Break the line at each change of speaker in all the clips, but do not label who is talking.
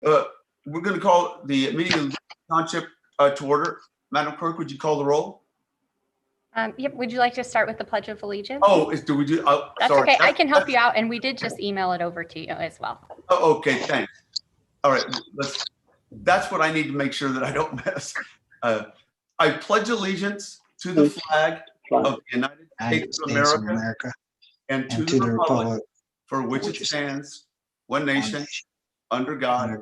We're going to call the meeting of the Township to order. Madam Clerk, would you call the roll?
Yep. Would you like to start with the Pledge of Allegiance?
Oh, do we do? Oh,
that's
sorry.
Okay. I can help you out, and we did just email it over to you as well.
Oh, okay. Thanks. All right. That's what I need to make sure that I don't miss. I pledge allegiance to the flag of the United States of America and to the republic for which it stands, one nation, under God,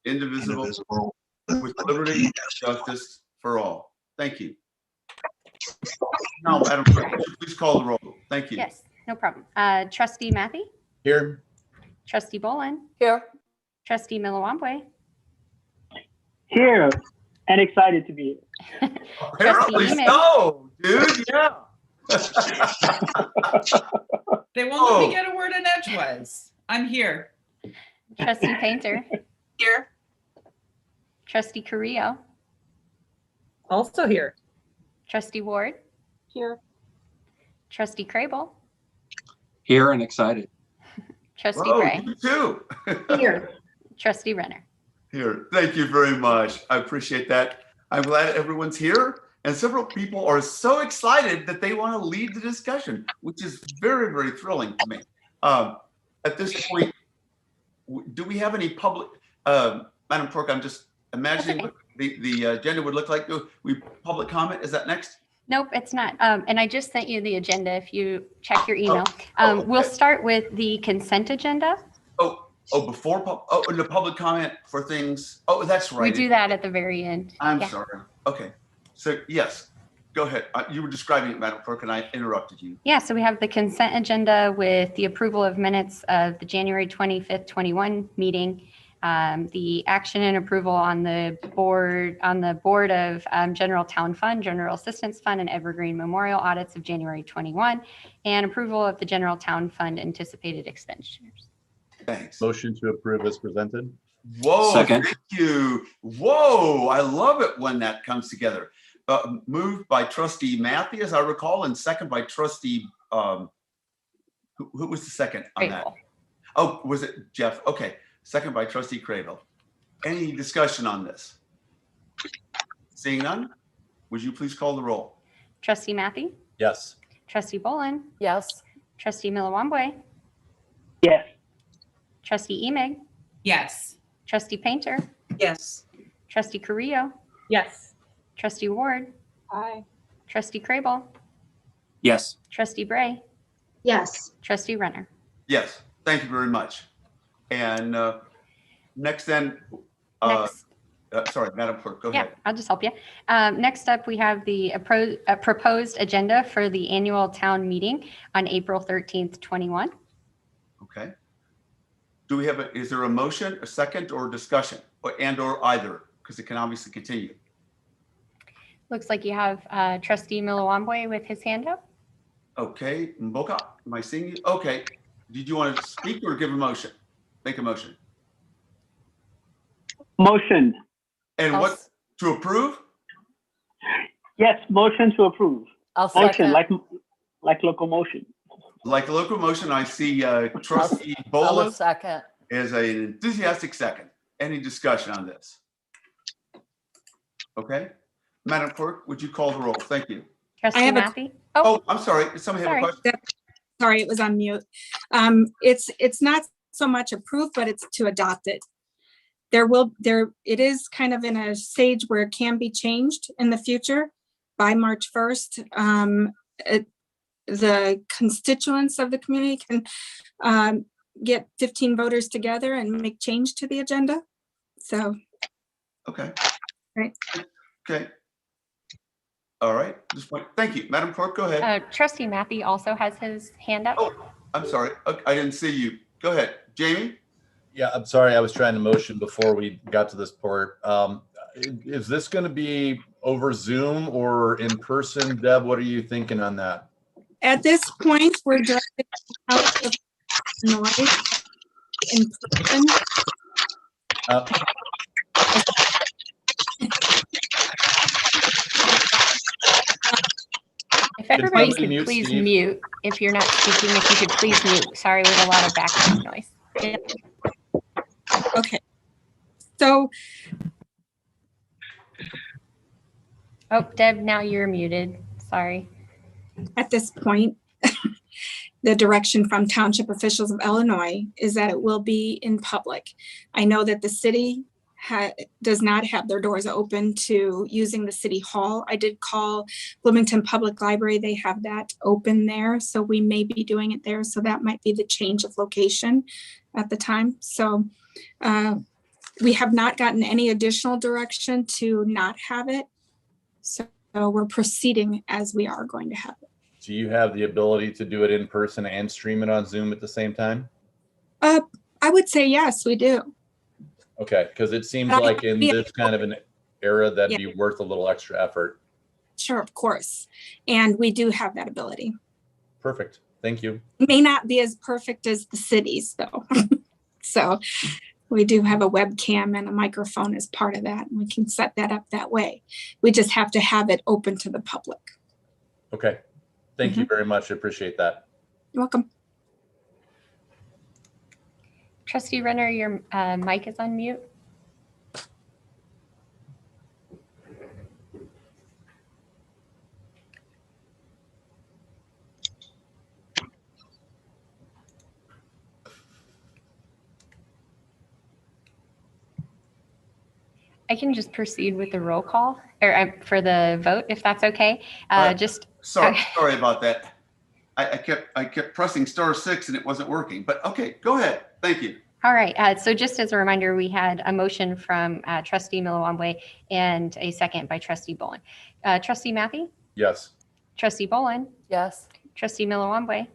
indivisible, with liberty and justice for all. Thank you. Now, Madam Clerk, please call the roll. Thank you.
Yes, no problem. Trustee Matthey?
Here.
Trustee Bolin?
Here.
Trustee Milawambwe?
Here, and excited to be here.
Apparently so, dude, yeah.
They won't let me get a word in edgewise. I'm here.
Trustee Painter?
Here.
Trustee Carrillo?
Also here.
Trustee Ward?
Here.
Trustee Crable?
Here and excited.
Trustee Gray?
You too.
Here.
Trustee Renner?
Here. Thank you very much. I appreciate that. I'm glad everyone's here. And several people are so excited that they want to lead the discussion, which is very, very thrilling to me. At this point, do we have any public, Madam Clerk, I'm just imagining what the agenda would look like. Do we public comment? Is that next?
Nope, it's not. And I just sent you the agenda if you check your email.
Okay.
We'll start with the consent agenda.
Before the public comment for things. Oh, that's right.
We do that at the very end.
I'm sorry. Okay. So yes, go ahead. You were describing it, Madam Clerk, and I interrupted you.
Yeah, so we have the consent agenda with the approval of minutes of the January 25th, 21 meeting, the action and approval on the board of General Town Fund, General Assistance Fund, and Evergreen Memorial audits of January 21, and approval of the General Town Fund anticipated expenditures.
Thanks.
Motion to approve as presented.
Whoa,
Second.
Thank you. Whoa, I love it when that comes together. Moved by Trustee Matthey, as I recall, and second by Trustee, who was the second on that? Oh, was it Jeff? Okay, second by Trustee Crable. Any discussion on this? Seeing none, would you please call the roll?
Trustee Matthey?
Yes.
Trustee Bolin?
Yes.
Trustee Milawambwe?
Yes.
Trustee Emig?
Yes.
Trustee Painter?
Yes.
Trustee Carrillo?
Yes.
Trustee Ward?
Aye.
Trustee Crable?
Yes.
Trustee Bray?
Yes.
Trustee Renner?
Yes, thank you very much. And next then, sorry, Madam Clerk, go ahead.
Yeah, I'll just help you. Next up, we have the proposed agenda for the annual town meeting on April 13th, 21.
Okay. Do we have is there a motion, a second, or discussion, or either? Because it can obviously continue.
Looks like you have Trustee Milawambwe with his hand up.
Okay, Mboka, am I seeing you? Okay. Did you want to speak or give a motion? Make a motion.
Motion.
And what, to approve?
Yes, motion to approve.
I'll
Motion,
second.
like locomotion.
Like locomotion, I see Trustee
I'll
Bolin
second.
is an enthusiastic second. Any discussion on this? Okay. Madam Clerk, would you call the roll? Thank you.
Trustee Matthey?
Oh, I'm sorry. Did somebody have a question?
Sorry, it was on mute. It's not so much approved, but it's to adopt it. It is kind of in a stage where it can be changed in the future by March 1st. The constituents of the community can get 15 voters together and make change to the agenda. So.
Okay.
Right.
Okay. All right. Thank you. Madam Clerk, go ahead.
Trustee Matthey also has his hand up.
Oh, I'm sorry. I didn't see you. Go ahead. Jamie?
Yeah, I'm sorry. I was trying to motion before we got to this part. Is this going to be over Zoom or in person? Deb, what are you thinking on that?
At this point, we're driving out of noise in person.
If everybody could
mute
please
Steve?
mute, if you're not speaking, if you could please mute. Sorry, we have a lot of background noise.
Okay. So
Oh, Deb, now you're muted. Sorry.
at this point, the direction from township officials of Illinois is that it will be in public. I know that the city does not have their doors open to using the city hall. I did call Bloomington Public Library. They have that open there. So we may be doing it there. So that might be the change of location at the time. So we have not gotten any additional direction to not have it. So we're proceeding as we are going to have it.
Do you have the ability to do it in person and stream it on Zoom at the same time?
I would say yes, we do.
Okay, because it seems
But I-
like in
yeah.
this kind of an era, that'd
Yeah.
be worth a little extra effort.
Sure, of course. And we do have that ability.
Perfect. Thank you.
It may not be as perfect as the cities though. So we do have a webcam and a microphone as part of that. And we can set that up that way. We just have to have it open to the public.
Okay. Thank you very much. I appreciate that.
You're welcome.
Trustee Renner, your mic is on mute. I can just proceed with the roll call or for the vote, if that's okay. Just
Sorry about that. I kept pressing *6 and it wasn't working, but okay, go ahead. Thank you.
all right. So just as a reminder, we had a motion from Trustee Milawambwe and a second by Trustee Bolin. Trustee Matthey,
Yes.
Trustee Bolin,
Yes.
Trustee Milawambwe,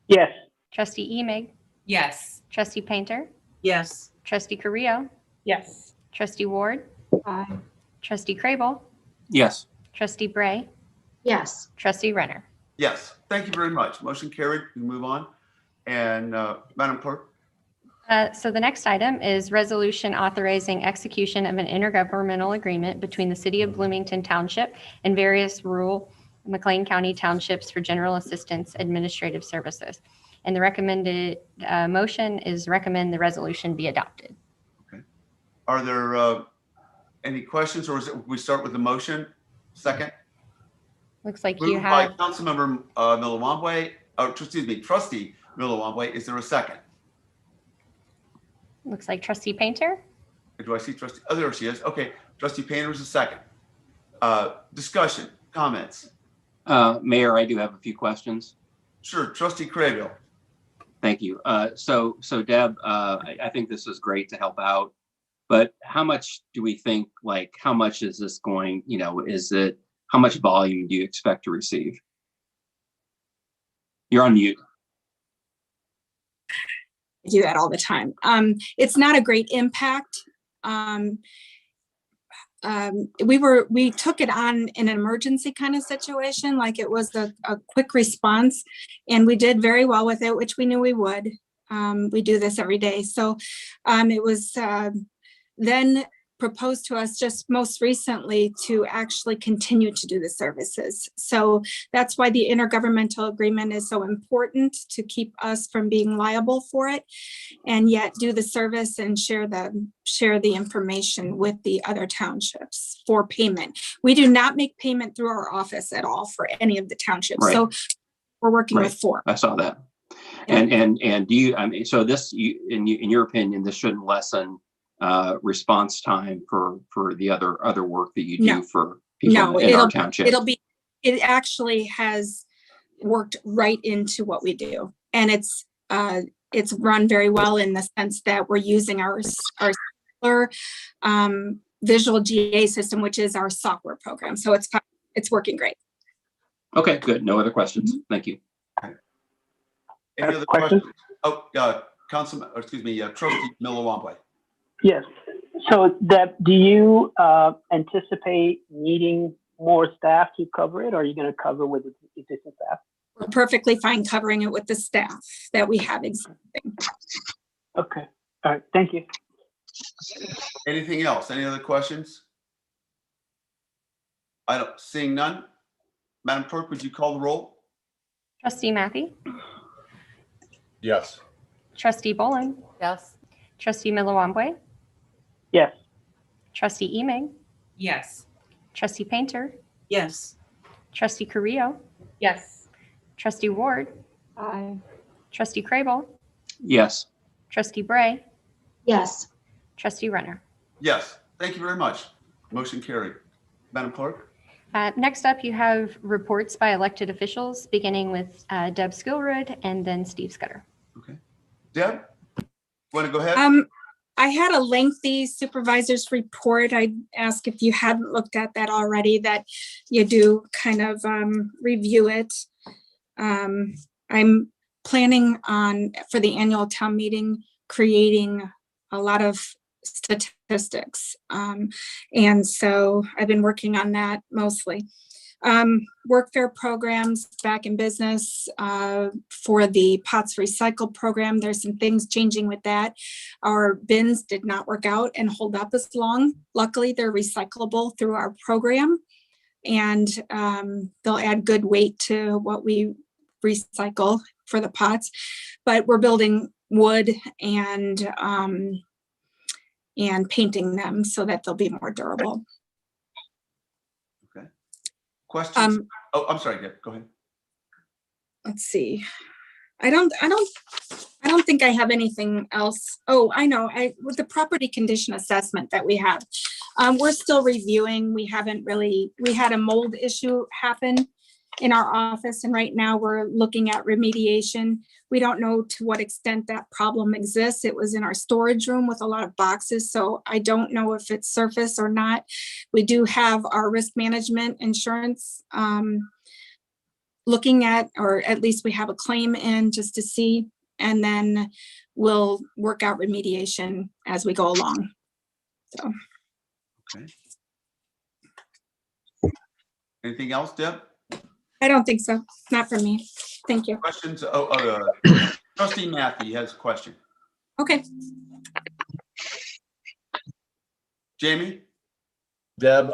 Yes.
Trustee Emig,
Yes.
Trustee Painter,
Yes.
Trustee Carrillo,
Yes.
Trustee Ward,
Aye.
Trustee Crable,
Yes.
Trustee Bray,
Yes.
Trustee Renner.
Yes, thank you very much. Motion carried. We move on. And Madam Clerk?
So the next item is resolution authorizing execution of an intergovernmental agreement between the City of Bloomington Township and various rural McLean County townships for general assistance administrative services. And the recommended motion is recommend the resolution be adopted.
Are there any questions, or is it we start with the motion? Second?
Looks like you
Moved by
have,
Councilmember Milawambwe, Trustee Milawambwe. Is there a second?
looks like Trustee Painter.
Do I see Trustee? Oh, there she is. Okay, Trustee Painter is a second. Discussion, comments?
Mayor, I do have a few questions.
Sure, Trustee Craybill.
Thank you. So Deb, I think this is great to help out, but how much do we think, like, how much is this going, how much volume do you expect to receive? You're on mute.
I do that all the time. It's not a great impact. We took it on in an emergency kind of situation, like it was a quick response, and we did very well with it, which we knew we would. We do this every day. So it was then proposed to us just most recently to actually continue to do the services. So that's why the intergovernmental agreement is so important, to keep us from being liable for it, and yet do the service and share the information with the other townships for payment. We do not make payment through our office at all for any of the townships.
Right.
So we're working
Right.
with 4.
I saw that.
Yeah.
And do you, so this, in your opinion, this shouldn't lessen response time for the other work that you do
No.
for people in our township?
It actually has worked right into what we do. And it's run very well in the sense that we're using our visual GA system, which is our software program. So it's working great.
Okay, good. No other questions. Thank you.
Any other
Question?
questions? Oh, Trustee Milawambwe.
Yes. So Deb, do you anticipate needing more staff to cover it, or are you going to cover with existing staff?
We're perfectly fine covering it with the staff that we have existing.
Okay. All right. Thank you.
Anything else? Any other questions? Seeing none. Madam Clerk, would you call the roll?
Trustee Matthey,
Yes.
Trustee Bolin,
Yes.
Trustee Milawambwe,
Yes.
Trustee Eming,
Yes.
Trustee Painter,
Yes.
Trustee Carrillo,
Yes.
Trustee Ward,
Aye.
Trustee Crable,
Yes.
Trustee Bray,
Yes.
Trustee Renner.
Yes, thank you very much. Motion carried. Madam Clerk?
Next up, you have reports by elected officials, beginning with Deb Skillrood and then Steve Scudder.
Okay. Deb, want to go ahead?
I had a lengthy supervisor's report. I asked if you hadn't looked at that already, that you do kind of review it. I'm planning on, for the annual town meeting, creating a lot of statistics. And so I've been working on that mostly. Workfare programs back in business for the Pots Recycle program. There's some things changing with that. Our bins did not work out and hold up as long. Luckily, they're recyclable through our program, and they'll add good weight to what we recycle for the pots. But we're building wood and painting them so that they'll be more durable.
Questions? Oh, I'm sorry, Deb, go ahead.
Let's see. I don't think I have anything else. Oh, I know. With the property condition assessment that we have, we're still reviewing. We had a mold issue happen in our office, and right now we're looking at remediation. We don't know to what extent that problem exists. It was in our storage room with a lot of boxes, so I don't know if it's surface or not. We do have our risk management insurance looking at, or at least we have a claim in just to see, and then we'll work out remediation as we go along. So.
Okay. Anything else, Deb?
I don't think so. Not for me. Thank you.
Questions? Trustee Matthew has a question.
Okay.
Jamie?
Deb,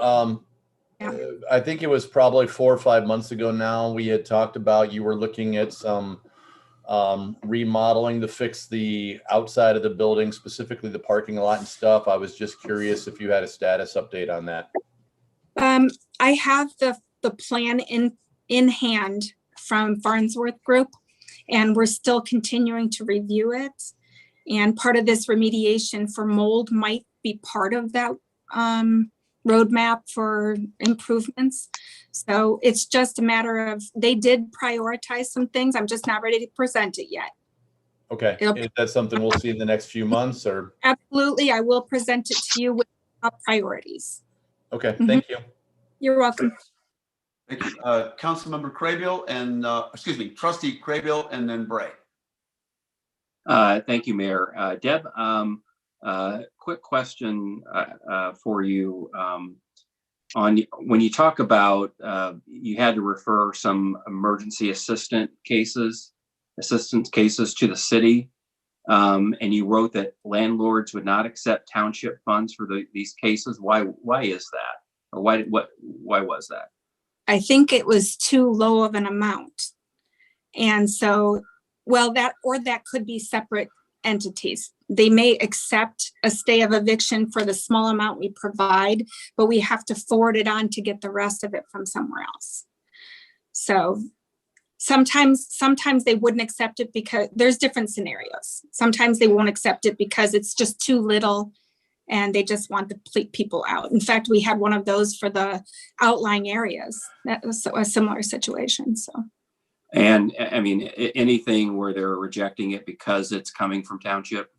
Yeah.
I think it was probably 4 or 5 months ago now, we had talked about you were looking at some remodeling to fix the outside of the building, specifically the parking lot and stuff. I was just curious if you had a status update on that.
I have the plan in hand from Farnsworth Group, and we're still continuing to review it. And part of this remediation for mold might be part of that roadmap for improvements. So it's just a matter of, they did prioritize some things. I'm just not ready to present it yet.
Okay, is that something we'll see in the next few months, or?
Absolutely, I will present it to you with top priorities.
Okay, thank you.
You're welcome.
Thank you. Councilmember Craybill and, Trustee Craybill and then Bray.
Thank you, Mayor. Deb, quick question for you. On when you talk about you had to refer some emergency assistance cases to the city, and you wrote that landlords would not accept township funds for these cases. Why is that? Or why was that?
I think it was too low of an amount. And so, well, that could be separate entities. They may accept a stay of eviction for the small amount we provide, but we have to forward it on to get the rest of it from somewhere else. So sometimes they wouldn't accept it because there's different scenarios. Sometimes they won't accept it because it's just too little and they just want the people out. In fact, we had one of those for the outlying areas. That was a similar situation, so.
And I mean, anything where they're rejecting it because it's coming from township?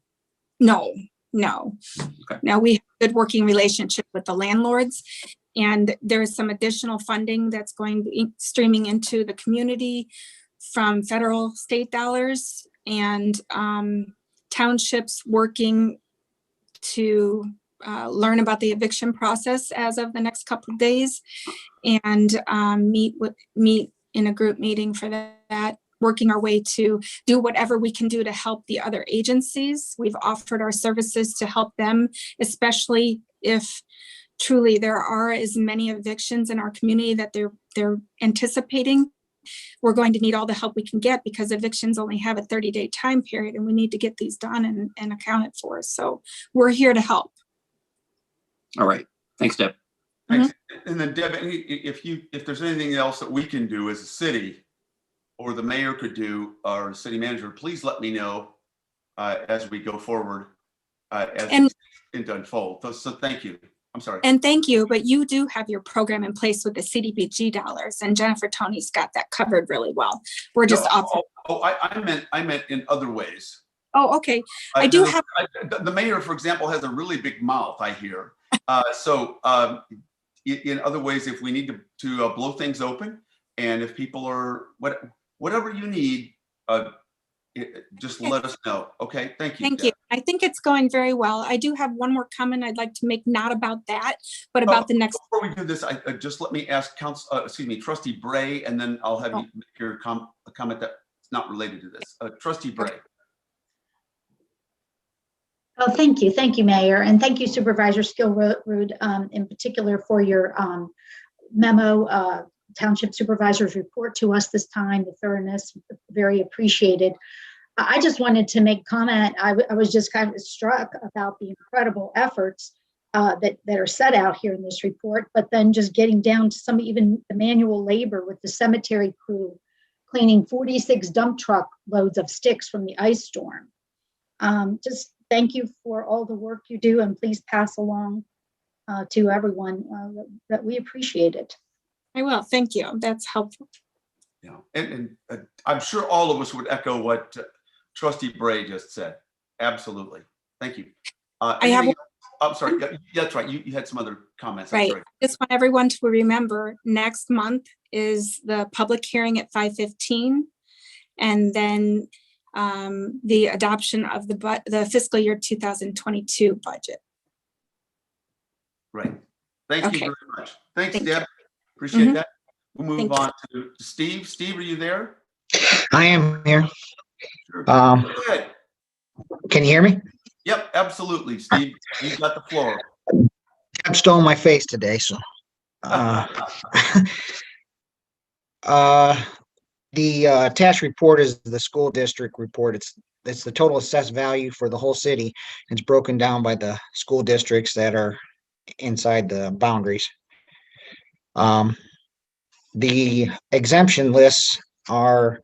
No.
Okay.
Now we have a good working relationship with the landlords, and there's some additional funding that's going to be streaming into the community from federal, state dollars, and townships working to learn about the eviction process as of the next couple of days, and meet in a group meeting for that, working our way to do whatever we can do to help the other agencies. We've offered our services to help them, especially if truly there are as many evictions in our community that they're anticipating. We're going to need all the help we can get because evictions only have a 30-day time period, and we need to get these done and accounted for. So we're here to help.
All right. Thanks, Deb.
Thanks. And then Deb, if there's anything else that we can do as a city, or the mayor could do, or the city manager, please let me know as we go forward, as
And-
it unfolds. So thank you. I'm sorry.
And thank you, but you do have your program in place with the CDBG dollars, and Jennifer Tony's got that covered really well. We're just off.
I meant in other ways.
Oh, okay. I do have.
The mayor, for example, has a really big mouth, I hear. In other ways, if we need to blow things open, and if people are whatever you need, just let us know. Okay, thank you.
Thank you. I think it's going very well. I do have one more comment I'd like to make, not about that, but about the next.
Before we do this, just let me ask Trustee Bray, and then I'll have you make your a comment that's not related to this. Trustee Bray.
Oh, thank you. Thank you, Mayor. And thank you, Supervisor Skillroot, in particular for your memo, Township Supervisor's report to us this time, the thoroughness, very appreciated. I just wanted to make comment. I was just kind of struck about the incredible efforts that are set out here in this report, but then just getting down to some even the manual labor with the cemetery crew cleaning 46 dump truck loads of sticks from the ice storm. Just thank you for all the work you do, and please pass along to everyone that we appreciate it.
I will. Thank you. That's helpful.
Yeah, and I'm sure all of us would echo what Trustee Bray just said. Absolutely. Thank you. I'm sorry. Yeah, that's right. You had some other comments.
Right. Just want everyone to remember next month is the public hearing at 5:15, and then the adoption of the fiscal year 2022 budget.
Right. Thank you very much. Thanks, Deb.
You.
Appreciate that. We'll move on to Steve. Steve, are you there?
I am here.
Sure.
Go
ahead.
Can you hear me?
Yep, absolutely, Steve. You've got the floor.
I'm stole my face today, so. The attached report is the school district report. It's the total assessed value for the whole city. It's broken down by the school districts that are inside the boundaries. The exemption lists are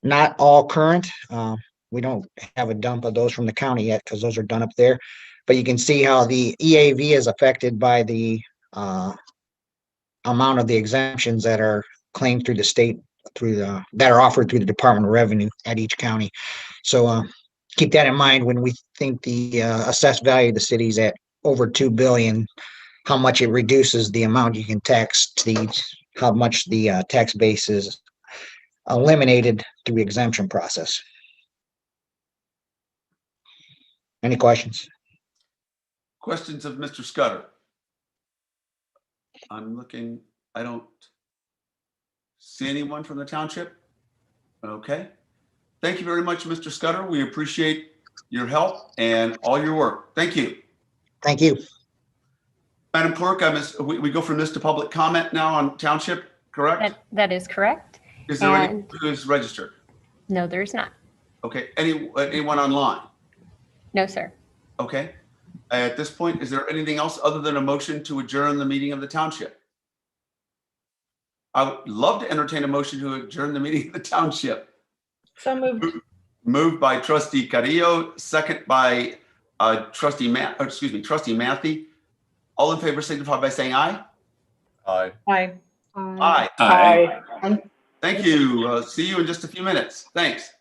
not all current. We don't have a dump of those from the county yet because those are done up there. But you can see how the EAV is affected by the amount of the exemptions that are claimed through the state, that are offered through the Department of Revenue at each county. So keep that in mind when we think the assessed value of the city is at over $2 billion, how much it reduces the amount you can tax to each, how much the tax base is eliminated through the exemption process. Any questions?
Questions of Mr. Scudder? I'm looking, I don't see anyone from the township. Okay. Thank you very much, Mr. Scudder. We appreciate your help and all your work. Thank you.
Thank you.
Madam Clerk, we go from this to public comment now on township, correct?
That is correct.
Is there anyone who is registered?
No, there's not.
Okay. Anyone online?
No, sir.
Okay. At this point, is there anything else other than a motion to adjourn the meeting of the township? I would love to entertain a motion to adjourn the meeting of the township.
So moved.
Moved by Trustee Carrillo, second by Trustee Matthew. All in favor signify by saying aye.
Aye.
Aye.
Aye.
Aye.
Thank you. See you in just a few minutes. Thanks.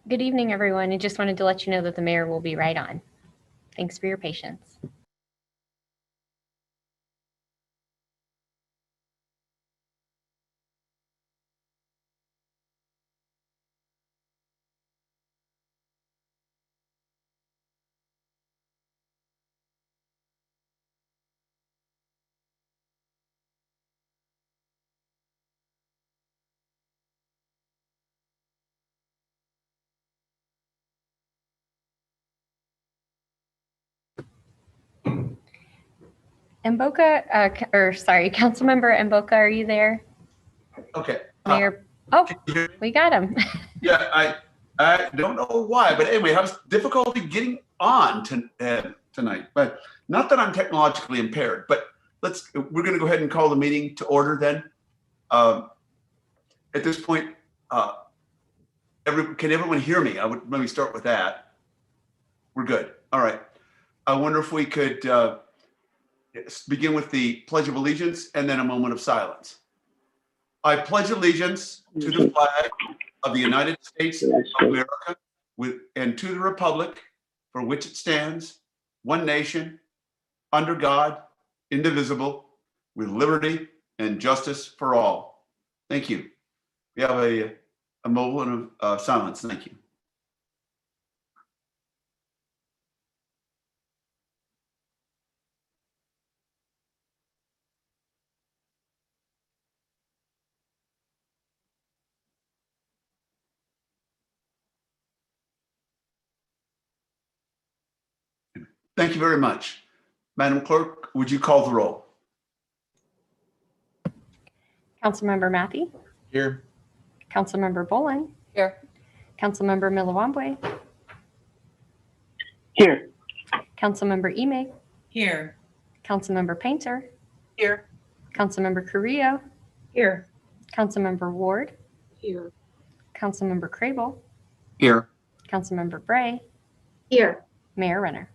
Good evening, everyone. I just wanted to let you know that the mayor will be right on. Thanks for your patience. Councilmember Mboka, are you there?
Okay.
Mayor, oh,
Can you hear me?
we got him.
Yeah, I don't know why, but anyway, I was difficulty getting on tonight, but not that I'm technologically impaired, but we're going to go ahead and call the meeting to order then. At this point, can everyone hear me? I would maybe start with that. We're good. All right. I wonder if we could begin with the Pledge of Allegiance and then a moment of silence. I pledge allegiance to the flag of the United States of America and to the republic for which it stands, one nation, under God, indivisible, with liberty and justice for all. Thank you. We have a moment of silence. Thank you. Thank you very much. Madam Clerk, would you call the roll?
Councilmember Matthey,
Here.
Councilmember Bolin,
Here.
Councilmember Milawambwe,
Here.
Councilmember Ime,
Here.
Councilmember Painter,
Here.
Councilmember Carrillo,
Here.
Councilmember Ward,
Here.
Councilmember Crable,
Here.
Councilmember Bray,
Here.
Mayor Renner.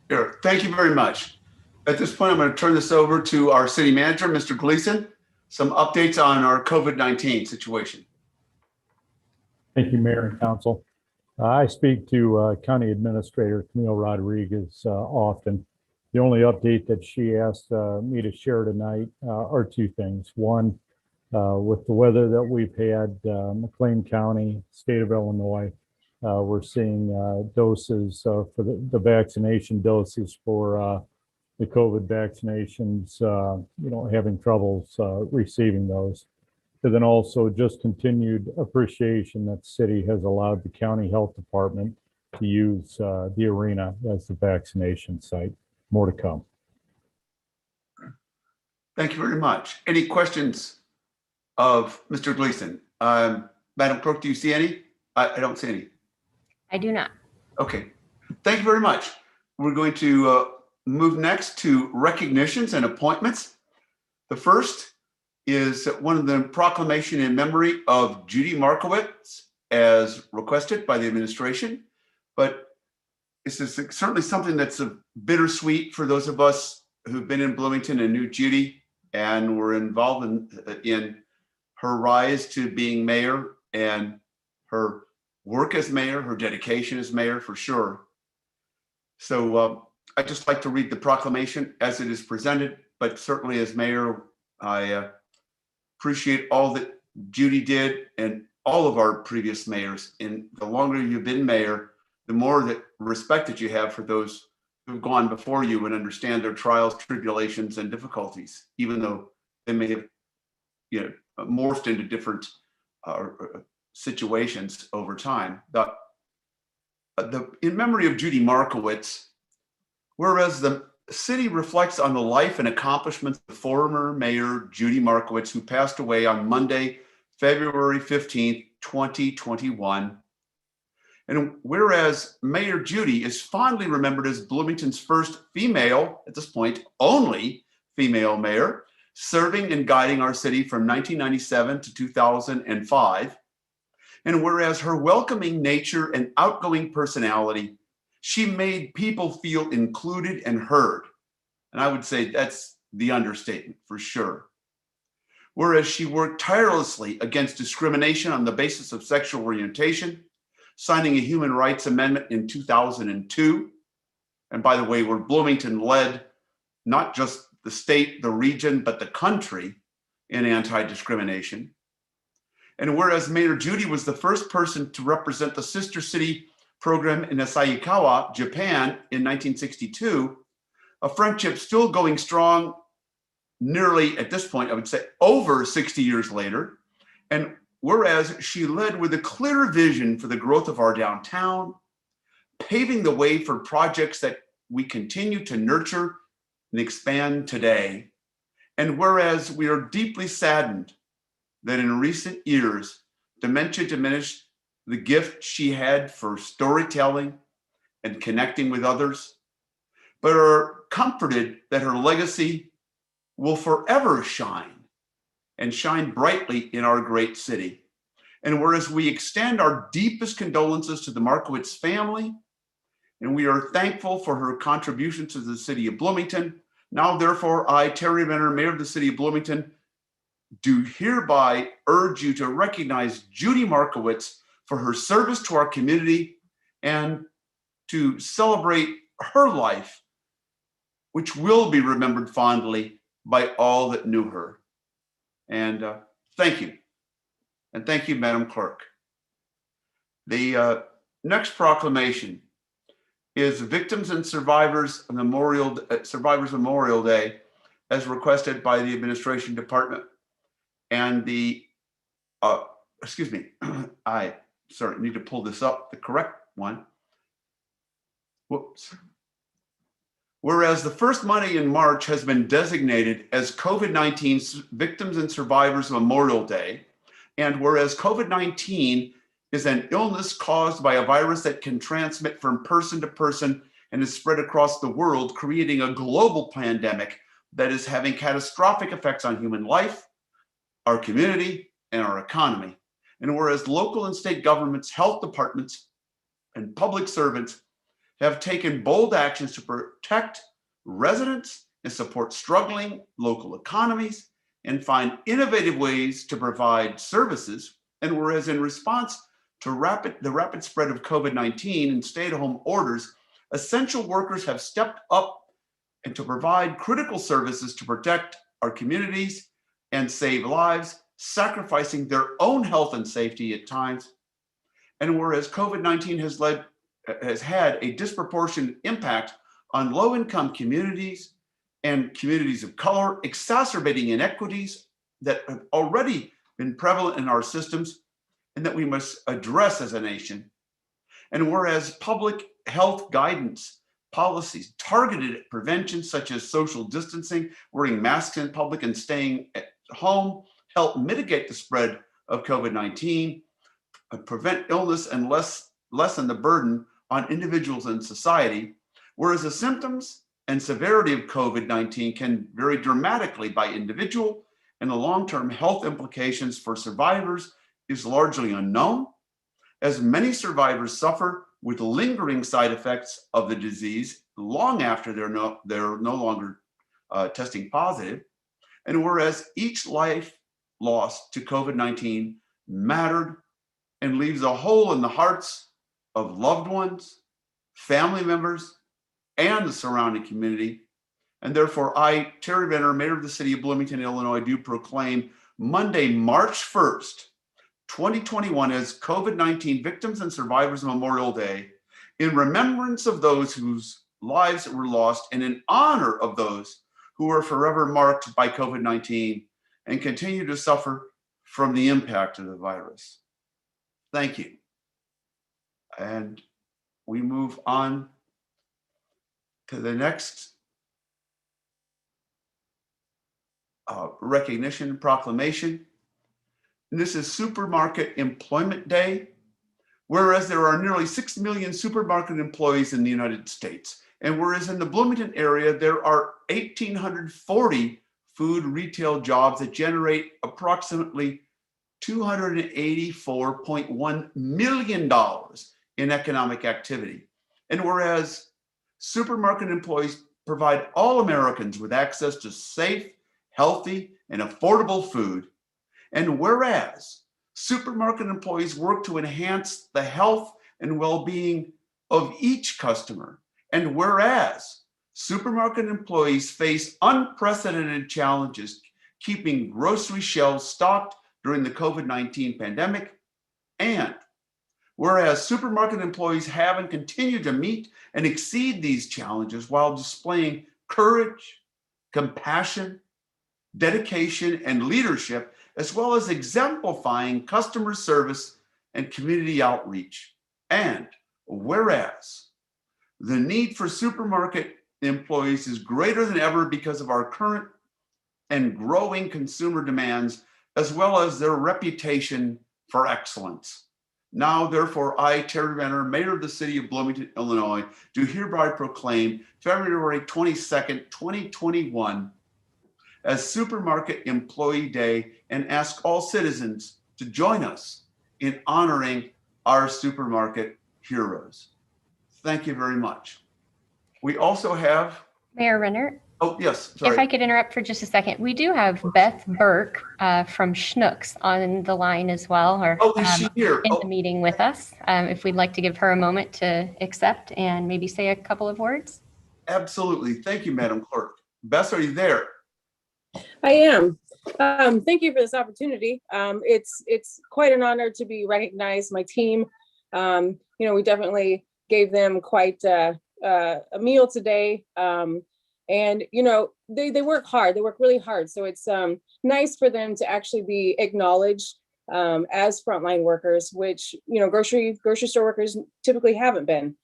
Here. Thank you very much. At this point, I'm going to turn this over to our city manager, Mr. Gleason. Some updates on our COVID-19 situation.
Thank you, Mayor and Council. I speak to County Administrator Camille Rodriguez often. The only update that she asked me to share tonight are two things. One, with the weather that we've had, McLean County, state of Illinois, we're seeing doses for the vaccination doses for the COVID vaccinations, having troubles receiving those. And then also just continued appreciation that the city has allowed the county health department to use the arena as the vaccination site. More to come.
Thank you very much. Any questions of Mr. Gleason? Madam Clerk, do you see any? I don't see any.
I do not.
Okay. Thank you very much. We're going to move next to recognitions and appointments. The first is one of the proclamation in memory of Judy Markowitz as requested by the administration. But this is certainly something that's a bittersweet for those of us who've been in Bloomington and knew Judy and were involved in her rise to being mayor and her work as mayor, her dedication as mayor for sure. So I'd just like to read the proclamation as it is presented, but certainly as mayor, I appreciate all that Judy did and all of our previous mayors. And the longer you've been mayor, the more that respect that you have for those who've gone before you and understand their trials, tribulations, and difficulties, even though they may have, morphed into different situations over time. In memory of Judy Markowitz, whereas the city reflects on the life and accomplishments of former Mayor Judy Markowitz, who passed away on Monday, February 15th, 2021. And whereas Mayor Judy is fondly remembered as Bloomington's first female, at this point, only female mayor, serving and guiding our city from 1997 to 2005. And whereas her welcoming nature and outgoing personality, she made people feel included and heard. And I would say that's the understatement for sure. Whereas she worked tirelessly against discrimination on the basis of sexual orientation, signing a human rights amendment in 2002. And by the way, where Bloomington led not just the state, the region, but the country in anti-discrimination. And whereas Mayor Judy was the first person to represent the sister city program in Asahikawa, Japan in 1962, a friendship still going strong nearly at this point, I would say over 60 years later. And whereas she led with a clear vision for the growth of our downtown, paving the way for projects that we continue to nurture and expand today. And whereas we are deeply saddened that in recent years, dementia diminished the gift she had for storytelling and connecting with others, but are comforted that her legacy will forever shine and shine brightly in our great city. And whereas we extend our deepest condolences to the Markowitz family, and we are thankful for her contributions to the city of Bloomington, now therefore I, Terry Renner, Mayor of the city of Bloomington, do hereby urge you to recognize Judy Markowitz for her service to our community and to celebrate her life, which will be remembered fondly by all that knew her. And thank you. And thank you, Madam Clerk. The next proclamation is Victims and Survivors Memorial Day, as requested by the Administration Department. And the, excuse me, I need to pull this up, the correct one. Whoops. Whereas the first Monday in March has been designated as COVID-19 Victims and Survivors Memorial Day, and whereas COVID-19 is an illness caused by a virus that can transmit from person to person and is spread across the world, creating a global pandemic that is having catastrophic effects on human life, our community, and our economy. And whereas local and state governments, health departments, and public servants have taken bold actions to protect residents and support struggling local economies and find innovative ways to provide services. And whereas in response to the rapid spread of COVID-19 and stay-at-home orders, essential workers have stepped up and to provide critical services to protect our communities and save lives, sacrificing their own health and safety at times. And whereas COVID-19 has had a disproportionate impact on low-income communities and communities of color, exacerbating inequities that have already been prevalent in our systems and that we must address as a nation. And whereas public health guidance policies targeted at prevention, such as social distancing, wearing masks in public, and staying at home, help mitigate the spread of COVID-19, prevent illness, and lessen the burden on individuals and society, whereas the symptoms and severity of COVID-19 can vary dramatically by individual, and the long-term health implications for survivors is largely unknown, as many survivors suffer with lingering side effects of the disease long after they're no longer testing positive. And whereas each life lost to COVID-19 mattered and leaves a hole in the hearts of loved ones, family members, and the surrounding community. And therefore, I, Terry Renner, Mayor of the City of Bloomington, Illinois, do proclaim Monday, March 1st, 2021 as COVID-19 Victims and Survivors Memorial Day, in remembrance of those whose lives were lost and in honor of those who are forever marked by COVID-19 and continue to suffer from the impact of the virus. Thank you. And we move on to the next recognition proclamation. And this is Supermarket Employment Day, whereas there are nearly 6 million supermarket employees in the United States. And whereas in the Bloomington area, there are 1,840 food retail jobs that generate approximately $284.1 million in economic activity. And whereas supermarket employees provide all Americans with access to safe, healthy, and affordable food, and whereas supermarket employees work to enhance the health and well-being of each customer. And whereas supermarket employees face unprecedented challenges keeping grocery shelves stocked during the COVID-19 pandemic, and whereas supermarket employees have and continue to meet and exceed these challenges while displaying courage, compassion, dedication, and leadership, as well as exemplifying customer service and community outreach. And whereas the need for supermarket employees is greater than ever because of our current and growing consumer demands, as well as their reputation for excellence. Now, therefore, I, Terry Renner, Mayor of the City of Bloomington, Illinois, do hereby proclaim February 22nd, 2021 as Supermarket Employee Day and ask all citizens to join us in honoring our supermarket heroes. Thank you very much. We also have...
Mayor Renner,
Oh, yes, sorry.
if I could interrupt for just a second. We do have Beth Burke from Schnucks on the line as well, or
is she here?
in the meeting with us. If we'd like to give her a moment to accept and maybe say a couple of words.
Absolutely. Thank you, Madam Clerk. Beth, are you there?
I am. Thank you for this opportunity. It's quite an honor to be recognized. My team, we definitely gave them quite a meal today. And, they work hard. They work really hard. So it's nice for them to actually be acknowledged as frontline workers, which, grocery store workers typically haven't been.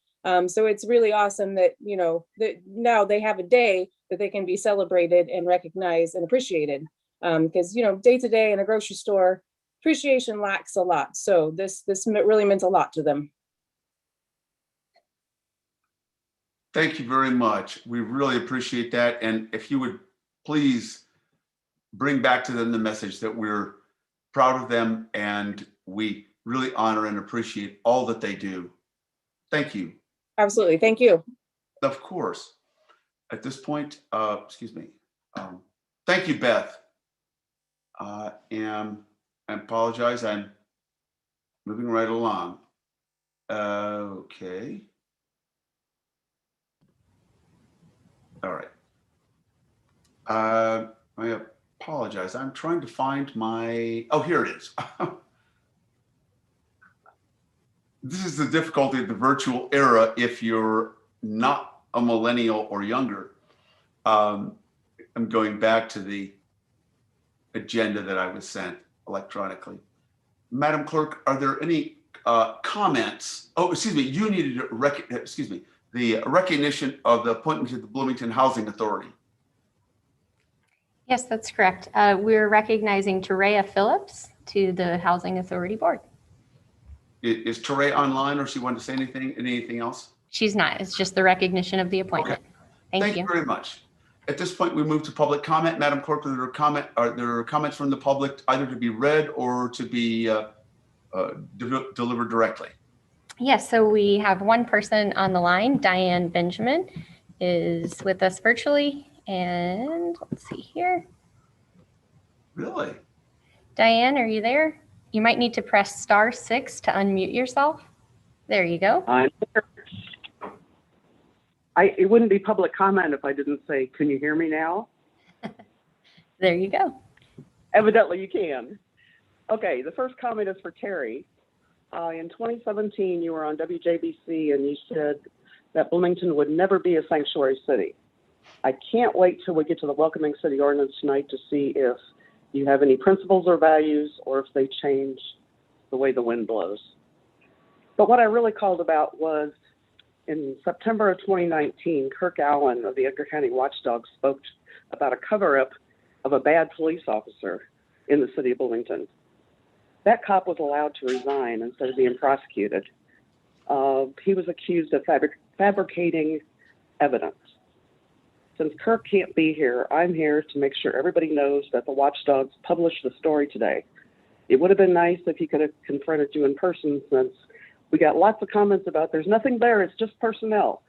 So it's really awesome that, that now they have a day that they can be celebrated and recognized and appreciated. Because, day to day in a grocery store, appreciation lacks a lot. So this really meant a lot to them.
Thank you very much. We really appreciate that. And if you would please bring back to them the message that we're proud of them and we really honor and appreciate all that they do. Thank you.
Absolutely. Thank you.
Of course. At this point, thank you, Beth. And I apologize. I'm moving right along. Okay. All right. I apologize. I'm trying to find my, oh, here it is. This is the difficulty of the virtual era if you're not a millennial or younger. I'm going back to the agenda that I was sent electronically. Madam Clerk, are there any comments? Oh, excuse me, you needed to the recognition of the appointment to the Bloomington Housing Authority.
Yes, that's correct. We're recognizing Terea Phillips to the Housing Authority Board.
Is Terea online, or she wanted to say anything else?
She's not. It's just the recognition of the appointment.
Okay. Thank you very much. At this point, we move to public comment. Madam Clerk, are there comments from the public either to be read or to be delivered directly?
Yes, so we have one person on the line. Diane Benjamin is with us virtually. And let's see here.
Really?
Diane, are you there? You might need to press *6 to unmute yourself. There you go.
I'm here. It wouldn't be public comment if I didn't say, can you hear me now?
There you go.
Evidently you can. Okay, the first comment is for Terry. In 2017, you were on WJBC and you said that Bloomington would never be a sanctuary city. I can't wait till we get to the welcoming city ordinance tonight to see if you have any principles or values or if they change the way the wind blows. But what I really called about was in September of 2019, Kirk Allen of the Edgar County Watchdog spoke about a cover-up of a bad police officer in the city of Bloomington. That cop was allowed to resign instead of being prosecuted. He was accused of fabricating evidence. Since Kirk can't be here, I'm here to make sure everybody knows that the Watchdogs published the story today. It would have been nice if he could have confronted you in person, since we got lots of comments about there's nothing there, it's just personnel.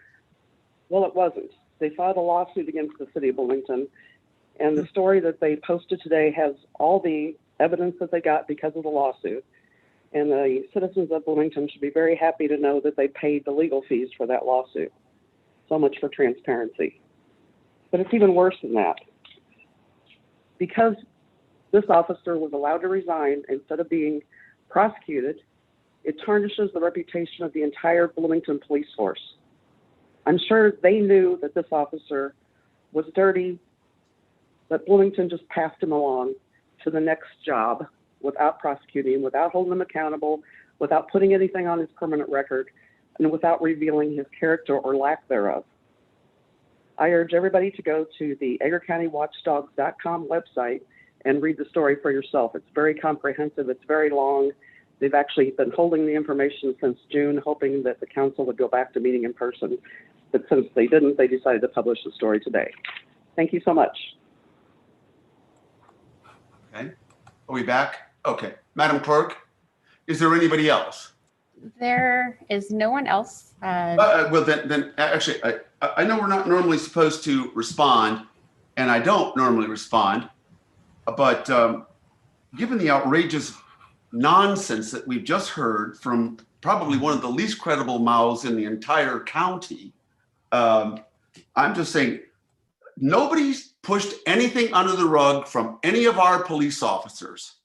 Well, it wasn't. They filed a lawsuit against the city of Bloomington, and the story that they posted today has all the evidence that they got because of the lawsuit. And the citizens of Bloomington should be very happy to know that they paid the legal fees for that lawsuit. So much for transparency. But it's even worse than that. Because this officer was allowed to resign instead of being prosecuted, it tarnishes the reputation of the entire Bloomington police force. I'm sure they knew that this officer was dirty, but Bloomington just passed him along to the next job without prosecuting, without holding him accountable, without putting anything on his permanent record, and without revealing his character or lack thereof. I urge everybody to go to the EdgarCountyWatchdogs.com website and read the story for yourself. It's very comprehensive. It's very long. They've actually been holding the information since June, hoping that the council would go back to meeting in person. But since they didn't, they decided to publish the story today. Thank you so much.
Okay. Are we back? Okay. Madam Clerk, is there anybody else?
There is no one else.
Well, then actually, I know we're not normally supposed to respond, and I don't normally respond, but given the outrageous nonsense that we've just heard from probably one of the least credible mouths in the entire county, I'm just saying, nobody's pushed anything under the rug from any of our police officers.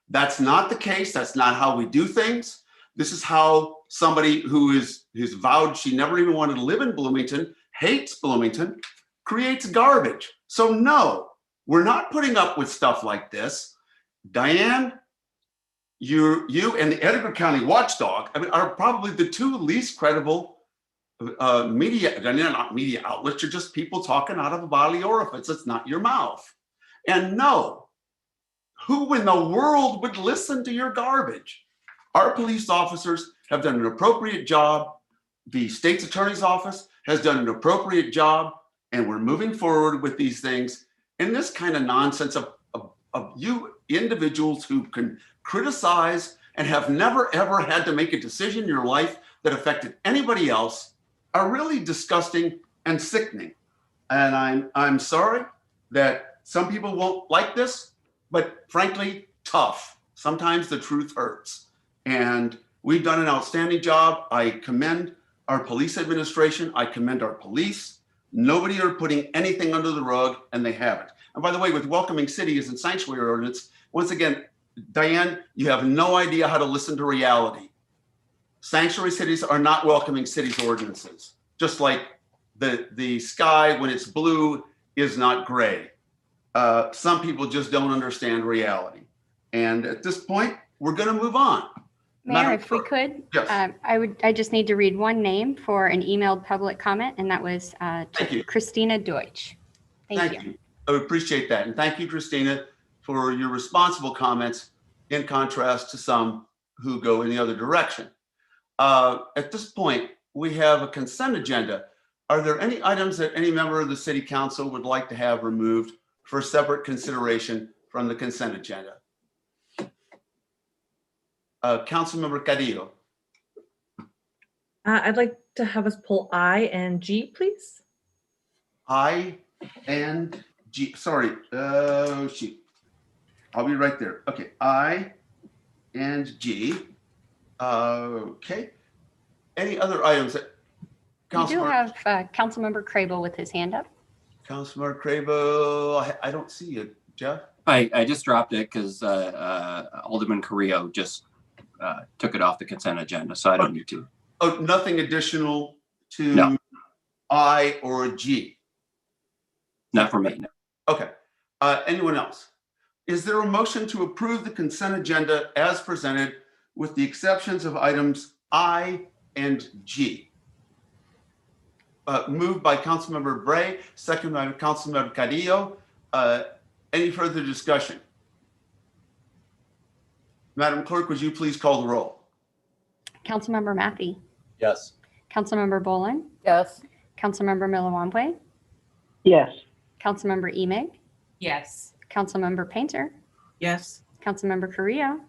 That's not the case. That's not how we do things. This is how somebody who's vowed she never even wanted to live in Bloomington, hates Bloomington, creates garbage. So no, we're not putting up with stuff like this. Diane, you and the Edgar County Watchdog, I mean, are probably the two least credible media, they're not media outlets, you're just people talking out of a bodily orifice. It's not your mouth. And no, who in the world would listen to your garbage? Our police officers have done an appropriate job. The state's attorney's office has done an appropriate job, and we're moving forward with these things. And this kind of nonsense of you individuals who can criticize and have never ever had to make a decision in your life that affected anybody else are really disgusting and sickening. And I'm sorry that some people won't like this, but frankly, tough. Sometimes the truth hurts. And we've done an outstanding job. I commend our police administration. I commend our police. Nobody are putting anything under the rug, and they haven't. And by the way, with welcoming cities and sanctuary ordinance, once again, Diane, you have no idea how to listen to reality. Sanctuary cities are not welcoming cities ordinances, just like the sky when it's blue is not gray. Some people just don't understand reality. And at this point, we're going to move on.
Mayor, if we could,
yes.
I just need to read one name for an emailed public comment, and that was to Christina Deutsch. Thank you.
I appreciate that. And thank you, Christina, for your responsible comments in contrast to some who go in the other direction. At this point, we have a consent agenda. Are there any items that any member of the city council would like to have removed for separate consideration from the consent agenda? Councilmember Cadillo.
I'd like to have us pull I and G, please.
I and G, sorry, shoot. I'll be right there. Okay, I and G. Okay. Any other items that
We do have Councilmember Crable with his hand up.
Councilmember Crable, I don't see you, Jeff.
I just dropped it because Alderman Carrillo just took it off the consent agenda, so I don't need to.
Oh, nothing additional to
No.
I or G?
Not for me, no.
Okay. Anyone else? Is there a motion to approve the consent agenda as presented with the exceptions of items I and G? Moved by Councilmember Bray, second by Councilmember Cadillo. Any further discussion? Madam Clerk, would you please call the roll?
Councilmember Matthey.
Yes.
Councilmember Bolin.
Yes.
Councilmember Milawamwe.
Yes.
Councilmember Emig.
Yes.
Councilmember Painter.
Yes.
Councilmember Carrillo.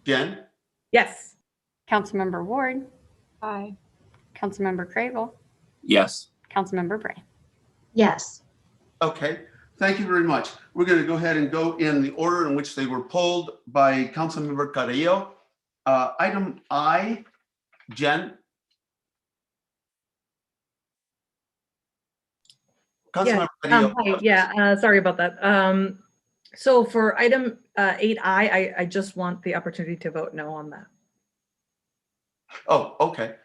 Jen?
Yes.
Councilmember Ward.
Aye.
Councilmember Crable.
Yes.
Councilmember Bray.
Yes.
Okay. Thank you very much. We're going to go ahead and go in the order in which they were pulled by Councilmember Carrillo. Item I, Jen. Councilmember Carrillo.
Hi, yeah, sorry about that. So for item 8I, I just want the opportunity to vote no on that.
Oh, okay.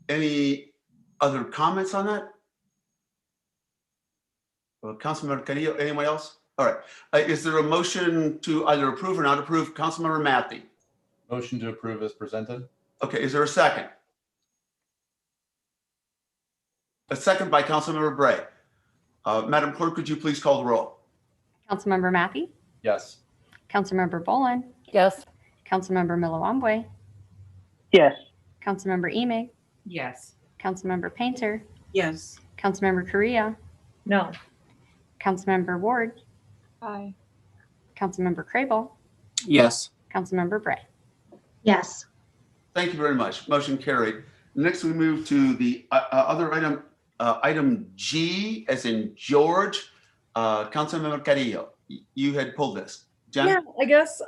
Any other comments on that? Well, Councilmember Carrillo, anyone else? All right. Is there a motion to either approve or not approve? Councilmember Matthey.
Motion to approve as presented.
Okay, is there a second? A second by Councilmember Bray. Madam Clerk, could you please call the roll?
Councilmember Matthey,
Yes.
Councilmember Bolin,
Yes.
Councilmember Milawambwe,
Yes.
Councilmember Emig,
Yes.
Councilmember Painter,
Yes.
Councilmember Correa,
No.
Councilmember Ward,
Aye.
Councilmember Crable,
Yes.
Councilmember Bray.
Yes.
Thank you very much. Motion carried. Next, we move to the other item, item G, as in George. Councilmember Carrillo, you had pulled this. Jen?
Yeah, I guess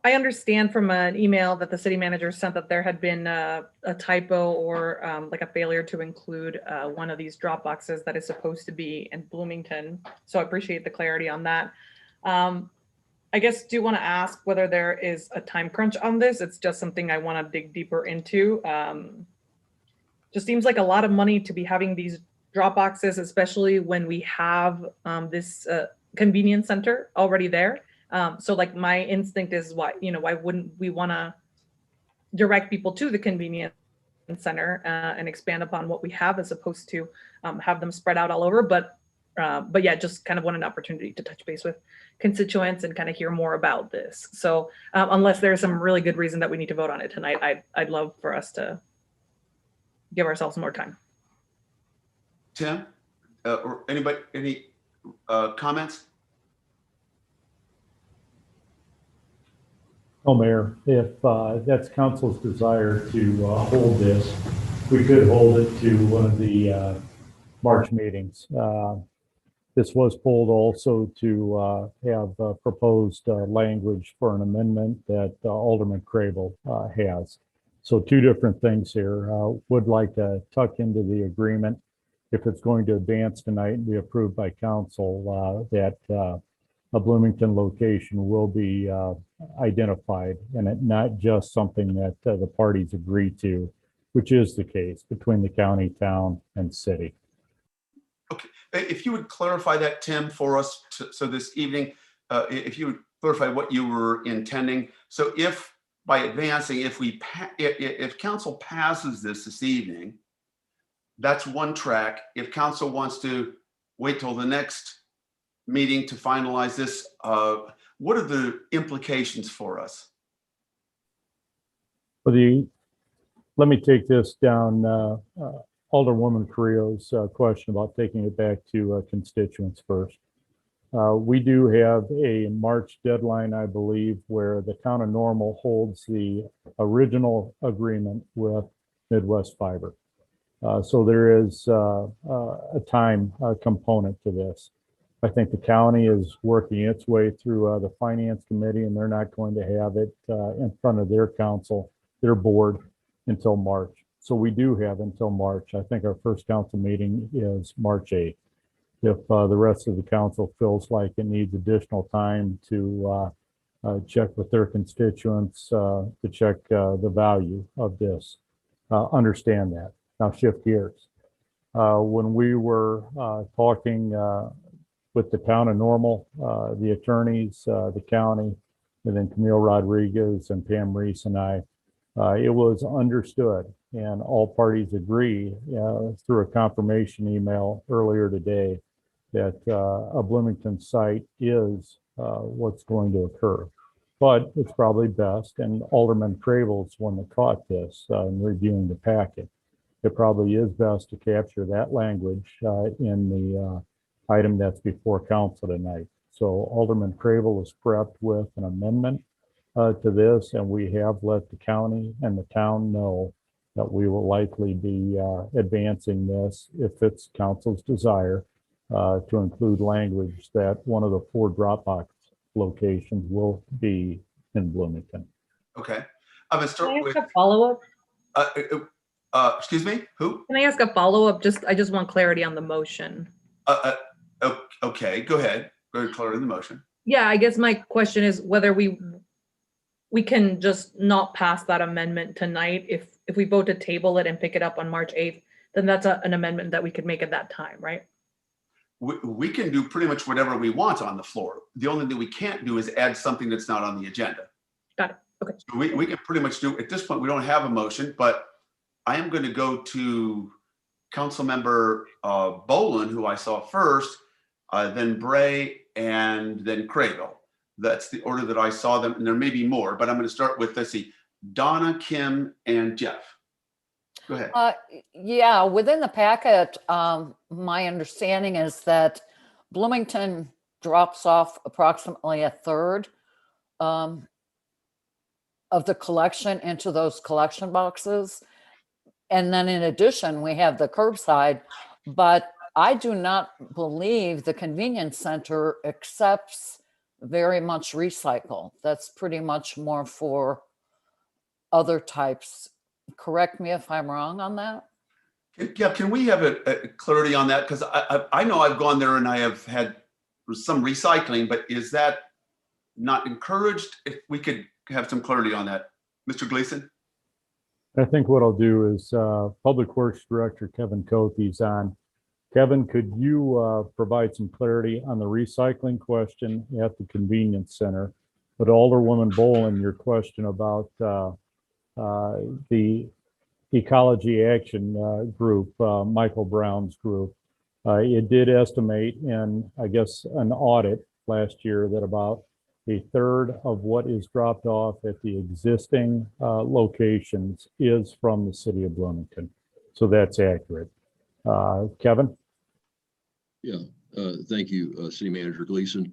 I understand from an email that the city manager sent that there had been a typo or like a failure to include one of these drop boxes that is supposed to be in Bloomington. So I appreciate the clarity on that. I guess do want to ask whether there is a time crunch on this. It's just something I want to dig deeper into. Just seems like a lot of money to be having these drop boxes, especially when we have this convenience center already there. So like my instinct is why wouldn't we want to direct people to the convenience center and expand upon what we have as opposed to have them spread out all over. But yeah, just kind of want an opportunity to touch base with constituents and kind of hear more about this. So unless there's some really good reason that we need to vote on it tonight, I'd love for us to give ourselves more time.
Tim, or anybody, any comments?
Oh, Mayor, if that's council's desire to hold this, we could hold it to one of the March meetings. This was pulled also to have proposed language for an amendment that Alderman Crable has. So two different things here. Would like to tuck into the agreement, if it's going to advance tonight and be approved by council, that a Bloomington location will be identified, and it not just something that the parties agree to, which is the case between the county, town, and city.
Okay, if you would clarify that, Tim, for us, so this evening, if you would clarify what you were intending. So if by advancing, if council passes this evening, that's one track. If council wants to wait till the next meeting to finalize this, what are the implications for us?
Let me take this down, Alderwoman Carrillo's question about taking it back to constituents first. We do have a March deadline, I believe, where the town of Normal holds the original agreement with Midwest Fiber. So there is a time component to this. I think the county is working its way through the finance committee, and they're not going to have it in front of their council, their board, until March. So we do have until March. I think our first council meeting is March 8th. If the rest of the council feels like it needs additional time to check with their constituents, to check the value of this, understand that. Now shift gears. When we were talking with the town of Normal, the attorneys, the county, and then Camille Rodriguez and Pam Reese and I, it was understood, and all parties agree through a confirmation email earlier today that a Bloomington site is what's going to occur. But it's probably best, and Alderman Crable's one that caught this in reviewing the packet. It probably is best to capture that language in the item that's before council tonight. So Alderman Crable is prepped with an amendment to this, and we have let the county and the town know that we will likely be advancing this if it's council's desire to include language that one of the 4 Dropbox locations will be in Bloomington.
Okay. I'm gonna
Can I
start
ask
with,
a follow-up?
excuse me, who?
Can I ask a follow-up? I just want clarity on the motion.
Okay, go ahead. Go ahead, Claire, in the motion.
Yeah, I guess my question is whether we can just not pass that amendment tonight. If we vote to table it and pick it up on March 8th, then that's an amendment that we could make at that time, right?
We can do pretty much whatever we want on the floor. The only thing we can't do is add something that's not on the agenda.
Got it. Okay.
So we can pretty much do, at this point, we don't have a motion, but I am going to go to Councilmember Bolin, who I saw first, then Bray, and then Crable. That's the order that I saw them, and there may be more, but I'm going to start with, let's see, Donna, Kim, and Jeff. Go ahead.
Yeah, within the packet, my understanding is that Bloomington drops off approximately 1/3 of the collection into those collection boxes. And then in addition, we have the curbside, but I do not believe the convenience center accepts very much recycle. That's pretty much more for other types. Correct me if I'm wrong on that.
Yeah, can we have a clarity on that? Because I know I've gone there and I have had some recycling, but is that not encouraged? If we could have some clarity on that. Mr. Gleason?
I think what I'll do is Public Works Director Kevin Cothey's on. Kevin, could you provide some clarity on the recycling question at the convenience center? But Alderwoman Bolin, your question about the Ecology Action Group, Michael Brown's group, it did estimate in, I guess, an audit last year that about 1/3 of what is dropped off at the existing locations is from the city of Bloomington. So that's accurate. Kevin?
Yeah, thank you, City Manager Gleason.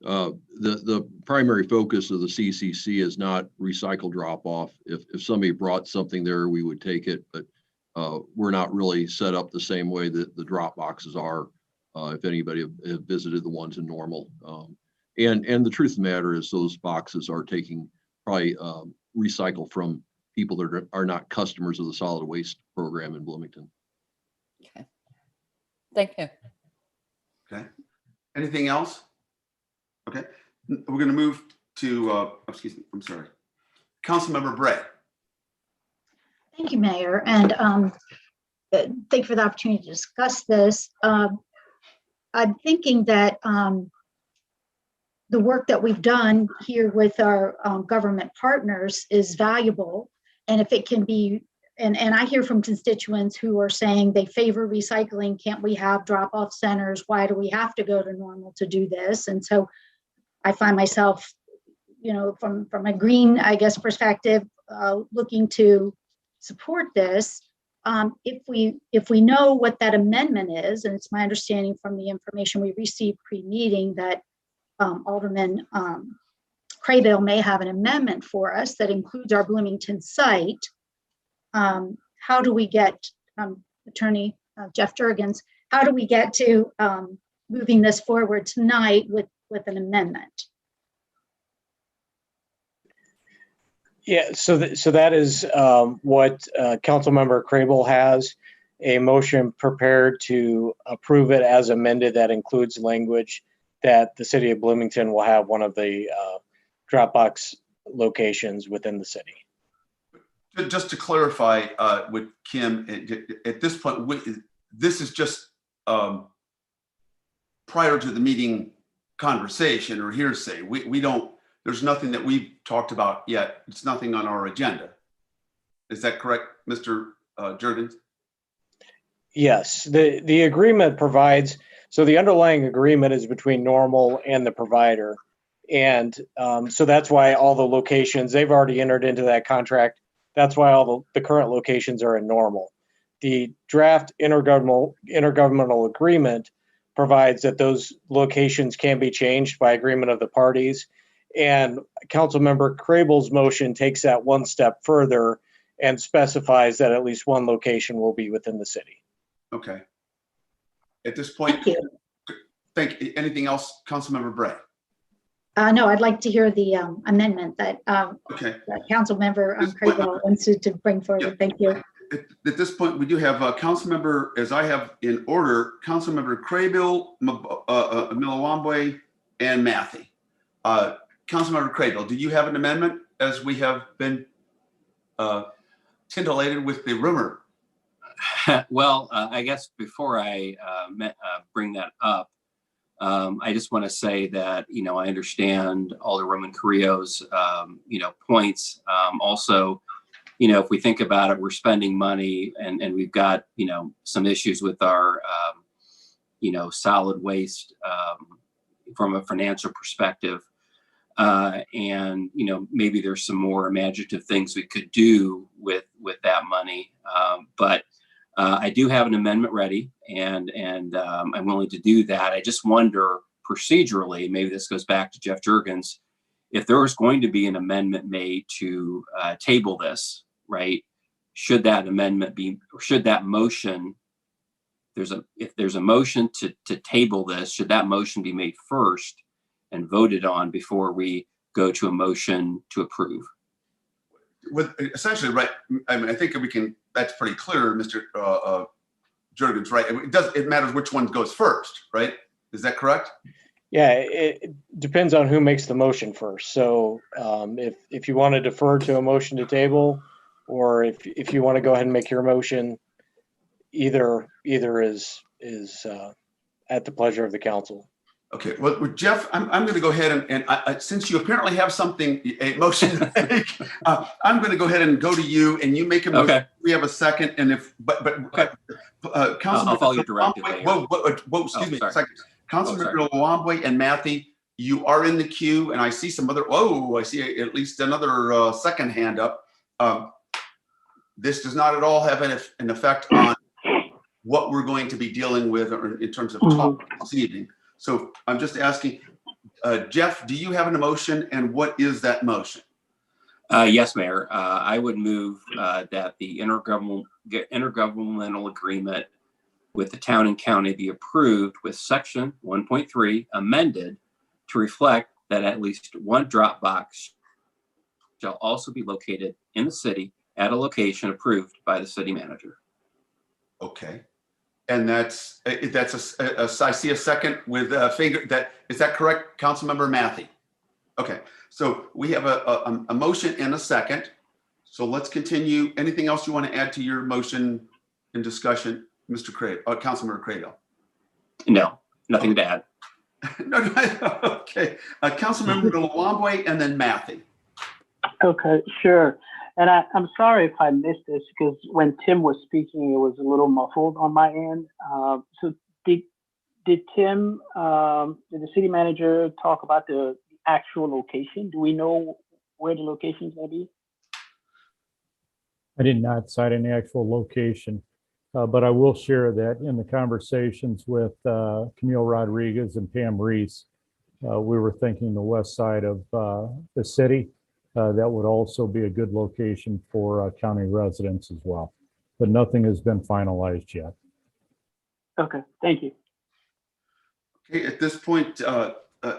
The primary focus of the CCC is not recycle drop off. If somebody brought something there, we would take it, but we're not really set up the same way that the drop boxes are. If anybody have visited the ones in Normal. And the truth of the matter is those boxes are taking probably recycle from people that are not customers of the solid waste program in Bloomington.
Okay. Thank you.
Okay. Anything else? Okay. We're going to move to, excuse me, I'm sorry. Councilmember Bray.
Thank you, Mayor. And thank you for the opportunity to discuss this. I'm thinking that the work that we've done here with our government partners is valuable. And if it can be, and I hear from constituents who are saying they favor recycling, can't we have drop-off centers? Why do we have to go to Normal to do this? And so I find myself, you know, from a green, I guess, perspective, looking to support this. If we know what that amendment is, and it's my understanding from the information we received pre-meeting that Alderman Craybill may have an amendment for us that includes our Bloomington site. How do we get, Attorney Jeff Jurgens, how do we get to moving this forward tonight with an amendment?
Yeah, so that is what Councilmember Crable has, a motion prepared to approve it as amended that includes language that the city of Bloomington will have one of the Dropbox locations within the city.
Just to clarify with Kim, at this point, this is just prior to the meeting conversation or hearsay. We don't, there's nothing that we've talked about yet. It's nothing on our agenda. Is that correct, Mr. Jurgens?
Yes, the agreement provides, so the underlying agreement is between Normal and the provider. And so that's why all the locations, they've already entered into that contract. That's why all the current locations are in Normal. The draft intergovernmental agreement provides that those locations can be changed by agreement of the parties. And Councilmember Crable's motion takes that one step further and specifies that at least one location will be within the city.
Okay. At this point, Thank you. Anything else, Councilmember Bray?
No, I'd like to hear the amendment that
Okay.
that Councilmember Crable wants to bring forward.
Yeah.
Thank you.
At this point, we do have Councilmember, as I have in order, Councilmember Crable, Milawambwe, and Matthew. Councilmember Crable, do you have an amendment as we have been titillated with the rumor?
Well, I guess before I bring that up, I just want to say that, I understand Alderwoman Carrillo's, points. Also, if we think about it, we're spending money and we've got, some issues with our, solid waste from a financial perspective. And, maybe there's some more imaginative things we could do with that money. But I do have an amendment ready and I'm willing to do that. I just wonder procedurally, maybe this goes back to Jeff Jurgens, if there was going to be an amendment made to table this, right? Should that amendment be, or should that motion, if there's a motion to table this, should that motion be made first and voted on before we go to a motion to approve?
With essentially, right? I mean, I think we can. That's pretty clear, Mr. Jurgens, right? It matters which one goes first, right? Is that correct?
Yeah, it depends on who makes the motion first. So if you want to defer to a motion to table, or if you want to go ahead and make your motion, either is at the pleasure of the council. Okay,
well, Jeff, I'm going to go ahead and since you apparently have a motion to make, I'm going to go ahead and go to you, and you make a motion. Okay. We have a second, and
okay. Councilman, I'll follow your directive.
Whoa, excuse me a second. Councilman Milawambwe and Matthew, you are in the queue, and I see some other. I see at least another second hand up. This does not at all have an effect on what we're going to be dealing with in terms of talk this evening. So I'm just asking, Jeff, do you have an motion, and what is that motion?
Yes, Mayor. I would move that the intergovernmental agreement with the town and county be approved with section 1.3 amended to reflect that at least one drop box shall also be located in the city at a location approved by the city manager.
Okay. And I see a second with a finger. Is that correct, Councilmember Matthew? Okay, so we have a motion and a second. So let's continue. Anything else you want to add to your motion in discussion, Mr. Councilmember Crable?
No, nothing to add.
No, okay. Councilmember Milawambwe and then Matthew.
Okay, sure. And I'm sorry if I missed this, because when Tim was speaking, it was a little muffled on my end. So did Tim, did the city manager talk about the actual location? Do we know where the location is going to be?
I did not cite any actual location, but I will share that in the conversations with Camille Rodriguez and Pam Reese, we were thinking the west side of the city. That would also be a good location for county residents as well, but nothing has been finalized yet.
Okay, thank you.
Okay, at this point,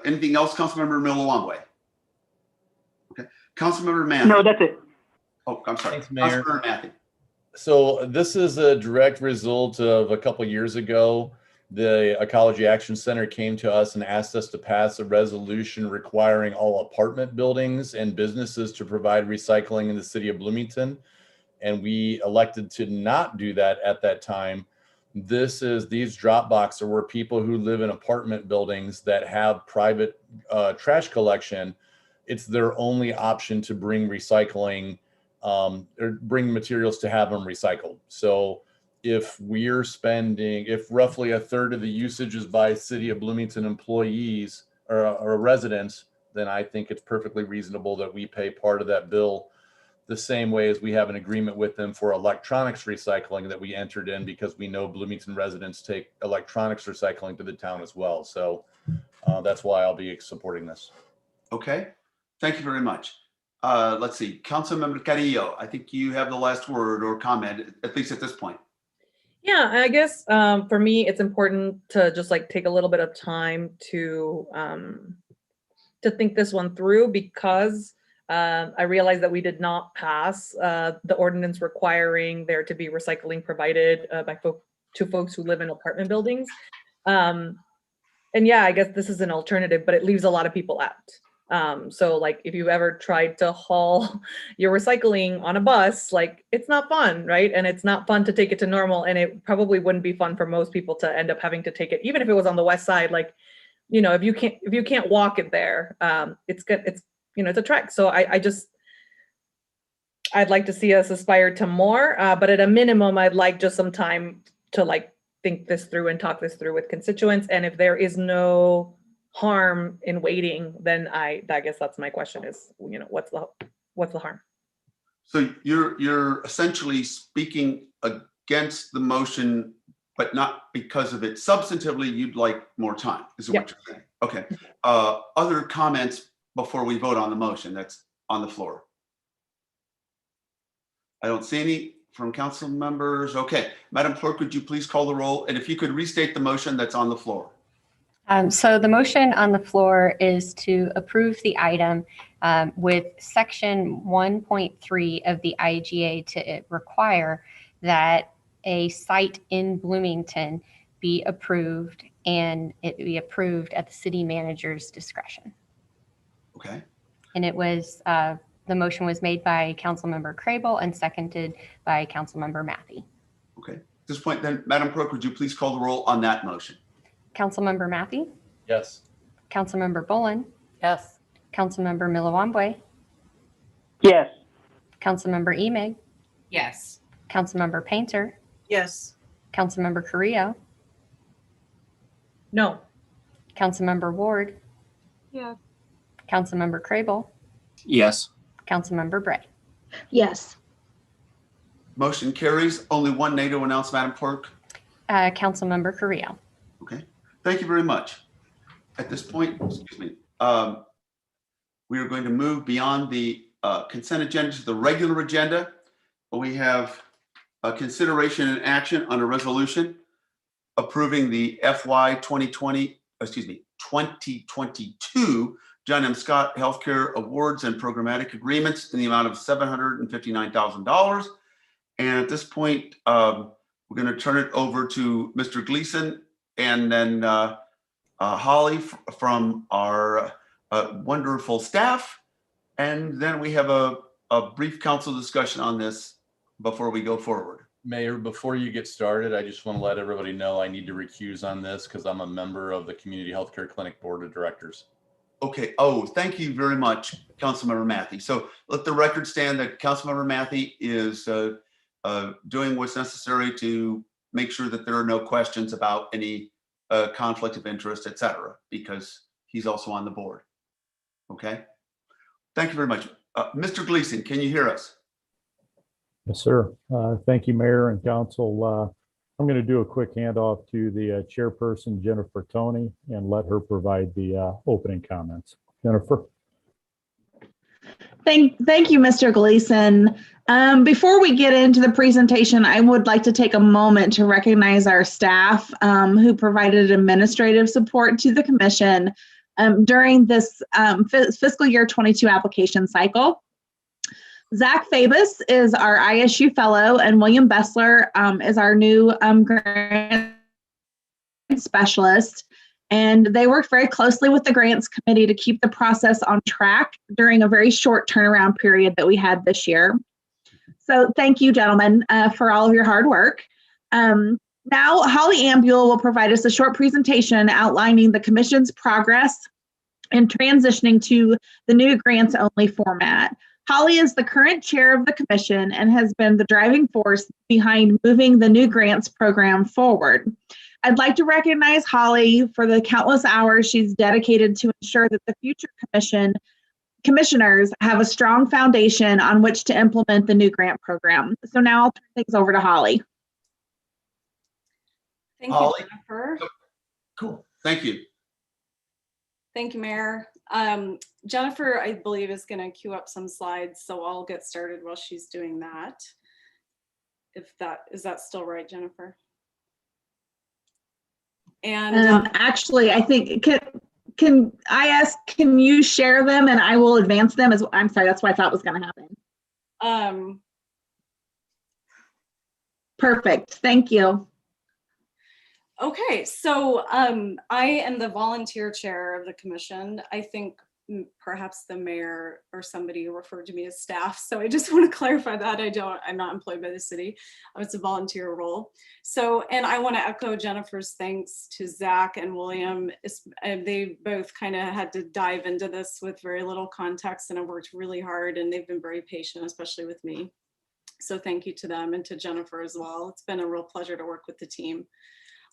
anything else, Councilmember Milawambwe? Okay, Councilmember Matthew.
No, that's it.
Oh, I'm sorry.
Thanks, Mayor.
Councilmember Matthew.
So this is a direct result of a couple of years ago. The Ecology Action Center came to us and asked us to pass a resolution requiring all apartment buildings and businesses to provide recycling in the city of Bloomington. And we elected to not do that at that time. These drop boxes are where people who live in apartment buildings that have private trash collection, it's their only option to bring recycling or bring materials to have them recycled. So if roughly a third of the usage is by City of Bloomington employees or residents, then I think it's perfectly reasonable that we pay part of that bill the same way as we have an agreement with them for electronics recycling that we entered in, because we know Bloomington residents take electronics recycling to the town as well. So that's why I'll be supporting this.
Okay, thank you very much. Let's see, Councilmember Carrillo, I think you have the last word or comment, at least at this point.
Yeah, I guess for me, it's important to just like take a little bit of time to think this one through, because I realized that we did not pass the ordinance requiring there to be recycling provided to folks who live in apartment buildings. And yeah, I guess this is an alternative, but it leaves a lot of people out. So like if you've ever tried to haul your recycling on a bus, like it's not fun, right? And it's not fun to take it to Normal, and it probably wouldn't be fun for most people to end up having to take it, even if it was on the west side. Like, you know, if you can't walk it there, it's good. It's, you know, it's a trek. So I'd like to see us aspire to more, but at a minimum, I'd like just some time to like think this through and talk this through with constituents. And if there is no harm in waiting, then I guess that's my question is, you know, what's the harm?
So you're essentially speaking against the motion, but not because of it. Substantively, you'd like more time, is what you're saying. Okay. Other comments before we vote on the motion that's on the floor? I don't see any from council members. Okay, Madam Clerk, would you please call the roll? And if you could restate the motion that's on the floor.
So the motion on the floor is to approve the item with section 1.3 of the IGA to require that a site in Bloomington be approved, and it be approved at the city manager's discretion.
Okay.
And it was, the motion was made by Councilmember Crable and seconded by Councilmember Matthey.
Okay. At this point then, Madam Clerk, would you please call the roll on that motion?
Councilmember Matthey?
Yes.
Councilmember Bolin?
Yes.
Councilmember Milawambwe?
Yes.
Councilmember Emig?
Yes.
Councilmember Painter?
Yes.
Councilmember Carrillo?
No.
Councilmember Ward?
Yeah.
Councilmember Crable?
Yes.
Councilmember Bray?
Yes.
Motion carries. Only one nay to announce, Madam Clerk.
Councilmember Carrillo?
Okay. Thank you very much. At this point, excuse me, we are going to move beyond the consent agenda to the regular agenda. We have a consideration and action on a resolution approving the FY 2022 John M. Scott Healthcare Awards and Programmatic Agreements in the amount of $759,000. And at this point, we're going to turn it over to Mr. Gleason and then Holly from our wonderful staff. And then we have a brief council discussion on this before we go forward.
Mayor, before you get started, I just want to let everybody know I need to recuse on this because I'm a member of the Community Healthcare Clinic Board of Directors.
Okay. Oh, thank you very much, Councilmember Matthey. So let the record stand that Councilmember Matthey is doing what's necessary to make sure that there are no questions about any conflict of interest, et cetera, because he's also on the board. Okay. Thank you very much. Mr. Gleason, can you hear us?
Yes, sir. Thank you, Mayor and Council. I'm going to do a quick handoff to the chairperson, Jennifer Toney, and let her provide the opening comments. Jennifer.
Thank you, Mr. Gleason. Before we get into the presentation, I would like to take a moment to recognize our staff who provided administrative support to the commission during this fiscal year 22 application cycle. Zach Fabus is our ISU fellow, and William Bessler is our new grant specialist. And they worked very closely with the grants committee to keep the process on track during a very short turnaround period that we had this year. So thank you, gentlemen, for all of your hard work. Now, Holly Ambule will provide us a short presentation outlining the commission's progress in transitioning to the new grants only format. Holly is the current chair of the commission and has been the driving force behind moving the new grants program forward. I'd like to recognize Holly for the countless hours she's dedicated to ensure that the future commissioners have a strong foundation on which to implement the new grant program. So now I'll turn things over to Holly.
Thank
Holly.
you, Jennifer.
Cool. Thank you.
Thank you, Mayor. Jennifer, I believe, is going to queue up some slides, so I'll get started while she's doing that. Is that still right, Jennifer? And
actually, I think, can I ask, can you share them and I will advance them as, I'm sorry, that's what I thought was going to happen. Perfect. Thank you.
Okay, so I am the volunteer chair of the commission. I think perhaps the mayor or somebody referred to me as staff. So I just want to clarify that I'm not employed by the city. It's a volunteer role. So, and I want to echo Jennifer's thanks to Zach and William. They both kind of had to dive into this with very little context and have worked really hard, and they've been very patient, especially with me. So thank you to them and to Jennifer as well. It's been a real pleasure to work with the team.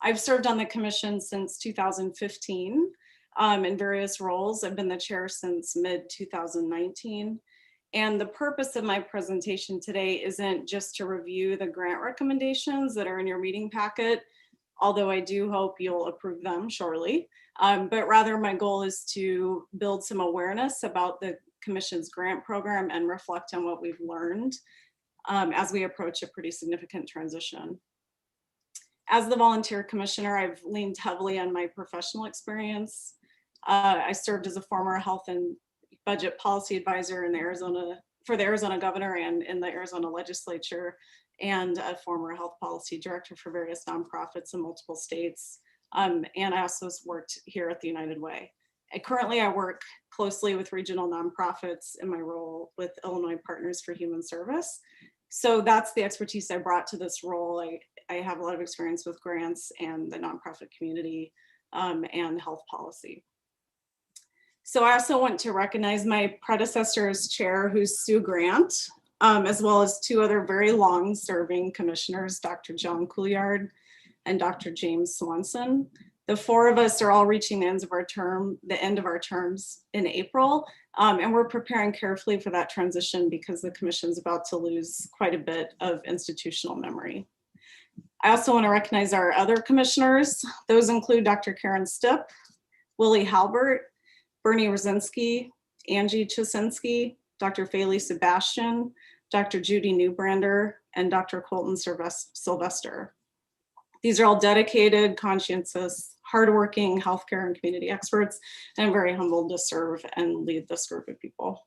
I've served on the commission since 2015 in various roles. I've been the chair since mid-2019. And the purpose of my presentation today isn't just to review the grant recommendations that are in your meeting packet, although I do hope you'll approve them shortly. But rather my goal is to build some awareness about the commission's grant program and reflect on what we've learned as we approach a pretty significant transition. As the volunteer commissioner, I've leaned heavily on my professional experience. I served as a former health and budget policy advisor in for the Arizona governor and in the Arizona legislature, and a former health policy director for various nonprofits in multiple states. And I also worked here at the United Way. Currently, I work closely with regional nonprofits in my role with Illinois Partners for Human Service. So that's the expertise I brought to this role. I have a lot of experience with grants and the nonprofit community and health policy. So I also want to recognize my predecessor as chair, who's Sue Grant, as well as two other very long-serving commissioners, Dr. John Couillard and Dr. James Swanson. The four of us are all reaching the end of our terms in April, and we're preparing carefully for that transition because the commission's about to lose quite a bit of institutional memory. I also want to recognize our other commissioners. Those include Dr. Karen Stipp, Willie Halbert, Bernie Rosinski, Angie Chisinski, Dr. Faley Sebastian, Dr. Judy Newbrander, and Dr. Colton Sylvester. These are all dedicated, conscientious, hardworking healthcare and community experts, and I'm very humbled to serve and lead this group of people.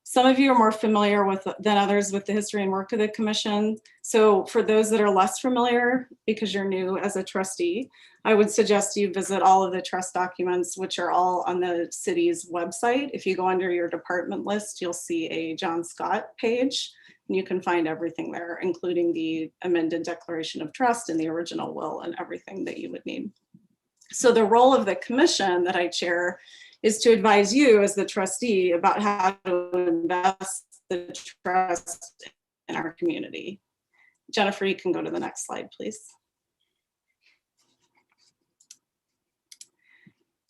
Some of you are more familiar than others with the history and work of the commission. So for those that are less familiar, because you're new as a trustee, I would suggest you visit all of the trust documents, which are all on the city's website. If you go under your department list, you'll see a John Scott page, and you can find everything there, including the amended declaration of trust and the original will and everything that you would need. So the role of the commission that I chair is to advise you as the trustee about how to invest the trust in our community. Jennifer, you can go to the next slide, please.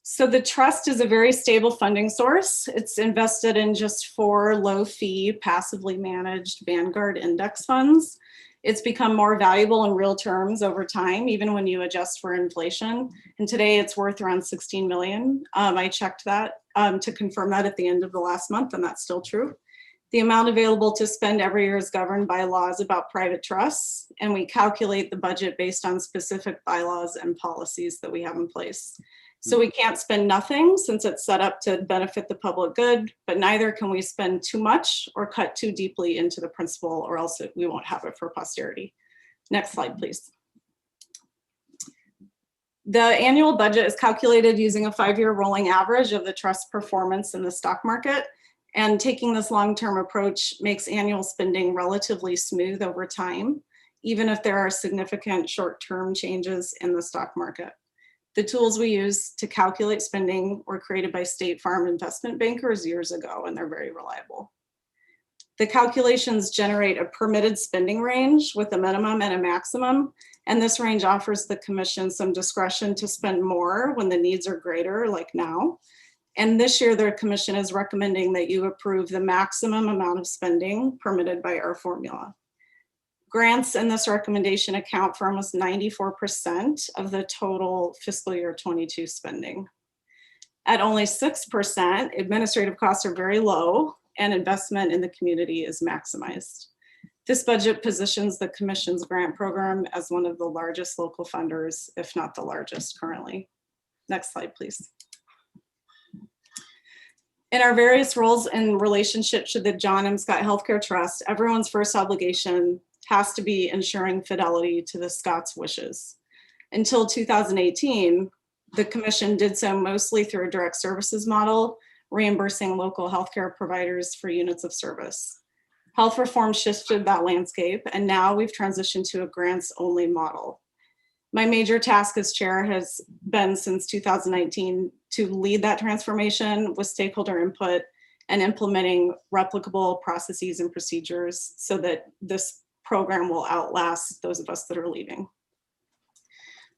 So the trust is a very stable funding source. It's invested in just 4 low-fee, passively managed Vanguard index funds. It's become more valuable in real terms over time, even when you adjust for inflation. And today it's worth around $16 million. I checked that to confirm that at the end of the last month, and that's still true. The amount available to spend every year is governed by laws about private trusts, and we calculate the budget based on specific bylaws and policies that we have in place. So we can't spend nothing since it's set up to benefit the public good, but neither can we spend too much or cut too deeply into the principle, or else we won't have it for posterity. Next slide, please. The annual budget is calculated using a 5-year rolling average of the trust performance in the stock market. And taking this long-term approach makes annual spending relatively smooth over time, even if there are significant short-term changes in the stock market. The tools we use to calculate spending were created by State Farm investment bankers years ago, and they're very reliable. The calculations generate a permitted spending range with a minimum and a maximum, and this range offers the commission some discretion to spend more when the needs are greater, like now. And this year, the commission is recommending that you approve the maximum amount of spending permitted by our formula. Grants in this recommendation account for almost 94% of the total fiscal year 22 spending. At only 6%, administrative costs are very low and investment in the community is maximized. This budget positions the Commission's grant program as one of the largest local funders, if not the largest currently. Next slide, please. In our various roles in relationship to the John M. Scott Healthcare Trust, everyone's first obligation has to be ensuring fidelity to the Scott's wishes. Until 2018, the Commission did so mostly through a direct services model, reimbursing local healthcare providers for units of service. Health reform shifted that landscape, and now we've transitioned to a grants-only model. My major task as chair has been since 2019 to lead that transformation with stakeholder input and implementing replicable processes and procedures so that this program will outlast those of us that are leaving.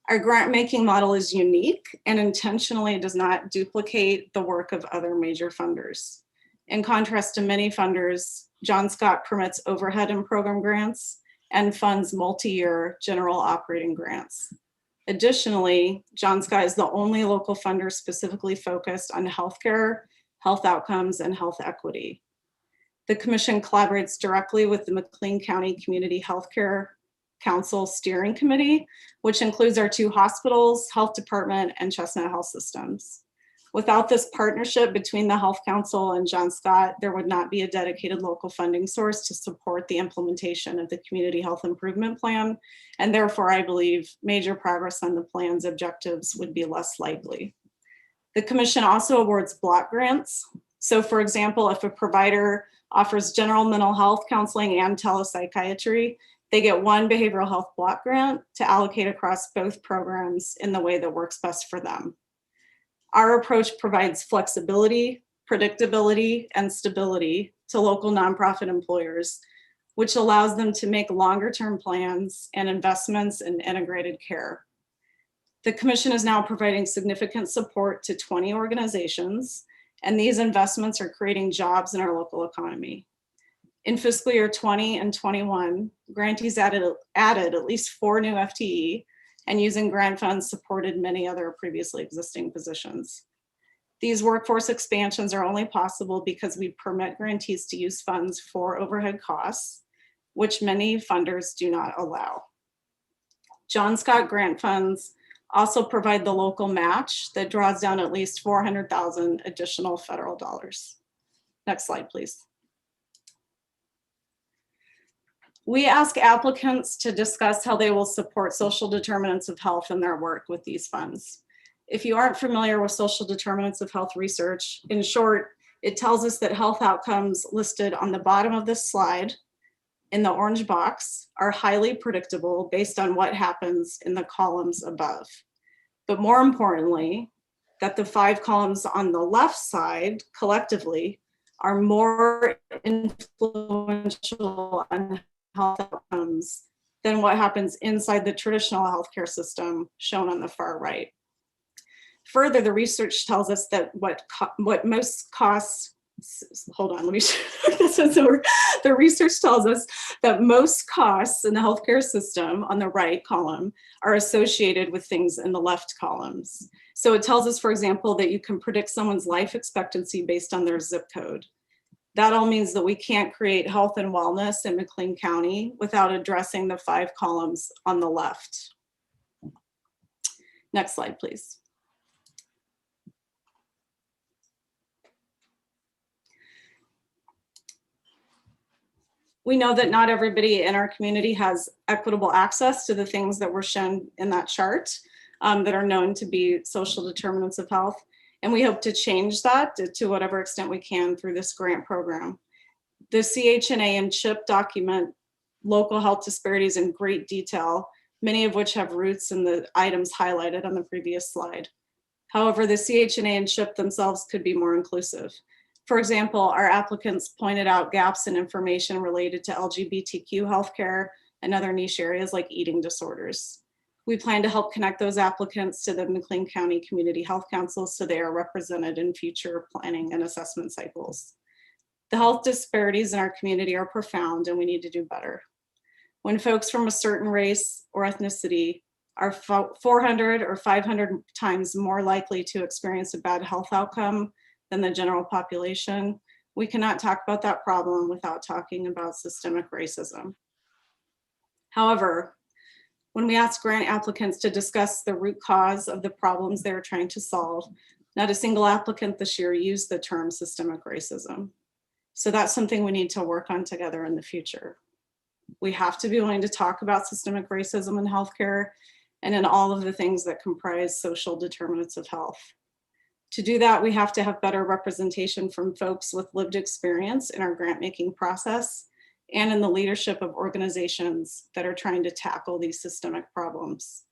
Our grant-making model is unique and intentionally does not duplicate the work of other major funders. In contrast to many funders, John Scott permits overhead and program grants and funds multi-year general operating grants. Additionally, John Scott is the only local funder specifically focused on healthcare, health outcomes, and health equity. The Commission collaborates directly with the McLean County Community Healthcare Council Steering Committee, which includes our 2 hospitals, health department, and Chestnut Health Systems. Without this partnership between the Health Council and John Scott, there would not be a dedicated local funding source to support the implementation of the Community Health Improvement Plan, and therefore I believe major progress on the plan's objectives would be less likely. The Commission also awards block grants. So for example, if a provider offers general mental health counseling and telepsychiatry, they get 1 behavioral health block grant to allocate across both programs in the way that works best for them. Our approach provides flexibility, predictability, and stability to local nonprofit employers, which allows them to make longer-term plans and investments in integrated care. The Commission is now providing significant support to 20 organizations, and these investments are creating jobs in our local economy. In fiscal year 20 and 21, grantees added at least 4 new FTE, and using grant funds supported many other previously existing positions. These workforce expansions are only possible because we permit grantees to use funds for overhead costs, which many funders do not allow. John Scott grant funds also provide the local match that draws down at least $400,000 additional federal dollars. Next slide, please. We ask applicants to discuss how they will support social determinants of health in their work with these funds. If you aren't familiar with social determinants of health research, in short, it tells us that health outcomes listed on the bottom of this slide in the orange box are highly predictable based on what happens in the columns above. But more importantly, that the 5 columns on the left side collectively are more influential on health outcomes than what happens inside the traditional healthcare system shown on the far right. Further, the research tells us that what most costs, hold on, let me this is over. The research tells us that most costs in the healthcare system on the right column are associated with things in the left columns. So it tells us, for example, that you can predict someone's life expectancy based on their zip code. That all means that we can't create health and wellness in McLean County without addressing the 5 columns on the left. Next slide, please. We know that not everybody in our community has equitable access to the things that were shown in that chart that are known to be social determinants of health. And we hope to change that to whatever extent we can through this grant program. The CHNA and CHIP document local health disparities in great detail, many of which have roots in the items highlighted on the previous slide. However, the CHNA and CHIP themselves could be more inclusive. For example, our applicants pointed out gaps in information related to LGBTQ healthcare and other niche areas like eating disorders. We plan to help connect those applicants to the McLean County Community Health Council so they are represented in future planning and assessment cycles. The health disparities in our community are profound and we need to do better. When folks from a certain race or ethnicity are 400 or 500 times more likely to experience a bad health outcome than the general population, We cannot talk about that problem without talking about systemic racism. However, when we ask grant applicants to discuss the root cause of the problems they're trying to solve, not a single applicant this year used the term systemic racism. So that's something we need to work on together in the future. We have to be willing to talk about systemic racism in healthcare and in all of the things that comprise social determinants of health. To do that, we have to have better representation from folks with lived experience in our grant-making process and in the leadership of organizations that are trying to tackle these systemic problems.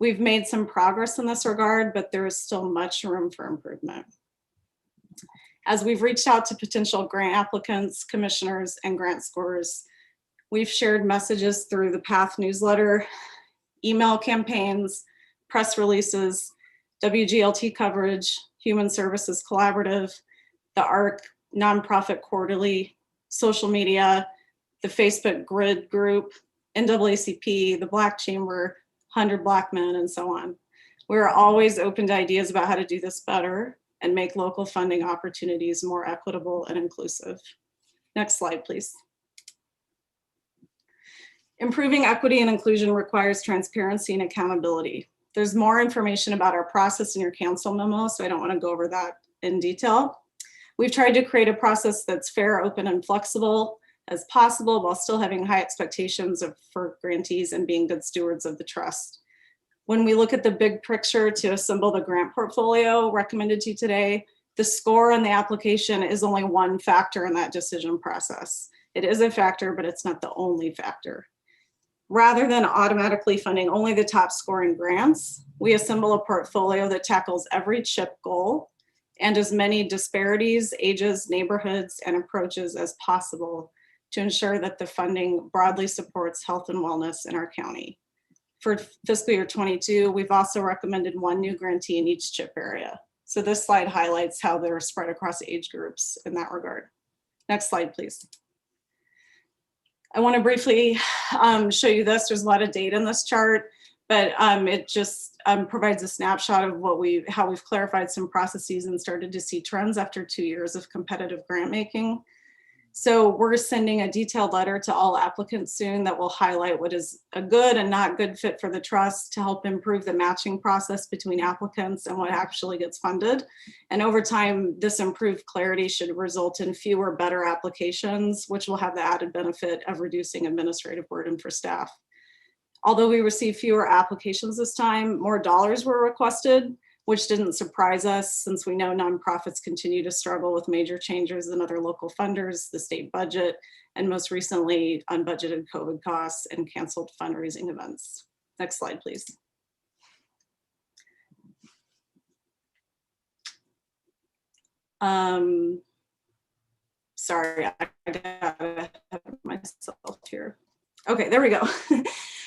We've made some progress in this regard, but there is still much room for improvement. As we've reached out to potential grant applicants, commissioners, and grant scorers, we've shared messages through the PATH newsletter, email campaigns, press releases, WGLT coverage, Human Services Collaborative, the ARC Nonprofit Quarterly, social media, the Facebook Grid group, NAACP, the Black Chamber, 100 Black Men, and so on. We're always open to ideas about how to do this better and make local funding opportunities more equitable and inclusive. Next slide, please. Improving equity and inclusion requires transparency and accountability. There's more information about our process in your council memo, so I don't want to go over that in detail. We've tried to create a process that's fair, open, and flexible as possible while still having high expectations for grantees and being good stewards of the trust. When we look at the big picture to assemble the grant portfolio recommended to you today, the score on the application is only one factor in that decision process. It is a factor, but it's not the only factor. Rather than automatically funding only the top scoring grants, we assemble a portfolio that tackles every CHIP goal and as many disparities, ages, neighborhoods, and approaches as possible to ensure that the funding broadly supports health and wellness in our county. For fiscal year 22, we've also recommended one new grantee in each CHIP area. So this slide highlights how they're spread across age groups in that regard. Next slide, please. I want to briefly show you this. There's a lot of data in this chart, but it just provides a snapshot of how we've clarified some processes and started to see trends after 2 years of competitive grant making. So we're sending a detailed letter to all applicants soon that will highlight what is a good and not good fit for the trust to help improve the matching process between applicants and what actually gets funded. And over time, this improved clarity should result in fewer, better applications, which will have the added benefit of reducing administrative burden for staff. Although we received fewer applications this time, more dollars were requested, which didn't surprise us since we know nonprofits continue to struggle with major changes in other local funders, the state budget, and most recently unbudgeted COVID costs and canceled fundraising events. Next slide, please. Sorry, I gotta have myself here. Okay, there we go.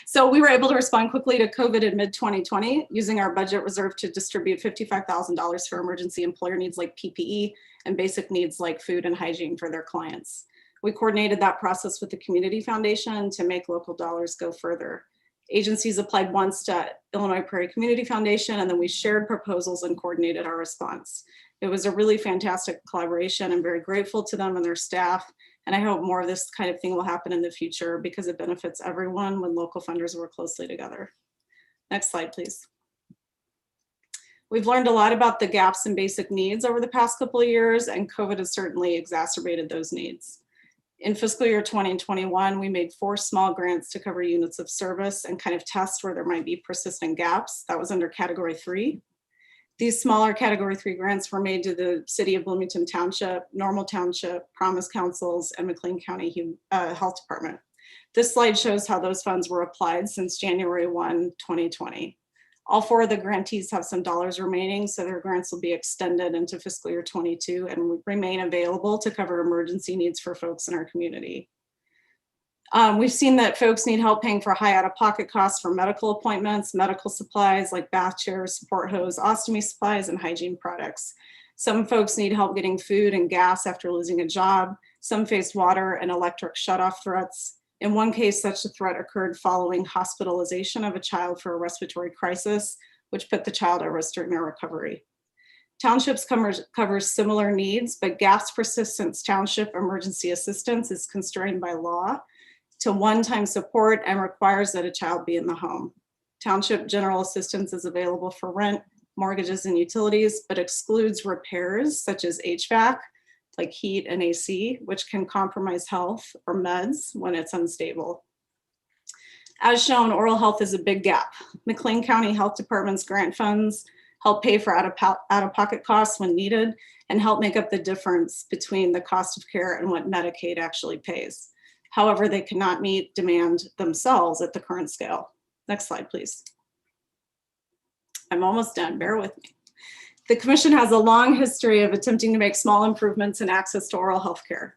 So we were able to respond quickly to COVID in mid-2020 using our budget reserve to distribute $55,000 for emergency employer needs like PPE and basic needs like food and hygiene for their clients. We coordinated that process with the Community Foundation to make local dollars go further. Agencies applied once to Illinois Prairie Community Foundation, and then we shared proposals and coordinated our response. It was a really fantastic collaboration. I'm very grateful to them and their staff. And I hope more of this kind of thing will happen in the future because it benefits everyone when local funders work closely together. Next slide, please. We've learned a lot about the gaps in basic needs over the past couple of years, and COVID has certainly exacerbated those needs. In fiscal year 20 and 21, we made 4 small grants to cover units of service and kind of test where there might be persistent gaps. That was under category 3. These smaller category 3 grants were made to the city of Bloomington Township, Normal Township, Promise Councils, and McLean County Health Department. This slide shows how those funds were applied since January 1, 2020. All 4 of the grantees have some dollars remaining, so their grants will be extended into fiscal year 22 and remain available to cover emergency needs for folks in our community. We've seen that folks need help paying for high out-of-pocket costs for medical appointments, medical supplies like bath chairs, support hose, ostomy supplies, and hygiene products. Some folks need help getting food and gas after losing a job. Some face water and electric shutoff threats. In one case, such a threat occurred following hospitalization of a child for a respiratory crisis, which put the child at risk during their recovery. Townships covers similar needs, but GAF's Persistence Township Emergency Assistance is constrained by law to one-time support and requires that a child be in the home. Township General Assistance is available for rent, mortgages, and utilities, but excludes repairs such as HVAC, like heat and AC, which can compromise health, or meds when it's unstable. As shown, oral health is a big gap. McLean County Health Department's grant funds help pay for out-of-pocket costs when needed and help make up the difference between the cost of care and what Medicaid actually pays. However, they cannot meet demand themselves at the current scale. Next slide, please. I'm almost done, bear with me. The Commission has a long history of attempting to make small improvements in access to oral health care.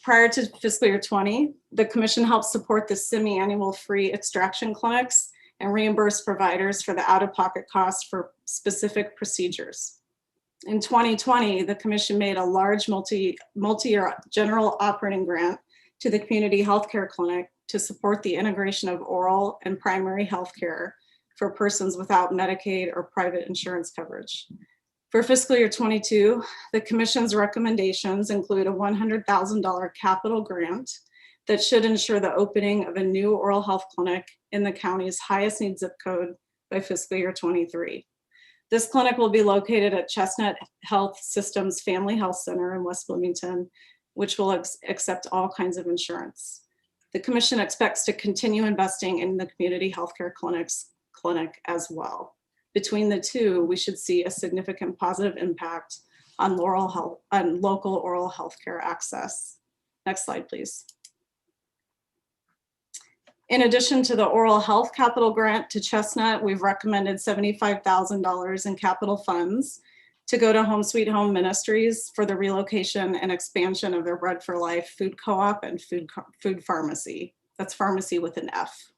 Prior to fiscal year 20, the Commission helped support the semi-annual free extraction clinics and reimburse providers for the out-of-pocket costs for specific procedures. In 2020, the Commission made a large multi-year general operating grant to the community healthcare clinic to support the integration of oral and primary health care for persons without Medicaid or private insurance coverage. For fiscal year 22, the Commission's recommendations include a $100,000 capital grant that should ensure the opening of a new oral health clinic in the county's highest need zip code by fiscal year 23. This clinic will be located at Chestnut Health Systems Family Health Center in West Bloomington, which will accept all kinds of insurance. The Commission expects to continue investing in the community healthcare clinic as well. Between the two, we should see a significant positive impact on local oral health care access. Next slide, please. In addition to the oral health capital grant to Chestnut, we've recommended $75,000 in capital funds to go to Home Sweet Home Ministries for the relocation and expansion of their Bread for Life food co-op and food pharmacy. That's pharmacy with an F.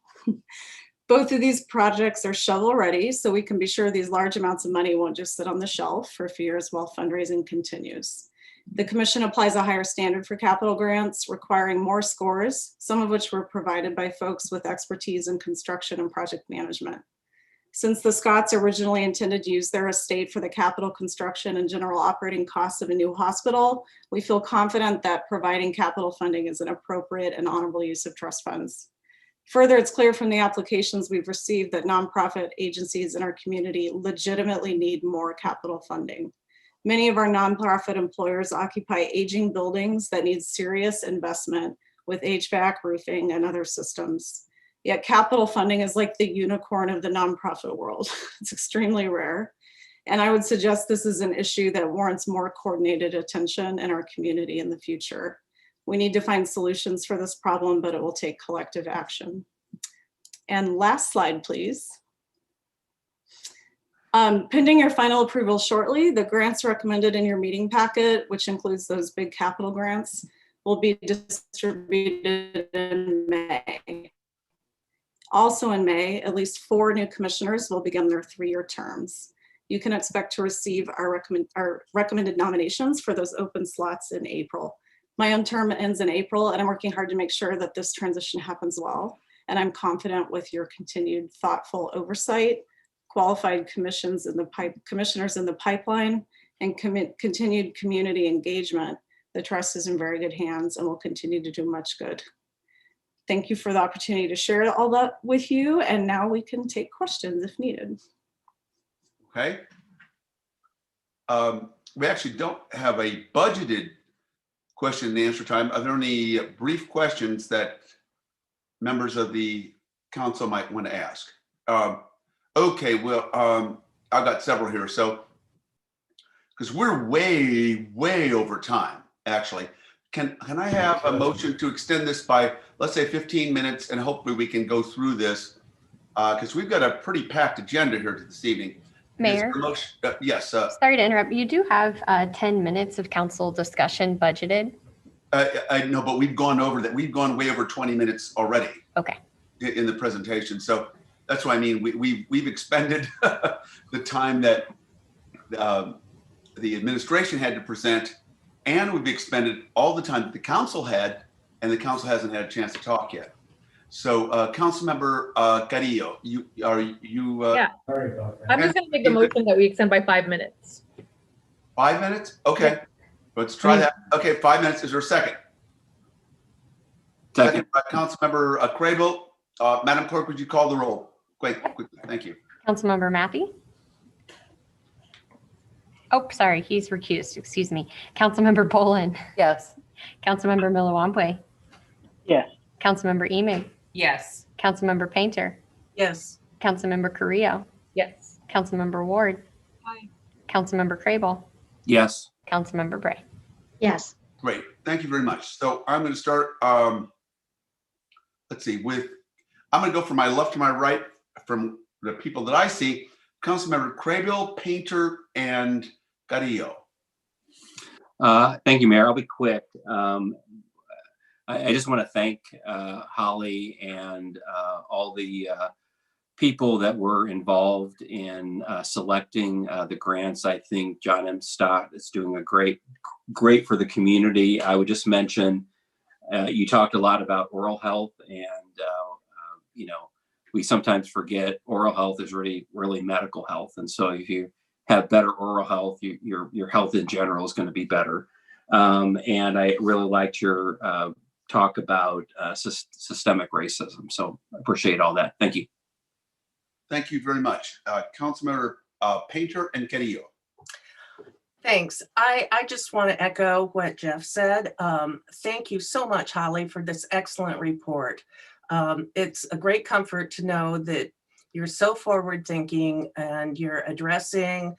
Both of these projects are shovel ready, so we can be sure these large amounts of money won't just sit on the shelf for a few years while fundraising continues. The Commission applies a higher standard for capital grants, requiring more scores, some of which were provided by folks with expertise in construction and project management. Since the Scotts originally intended to use their estate for the capital construction and general operating costs of a new hospital, we feel confident that providing capital funding is an appropriate and honorable use of trust funds. Further, it's clear from the applications we've received that nonprofit agencies in our community legitimately need more capital funding. Many of our nonprofit employers occupy aging buildings that need serious investment with HVAC, roofing, and other systems. Yet capital funding is like the unicorn of the nonprofit world. It's extremely rare. And I would suggest this is an issue that warrants more coordinated attention in our community in the future. We need to find solutions for this problem, but it will take collective action. And last slide, please. Pending your final approval shortly, the grants recommended in your meeting packet, which includes those big capital grants, will be distributed in May. Also in May, at least 4 new commissioners will begin their 3-year terms. You can expect to receive our recommended nominations for those open slots in April. My own term ends in April, and I'm working hard to make sure that this transition happens well. And I'm confident with your continued thoughtful oversight, qualified commissioners in the pipeline, and continued community engagement, the trust is in very good hands and will continue to do much good. Thank you for the opportunity to share all that with you. And now we can take questions if needed.
Okay. We actually don't have a budgeted question and answer time. Are there any brief questions that members of the council might want to ask? Okay, well, I've got several here. So, because we're way over time, actually. Can I have a motion to extend this by, let's say, 15 minutes, and hopefully we can go through this, because we've got a pretty packed agenda here this evening.
Mayor?
Yes.
Sorry to interrupt. You do have 10 minutes of council discussion budgeted.
I know, but we've gone over that. We've gone way over 20 minutes already.
Okay.
In the presentation. So that's what I mean. We've expended the time that the administration had to present, and we've expended all the time that the council had, and the council hasn't had a chance to talk yet. So, Councilmember Carrillo,
Yeah. I'm just going to make the motion that we extend by 5 minutes.
5 minutes? Okay, let's try that. Okay, 5 minutes. Is there a second? Second by Councilmember Crable. Madam Clerk, would you call the roll? Quickly. Thank you.
Councilmember Mathey? Oh, sorry, he's recused. Excuse me. Councilmember Bolin?
Yes.
Councilmember Milawamwe?
Yes.
Councilmember Emig?
Yes.
Councilmember Painter?
Yes.
Councilmember Carrillo?
Yes.
Councilmember Ward?
Aye.
Councilmember Crable?
Yes.
Councilmember Bray?
Yes.
Great. Thank you very much. So I'm going to start, let's see, I'm going to go from my left to my right from the people that I see. Councilmember Crable, Painter, and Carrillo.
Thank you, Mayor. I'll be quick. I just want to thank Holly and all the people that were involved in selecting the grants. I think John M. Stott is doing a great for the community. I would just mention, you talked a lot about oral health, and we sometimes forget oral health is really medical health. And so if you have better oral health, your health in general is going to be better. And I really liked your talk about systemic racism. So I appreciate all that. Thank you.
Thank you very much. Councilmember Painter and Carrillo.
Thanks. I just want to echo what Jeff said. Thank you so much, Holly, for this excellent report. It's a great comfort to know that you're so forward thinking and you're addressing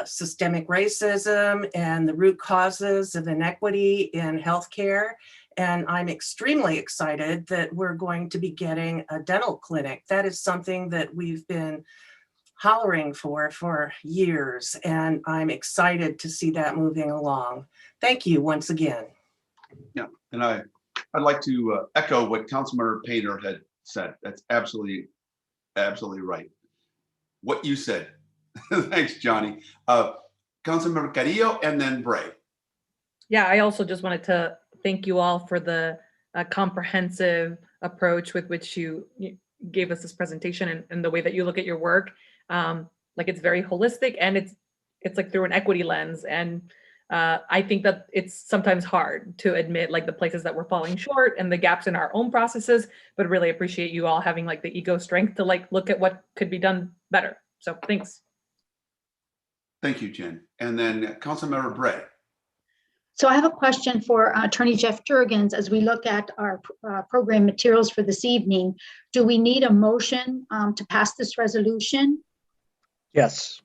systemic racism and the root causes of inequity in healthcare. And I'm extremely excited that we're going to be getting a dental clinic. That is something that we've been hollering for years, and I'm excited to see that moving along. Thank you once again.
Yeah, and I'd like to echo what Councilmember Painter had said. That's absolutely right. What you said. Thanks, Johnny. Councilmember Carrillo and then Bray.
Yeah, I also just wanted to thank you all for the comprehensive approach with which you gave us this presentation and the way that you look at your work. Like it's very holistic and it's like through an equity lens. And I think that it's sometimes hard to admit like the places that we're falling short and the gaps in our own processes, but really appreciate you all having like the ego strength to like look at what could be done better. So thanks.
Thank you, Jen. And then Councilmember Bray.
So I have a question for Attorney Jeff Jurgens. As we look at our program materials for this evening, do we need a motion to pass this resolution?
Yes.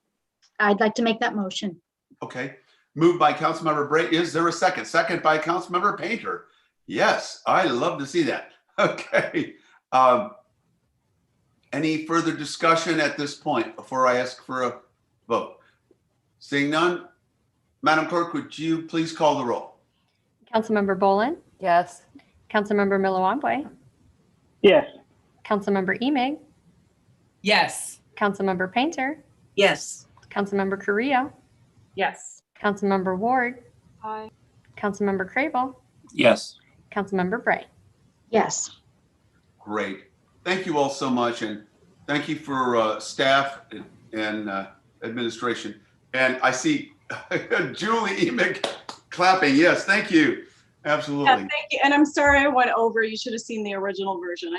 I'd like to make that motion.
Okay. Moved by Councilmember Bray. Is there a second? Second by Councilmember Painter. Yes, I love to see that. Okay. Any further discussion at this point before I ask for a vote? Seeing none, Madam Clerk, would you please call the roll?
Councilmember Bolin?
Yes.
Councilmember Milawamwe?
Yes.
Councilmember Emig?
Yes.
Councilmember Painter?
Yes.
Councilmember Carrillo?
Yes.
Councilmember Ward?
Aye.
Councilmember Crable?
Yes.
Councilmember Bray?
Yes.
Great. Thank you all so much. And thank you for staff and administration. And I see Julie Emig clapping. Yes, thank you. Absolutely.
Yeah, thank you. And I'm sorry I went over. You should have seen the original version.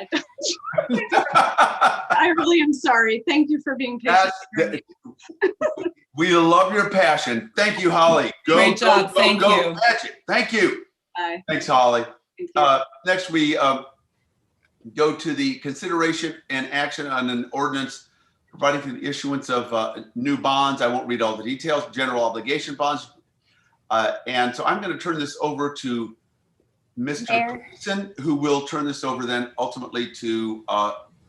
I really am sorry. Thank you for being patient.
We love your passion. Thank you, Holly.
Great job. Thank you.
Thank you.
Bye.
Thanks, Holly.
Thank you.
Next, we go to the consideration and action on an ordinance providing for the issuance of new bonds. I won't read all the details, general obligation bonds. And so I'm going to turn this over to Mr. Gleason, who will turn this over then ultimately to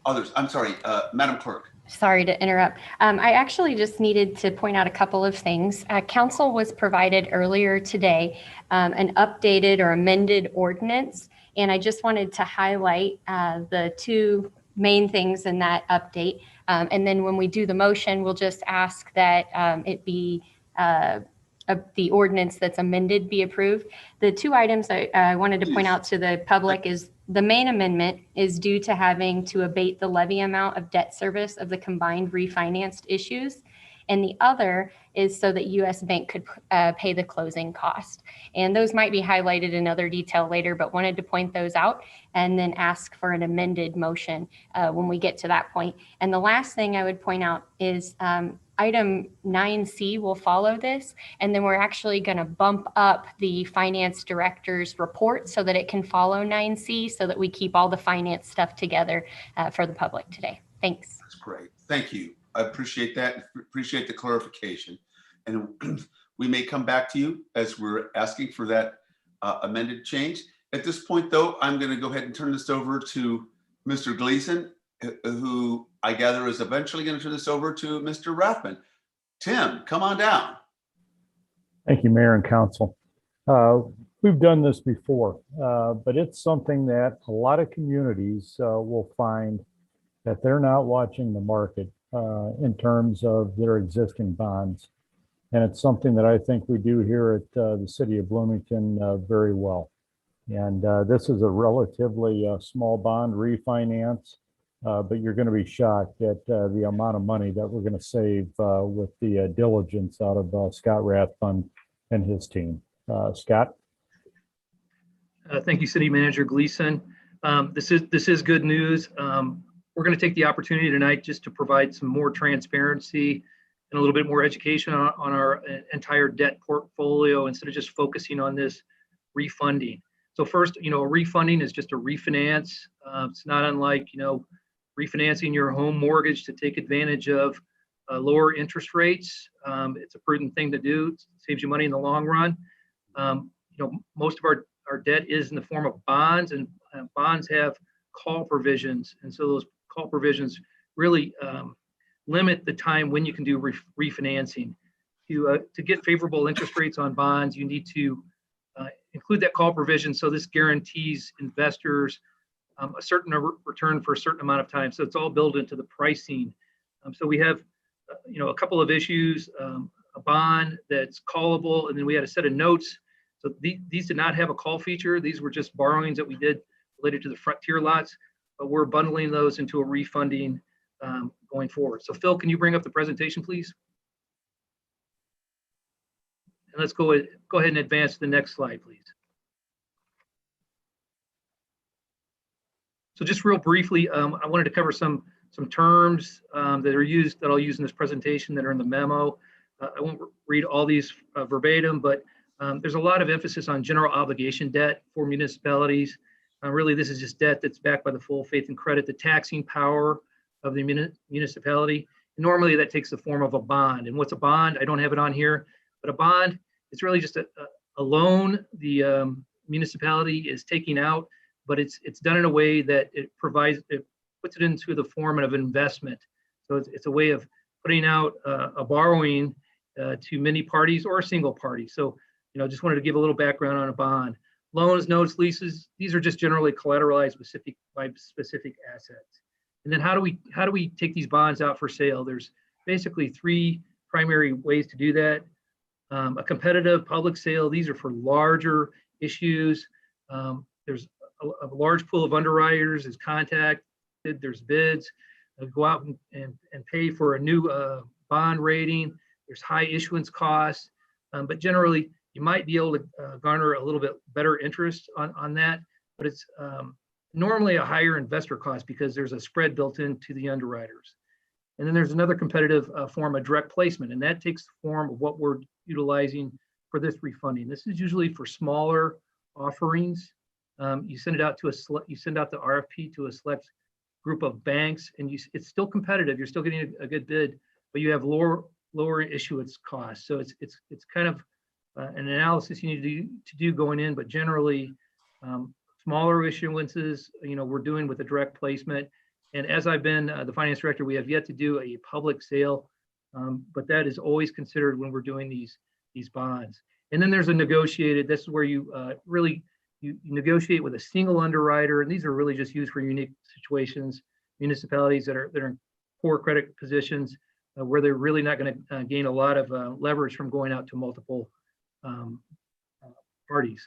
others. I'm sorry, Madam Clerk.
Sorry to interrupt. I actually just needed to point out a couple of things. Council was provided earlier today an updated or amended ordinance, and I just wanted to highlight the two main things in that update. And then when we do the motion, we'll just ask that it be the ordinance that's amended be approved. The two items I wanted to point out to the public is the main amendment is due to having to abate the levy amount of debt service of the combined refinanced issues. and the other is so that US Bank could pay the closing cost. And those might be highlighted in other detail later, but wanted to point those out and then ask for an amended motion when we get to that point. And the last thing I would point out is item 9C will follow this, and then we're actually going to bump up the finance director's report so that it can follow 9C, so that we keep all the finance stuff together for the public today. Thanks.
That's great. Thank you. I appreciate that. Appreciate the clarification. And we may come back to you as we're asking for that amended change. At this point, though, I'm going to go ahead and turn this over to Mr. Gleason, who I gather is eventually going to turn this over to Mr. Rathman. Tim, come on down.
Thank you, Mayor and Council. We've done this before, but it's something that a lot of communities will find that they're not watching the market in terms of their existing bonds. And it's something that I think we do here at the City of Bloomington very well. And this is a relatively small bond refinance, but you're going to be shocked at the amount of money that we're going to save with the diligence out of Scott Rathbun and his team. Scott?
Thank you, City Manager Gleason. This is good news. We're going to take the opportunity tonight just to provide some more transparency and a little bit more education on our entire debt portfolio instead of just focusing on this refunding. So first, a refunding is just a refinance. It's not unlike, refinancing your home mortgage to take advantage of lower interest rates. It's a prudent thing to do. It saves you money in the long run. Most of our debt is in the form of bonds, and bonds have call provisions. And so those call provisions really limit the time when you can do refinancing. To get favorable interest rates on bonds, you need to include that call provision. So this guarantees investors a certain return for a certain amount of time. So it's all built into the pricing. So we have, a couple of issues, a bond that's callable, and then we had a set of notes. So these did not have a call feature. These were just borrowings that we did related to the frontier lots, but we're bundling those into a refunding going forward. So Phil, can you bring up the presentation, please? And let's go ahead and advance to the next slide, please. So just real briefly, I wanted to cover some terms that I'll use in this presentation that are in the memo. I won't read all these verbatim, but there's a lot of emphasis on general obligation debt for municipalities. Really, this is just debt that's backed by the full faith and credit, the taxing power of the municipality. And normally that takes the form of a bond. And what's a bond? I don't have it on here, but a bond, it's really just a loan the municipality is taking out, but it's done in a way that it puts it into the form of investment. So it's a way of putting out a borrowing to many parties or a single party. So, just wanted to give a little background on a bond. Loans, notes, leases, these are just generally collateralized by specific assets. And then how do we take these bonds out for sale? There's basically three primary ways to do that. A competitive public sale, these are for larger issues. There's a large pool of underwriters is contacted, there's bids, go out and pay for a new bond rating. There's high issuance costs, but generally you might be able to garner a little bit better interest on that, but it's normally a higher investor cost because there's a spread built into the underwriters. And then there's another competitive form of direct placement, and that takes the form of what we're utilizing for this refunding. This is usually for smaller offerings. You send it out to you send out the RFP to a select group of banks, and it's still competitive. You're still getting a good bid, but you have lower issuance costs. So it's kind of an analysis you need to do going in, but generally smaller issuances, we're doing with a direct placement. And as I've been the finance director, we have yet to do a public sale, but that is always considered when we're doing these bonds. And then there's a negotiated. This is where you you negotiate with a single underwriter, and these are really just used for unique situations, municipalities that are in poor credit positions, where they're really not going to gain a lot of leverage from going out to multiple parties.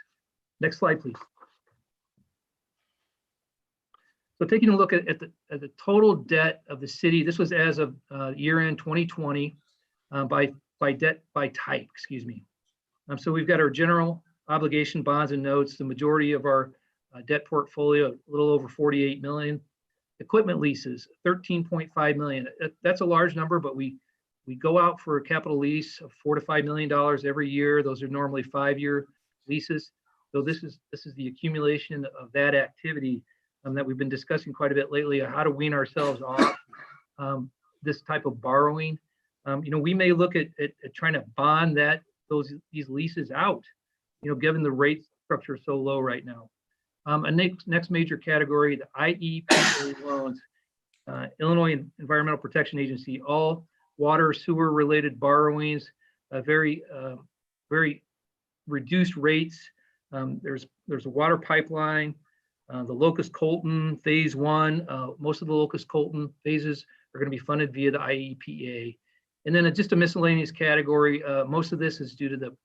Next slide, please. So taking a look at the total debt of the city, this was as of year end 2020. by debt by type, excuse me. So we've got our general obligation bonds and notes, the majority of our debt portfolio, a little over 48 million. Equipment leases, 13.5 million. That's a large number, but we go out for a capital lease of $4 to $5 million every year. Those are normally 5-year leases. So this is the accumulation of that activity that we've been discussing quite a bit lately, how to wean ourselves off this type of borrowing. We may look at trying to bond these leases out, given the rate structure so low right now. A next major category, the IEPA loans, Illinois Environmental Protection Agency, all water, sewer related borrowings, very reduced rates. There's a water pipeline, the Locust Colton phase 1. Most of the Locust Colton phases are going to be funded via the IEPA. And then just a miscellaneous category. Most of this is due to the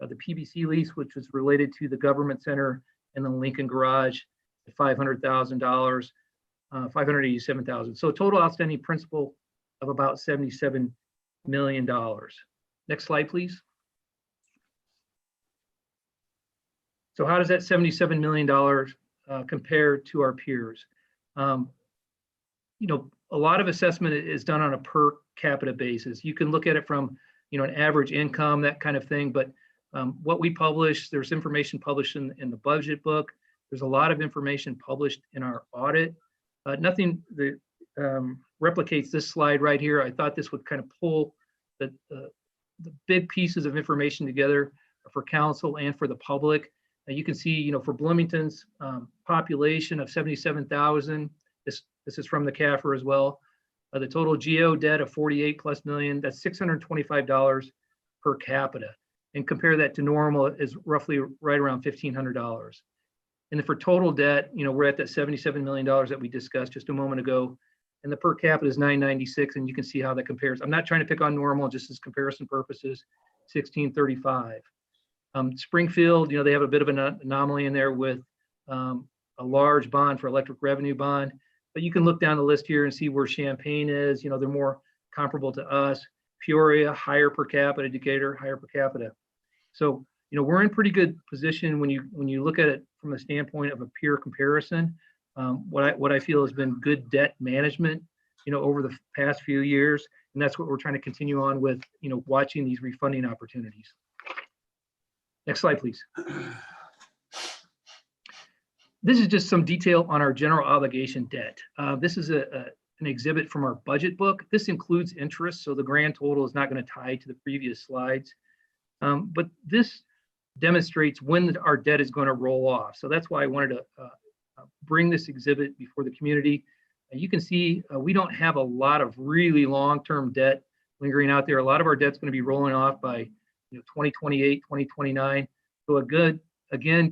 PBC lease, which was related to the government center and the Lincoln garage at $500,000, $587,000. So total outstanding principal of about $77 million. Next slide, please. So how does that $77 million compare to our peers? A lot of assessment is done on a per capita basis. You can look at it from, an average income, that kind of thing, but what we publish, there's information published in the budget book. There's a lot of information published in our audit. Nothing that replicates this slide right here. I thought this would kind of pull the big pieces of information together for council and for the public. You can see, for Bloomington's population of 77,000, this is from the CAFR as well. The total GO debt of 48+ million, that's $625 per capita. And compare that to normal is roughly right around $1,500. And then for total debt, we're at that $77 million that we discussed just a moment ago. And the per capita is $996, and you can see how that compares. I'm not trying to pick on normal, just as comparison purposes, $1,635. Springfield, they have a bit of an anomaly in there with a large bond for electric revenue bond. But you can look down the list here and see where Champaign is. They're more comparable to us. Peoria, higher per capita. Decatur, higher per capita. So, we're in pretty good position when you look at it from the standpoint of a peer comparison. What I feel has been good debt management, over the past few years, and that's what we're trying to continue on with, watching these refunding opportunities. Next slide, please. This is just some detail on our general obligation debt. This is an exhibit from our budget book. This includes interest, so the grand total is not going to tie to the previous slides. But this demonstrates when our debt is going to roll off. So that's why I wanted to bring this exhibit before the community. You can see we don't have a lot of really long-term debt lingering out there. A lot of our debt's going to be rolling off by 2028, 2029. So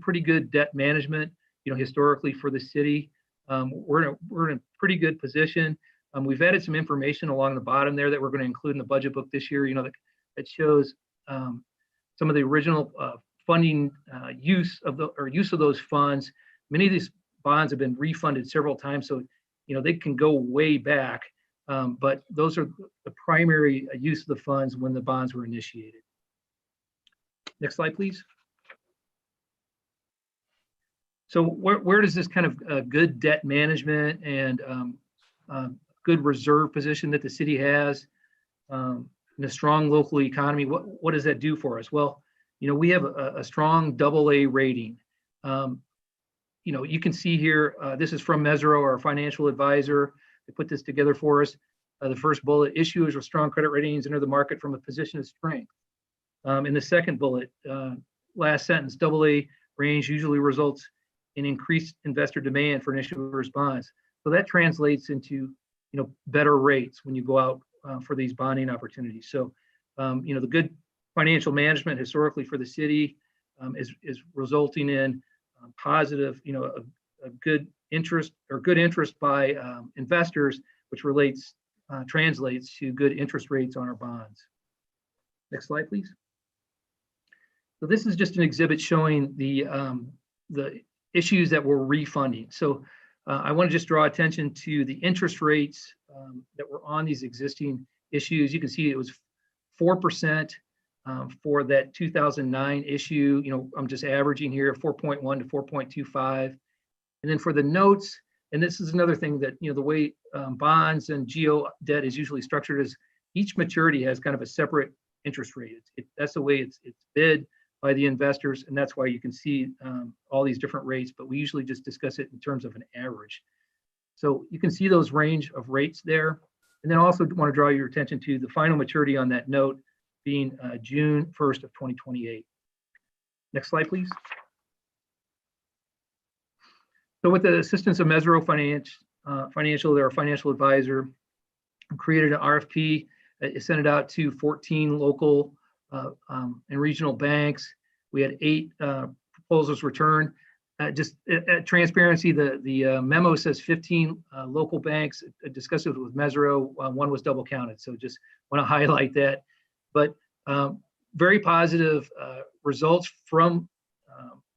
pretty good debt management, historically for the city. We're in a pretty good position. We've added some information along the bottom there that we're going to include in the budget book this year, that shows some of the original funding use of those funds. Many of these bonds have been refunded several times, so they can go way back. But those are the primary use of the funds when the bonds were initiated. Next slide, please. So where does this kind of good debt management and good reserve position that the city has, and a strong local economy, what does that do for us? Well, we have a strong AA rating. You can see here, this is from Mesro, our financial advisor. They put this together for us. The first bullet, issuers with strong credit ratings enter the market from a position of strength. In the second bullet, last sentence, AA range usually results in increased investor demand for an issuer's bonds. So that translates into, better rates when you go out for these bonding opportunities. So, the good financial management historically for the city is resulting in positive, a good interest by investors, which translates to good interest rates on our bonds. Next slide, please. So this is just an exhibit showing the issues that we're refunding. So I want to just draw attention to the interest rates that were on these existing issues. You can see it was 4% for that 2009 issue. You know, I'm just averaging here 4.1 to 4.25. And then for the notes, and this is another thing that, you know, the way bonds and geo debt is usually structured is each maturity has kind of a separate interest rate. That's the way it's bid by the investors, and that's why you can see all these different rates, but we usually just discuss it in terms of an average. So you can see those range of rates there. And then also want to draw your attention to the final maturity on that note being June 1st of 2028. Next slide, please. So with the assistance of Mesro Financial, their financial advisor, created an RFP. It sent it out to 14 local and regional banks. We had 8 proposals returned. Just transparency, the memo says 15 local banks. I discussed it with Mesro. One was double counted, so just want to highlight that. But very positive results from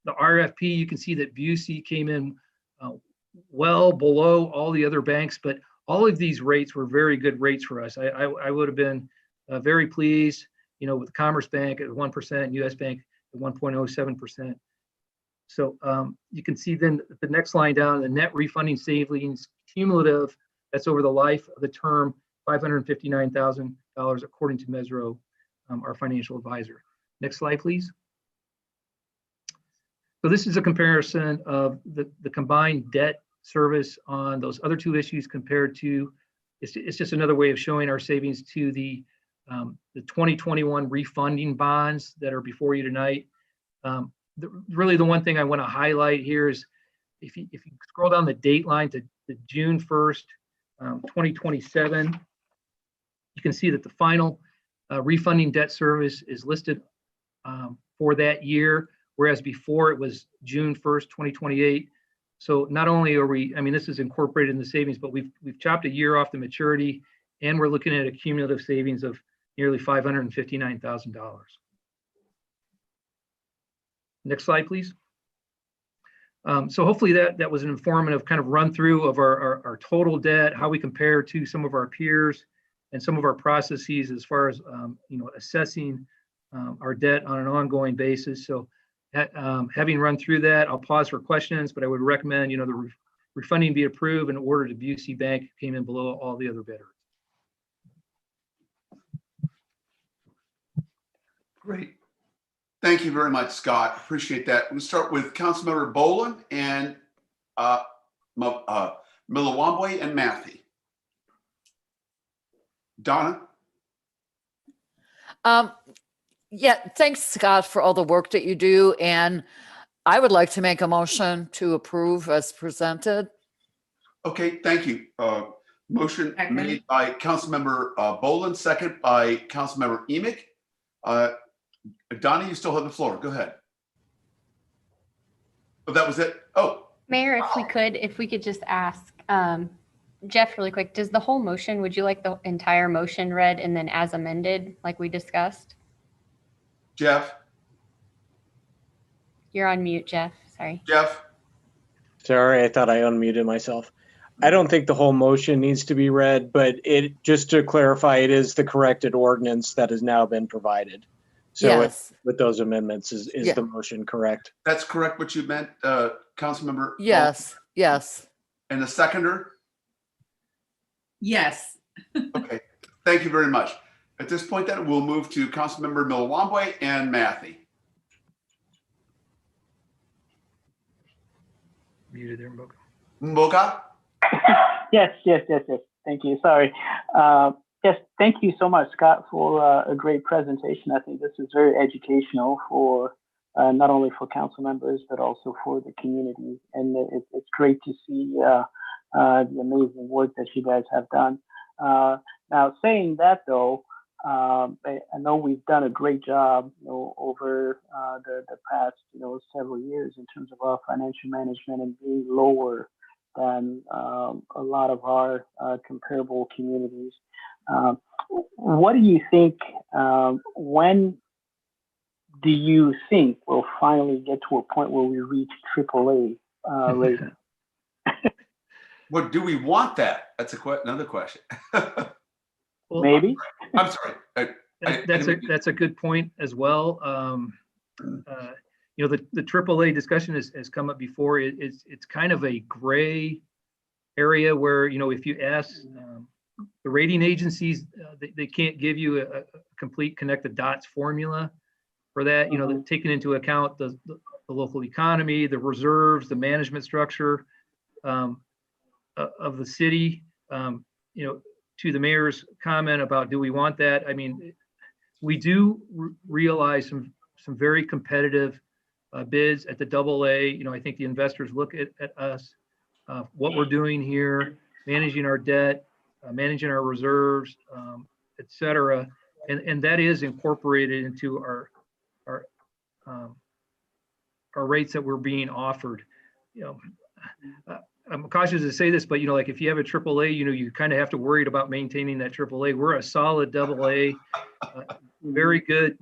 the RFP. You can see that Busey came in well below all the other banks, but all of these rates were very good rates for us. I would have been very pleased, you know, with Commerce Bank at 1%, US Bank at 1.07%. So you can see then the next line down, the net refunding savings cumulative, that's over the life of the term, $559,000 according to Mesro, our financial advisor. Next slide, please. So this is a comparison of the combined debt service on those other 2 issues compared to, it's just another way of showing our savings to the 2021 refunding bonds that are before you tonight. Really the one thing I want to highlight here is if you scroll down the date line to June 1st, 2027, you can see that the final refunding debt service is listed for that year, whereas before it was June 1st, 2028. So not only are we, I mean, this is incorporated in the savings, but we've chopped a year off the maturity, and we're looking at a cumulative savings of nearly $559,000. Next slide, please. So hopefully that was an informative kind of run through of our total debt, how we compare to some of our peers, and some of our processes as far as you know, assessing our debt on an ongoing basis. So having run through that, I'll pause for questions, but I would recommend, you know, the refunding be approved in order to Busey Bank came in below all the other bidders.
Great. Thank you very much, Scott. Appreciate that. We'll start with Councilmember Boland and Milawambwe and Matthew. Donna?
Yeah, thanks, Scott, for all the work that you do. And I would like to make a motion to approve as presented.
Okay, thank you. Motion made by Councilmember Boland, second by Councilmember Emick. Donna, you still have the floor. Go ahead. Oh, that was it? Oh.
Mayor, if we could just ask Jeff really quick, does the whole motion, would you like the entire motion read and then as amended like we discussed?
Jeff?
You're on mute, Jeff. Sorry.
Jeff?
Sorry, I thought I unmuted myself. I don't think the whole motion needs to be read, but just to clarify, it is the corrected ordinance that has now been provided. So
yes.
With those amendments, is the motion correct?
That's correct what you meant, Councilmember?
Yes,
Boland?
yes.
And the seconder?
Yes.
Okay, thank you very much. At this point then, we'll move to Councilmember Milawambwe and Matthew.
Muted there, Mboka.
Mboka?
Yes. Thank you. Sorry. Yes, thank you so much, Scott, for a great presentation. I think this is very educational for not only for council members, but also for the community. And it's great to see the amazing work that you guys have done. Now, saying that, though, I know we've done a great job, you know, over the past, you know, several years in terms of our financial management and being lower than a lot of our comparable communities. What do you think? When do you think we'll finally get to a point where we reach AAA rating?
What do we want that? That's another question.
Maybe.
I'm sorry.
That's a good point as well. You know, the AAA discussion has come up before. It's kind of a gray area where, you know, if you ask the rating agencies, they can't give you a complete connect the dots formula for that. You know, taking into account the local economy, the reserves, the management structure of the city. You know, to the mayor's comment about do we want that? I mean, we do realize some very competitive bids at the AA. You know, I think the investors look at us, what we're doing here, managing our debt, managing our reserves, et cetera. And that is incorporated into our rates that we're being offered. You know, I'm cautious to say this, but, you know, like if you have a AAA, you know, you kind of have to worry about maintaining that AAA. We're a solid AA, very good,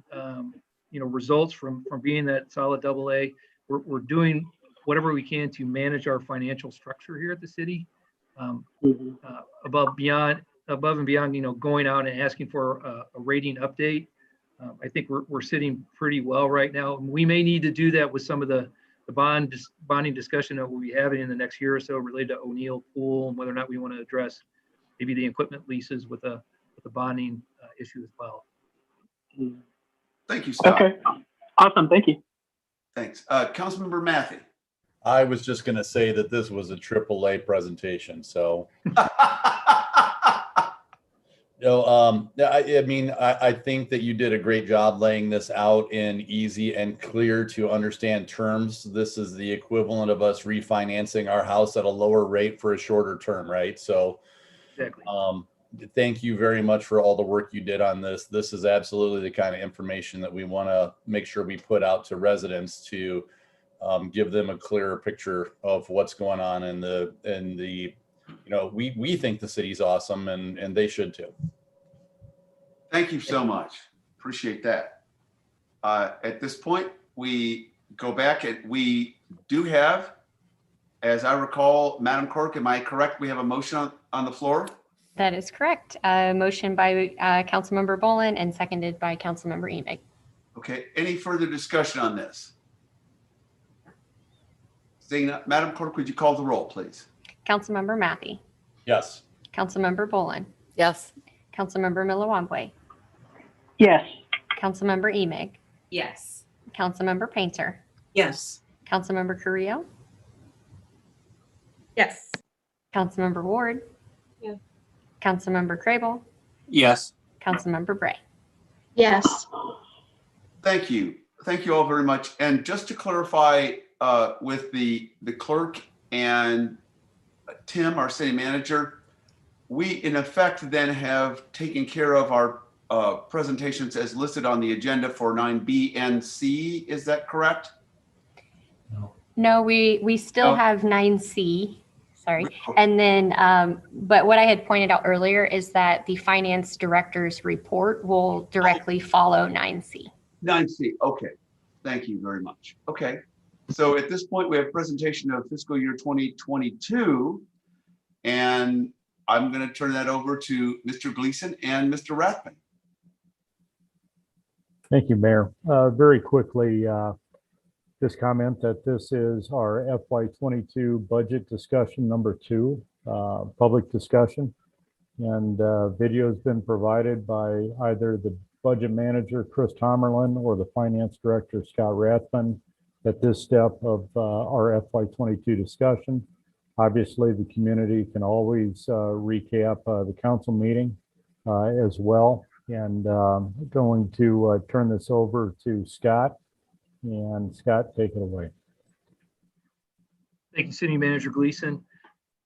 you know, results from being that solid AA. We're doing whatever we can to manage our financial structure here at the city, above and beyond, you know, going out and asking for a rating update. I think we're sitting pretty well right now. We may need to do that with some of the bonding discussion that we'll be having in the next year or so related to O'Neill Pool and whether or not we want to address maybe the equipment leases with the bonding issue as well.
Thank you, Scott.
Okay, awesome. Thank you.
Thanks. Councilmember Matthew.
I was just going to say that this was a AAA presentation, so. I mean, I think that you did a great job laying this out in easy and clear to understand terms. This is the equivalent of us refinancing our house at a lower rate for a shorter term, right? So,
exactly.
Thank you very much for all the work you did on this. This is absolutely the kind of information that we want to make sure we put out to residents to give them a clearer picture of what's going on in the you know, we think the city's awesome and they should too.
Thank you so much. Appreciate that. At this point, we go back and we do have, as I recall, Madam Clerk, am I correct? We have a motion on the floor?
That is correct. Motion by Councilmember Bolin and seconded by Councilmember Emig.
Okay, any further discussion on this? Seeing that, Madam Clerk, would you call the roll, please?
Councilmember Matthew.
Yes.
Councilmember Bolin.
Yes.
Councilmember Milawambwe.
Yes.
Councilmember Emig.
Yes.
Councilmember Painter.
Yes.
Councilmember Carrillo.
Yes.
Councilmember Ward.
Yeah.
Councilmember Crable.
Yes.
Councilmember Bray.
Yes.
Thank you. Thank you all very much. And just to clarify with the clerk and Tim, our city manager, we in effect then have taken care of our presentations as listed on the agenda for 9B and C. Is that correct?
No, we still have 9C. Sorry. And then, but what I had pointed out earlier is that the finance director's report will directly follow 9C.
9C. Okay. Thank you very much. Okay. So at this point, we have presentation of fiscal year 2022, and I'm going to turn that over to Mr. Gleason and Mr. Rathman.
Thank you, Mayor. Very quickly, just comment that this is our FY22 budget discussion number 2, public discussion, and video has been provided by either the budget manager, Chris Tomerlin, or the finance director, Scott Rathman, at this step of our FY22 discussion. Obviously, the community can always recap the council meeting as well. And going to turn this over to Scott. And Scott, take it away.
Thank you, City Manager Gleason.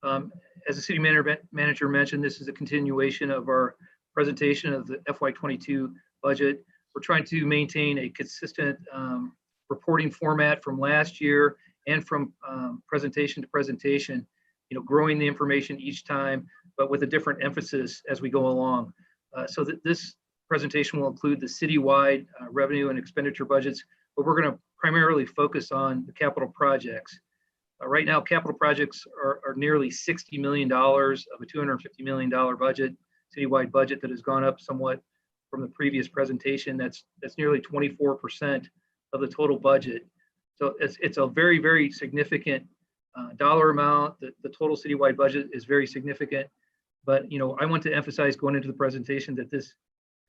As the City Manager mentioned, this is a continuation of our presentation of the FY22 budget. We're trying to maintain a consistent reporting format from last year and from presentation to presentation, you know, growing the information each time, but with a different emphasis as we go along. So that this presentation will include the citywide revenue and expenditure budgets, but we're going to primarily focus on the capital projects. Right now, capital projects are nearly $60 million of a $250 million budget, citywide budget that has gone up somewhat from the previous presentation. That's nearly 24% of the total budget. So it's a very, very significant dollar amount. The total citywide budget is very significant. But I want to emphasize going into the presentation that this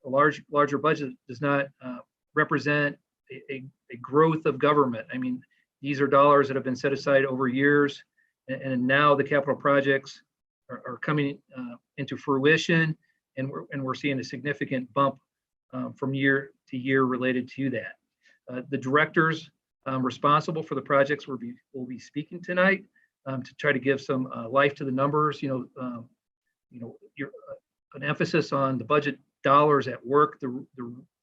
larger budget does not represent a growth of government. I mean, these are dollars that have been set aside over years, and now the capital projects are coming into fruition, and we're seeing a significant bump from year to year related to that. The directors responsible for the projects will be speaking tonight to try to give some life to the numbers. An emphasis on the budget dollars at work, the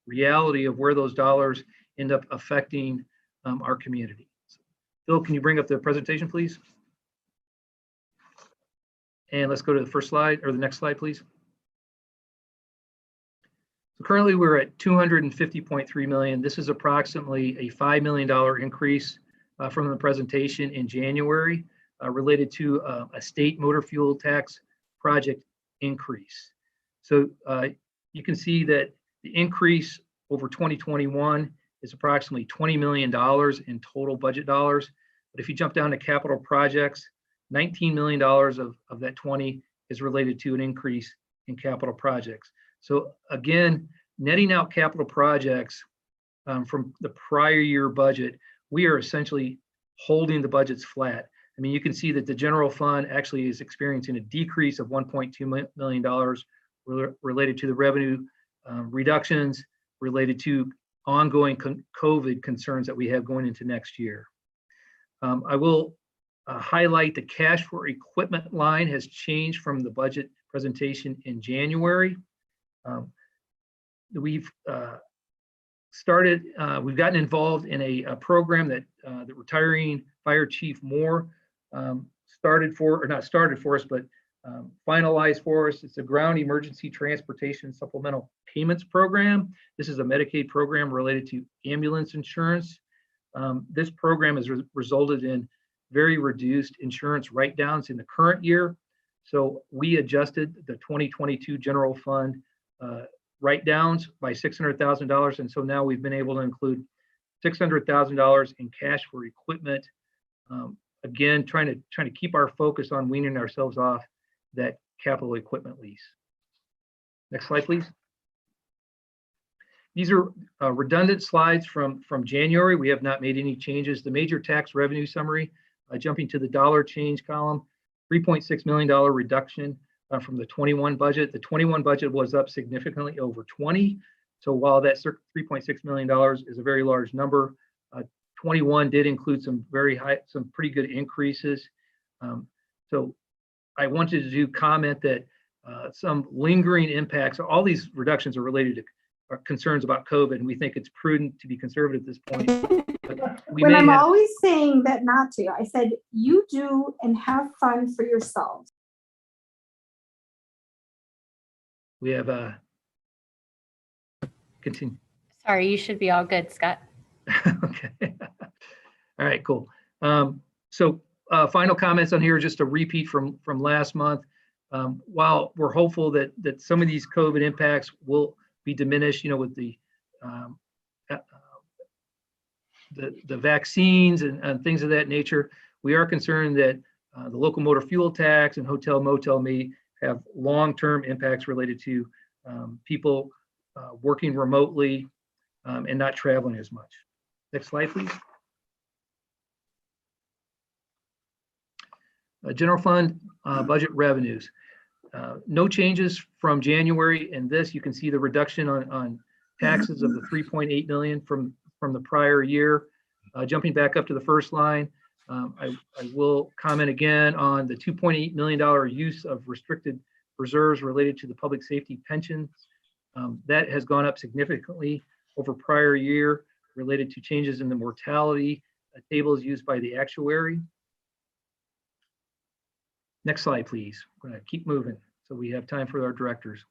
reality of where those dollars end up affecting our community. So, Phil, can you bring up the presentation, please? And let's go to the first slide, or the next slide, please. So currently we're at 250.3 million. This is approximately a $5 million increase from the presentation in January related to a state motor fuel tax project increase. So you can see that the increase over 2021 is approximately $20 million in total budget dollars. But if you jump down to capital projects, $19 million of that 20 is related to an increase in capital projects. So again, netting out capital projects from the prior year budget, we are essentially holding the budgets flat. I mean, you can see that the general fund actually is experiencing a decrease of $1.2 million related to the revenue reductions related to ongoing COVID concerns that we have going into next year. I will highlight the cash for equipment line has changed from the budget presentation in January. We've gotten involved in a program that the retiring Fire Chief Moore finalized for us. It's a ground emergency transportation supplemental payments program. This is a Medicaid program related to ambulance insurance. This program has resulted in very reduced insurance write-downs in the current year. So we adjusted the 2022 general fund write-downs by $600,000. And so now we've been able to include $600,000 in cash for equipment. Again, trying to keep our focus on weaning ourselves off that capital equipment lease. Next slide, please. These are redundant slides from January. We have not made any changes. The major tax revenue summary, jumping to the dollar change column, $3.6 million reduction from the 21 budget. The 21 budget was up significantly over 20. So while that $3.6 million is a very large number, 21 did include some pretty good increases. So I wanted to comment that some lingering impacts, all these reductions are related to concerns about COVID, and we think it's prudent to be conservative at this point.
When I'm always saying that not to, I said, you do and have fun for yourselves.
We have continue.
Sorry, you should be all good, Scott.
Okay. All right, cool. So final comments on here, just a repeat from last month. While we're hopeful that some of these COVID impacts will be diminished, with the vaccines and things of that nature, we are concerned that the local motor fuel tax and hotel motel may have long-term impacts related to people working remotely and not traveling as much. Next slide, please. General fund budget revenues. No changes from January. In this, you can see the reduction on taxes of the 3.8 million from the prior year. Jumping back up to the first line, I will comment again on the $2.8 million use of restricted reserves related to the public safety pensions. That has gone up significantly over prior year related to changes in the mortality tables used by the actuary. Next slide, please. We're going to keep moving so we have time for our directors.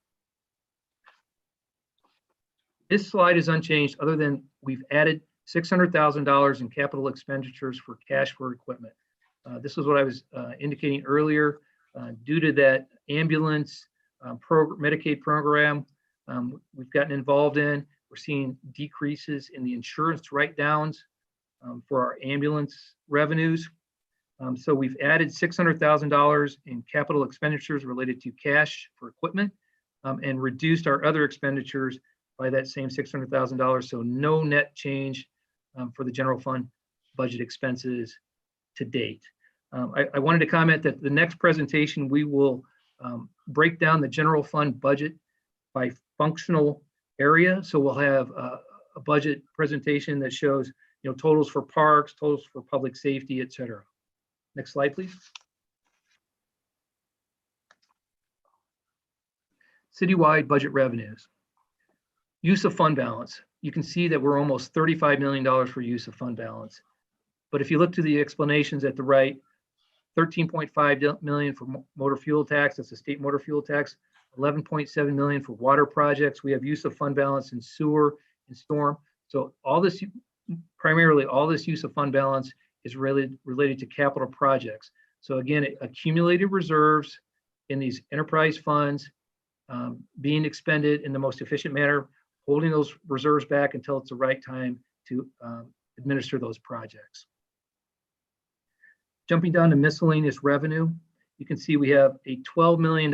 This slide is unchanged other than we've added $600,000 in capital expenditures for cash for equipment. This is what I was indicating earlier. Due to that ambulance Medicaid program, we've gotten involved in. We're seeing decreases in the insurance write-downs for our ambulance revenues. So we've added $600,000 in capital expenditures related to cash for equipment and reduced our other expenditures by that same $600,000. So no net change for the general fund budget expenses to date. I wanted to comment that the next presentation, we will break down the general fund budget by functional area. So we'll have a budget presentation that shows, totals for parks, totals for public safety, et cetera. Next slide, please. Citywide budget revenues. Use of fund balance. You can see that we're almost $35 million for use of fund balance. But if you look to the explanations at the right, 13.5 million for motor fuel tax, that's the state motor fuel tax, 11.7 million for water projects. We have use of fund balance in sewer and storm. So all this, primarily all this use of fund balance is related to capital projects. So again, accumulated reserves in these enterprise funds being expended in the most efficient manner, holding those reserves back until it's the right time to administer those projects. Jumping down to miscellaneous revenue, you can see we have a $12 million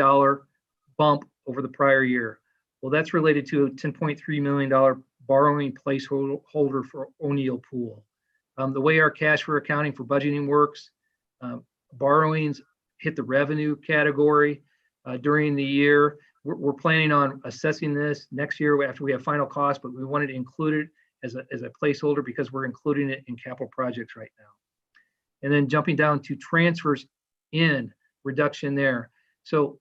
bump over the prior year. Well, that's related to a $10.3 million borrowing placeholder for O'Neill Pool. The way our cash for accounting for budgeting works, borrowings hit the revenue category during the year. We're planning on assessing this next year after we have final cost, but we wanted to include it as a placeholder because we're including it in capital projects right now. And then jumping down to transfers in, reduction there. So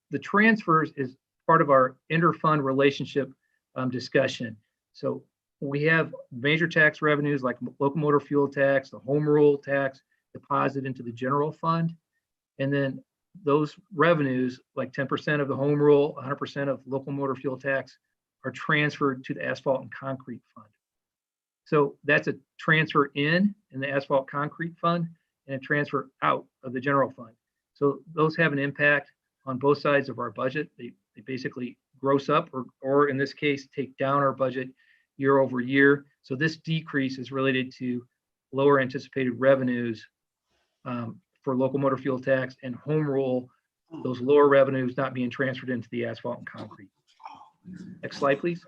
the transfers is part of our inter-fund relationship discussion. So we have major tax revenues like local motor fuel tax, the home rule tax, deposit into the general fund. And then those revenues, like 10% of the home rule, 100% of local motor fuel tax, are transferred to the asphalt and concrete fund. So that's a transfer in the asphalt concrete fund and a transfer out of the general fund. So those have an impact on both sides of our budget. They basically gross up or in this case, take down our budget year over year. So this decrease is related to lower anticipated revenues for local motor fuel tax and home rule, those lower revenues not being transferred into the asphalt and concrete. Next slide, please.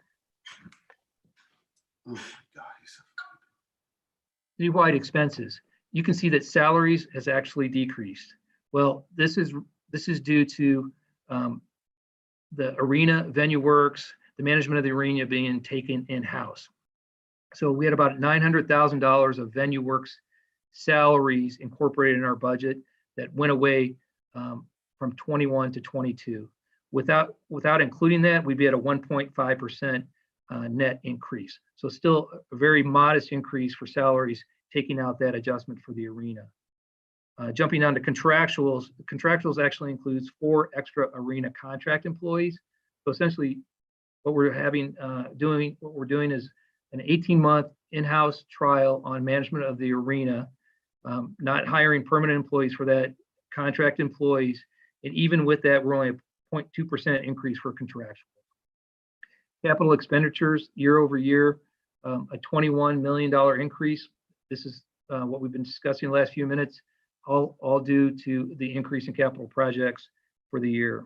Citywide expenses. You can see that salaries has actually decreased. Well, this is due to the arena venue works, the management of the arena being taken in-house. So we had about $900,000 of venue works salaries incorporated in our budget that went away from 21 to 22. Without including that, we'd be at a 1.5% net increase. So still a very modest increase for salaries, taking out that adjustment for the arena. Jumping down to contractuals, the contractuals actually includes 4 extra arena contract employees. So essentially what we're doing is an 18-month in-house trial on management of the arena, not hiring permanent employees for that, contract employees. And even with that, we're only a 0.2% increase for contractual. Capital expenditures year over year, a $21 million increase. This is what we've been discussing the last few minutes, all due to the increase in capital projects for the year.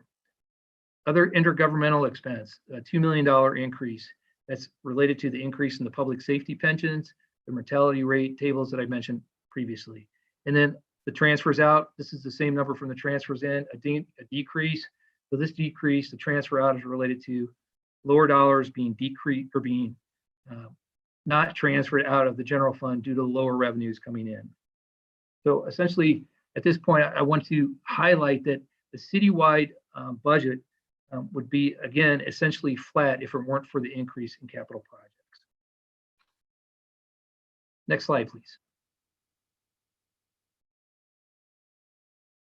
Other intergovernmental expense, a $2 million increase. That's related to the increase in the public safety pensions, the mortality rate tables that I mentioned previously. And then the transfers out, this is the same number from the transfers in, a decrease. So this decrease, the transfer out, is related to lower dollars being decreased or being not transferred out of the general fund due to lower revenues coming in. So essentially, at this point, I want to highlight that the citywide budget would be, again, essentially flat if it weren't for the increase in capital projects. Next slide, please.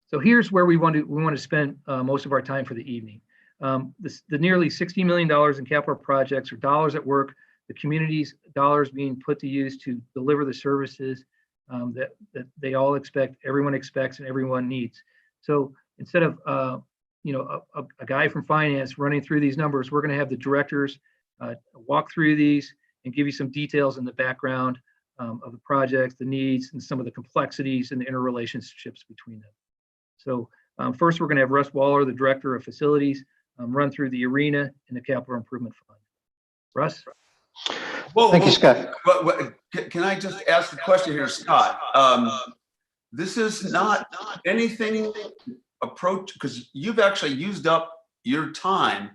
So here's where we want to spend most of our time for the evening. The nearly $60 million in capital projects are dollars at work, the community's dollars being put to use to deliver the services that they all expect, everyone expects, and everyone needs. So instead of a guy from finance running through these numbers. We're going to have the directors walk through these and give you some details in the background of the projects, the needs, and some of the complexities and the interrelationships between them. So first, we're going to have Russ Waller, the Director of Facilities, run through the arena and the Capital Improvement Fund. Russ?
Thank you, Scott. Can I just ask a question here, Scott? This is not anything approach, because you've actually used up your time.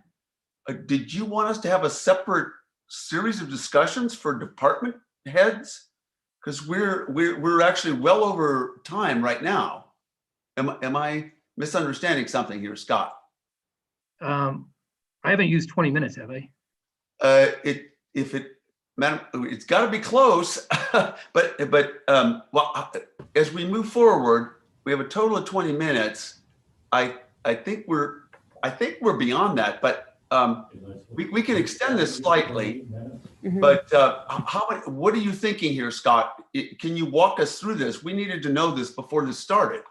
Did you want us to have a separate series of discussions for department heads? Because we're actually well over time right now. Am I misunderstanding something here, Scott?
I haven't used 20 minutes, have I?
Madam, it's got to be close, but well, as we move forward, we have a total of 20 minutes. I think we're beyond that, but we can extend this slightly. But what are you thinking here, Scott? Can you walk us through this? We needed to know this before this started.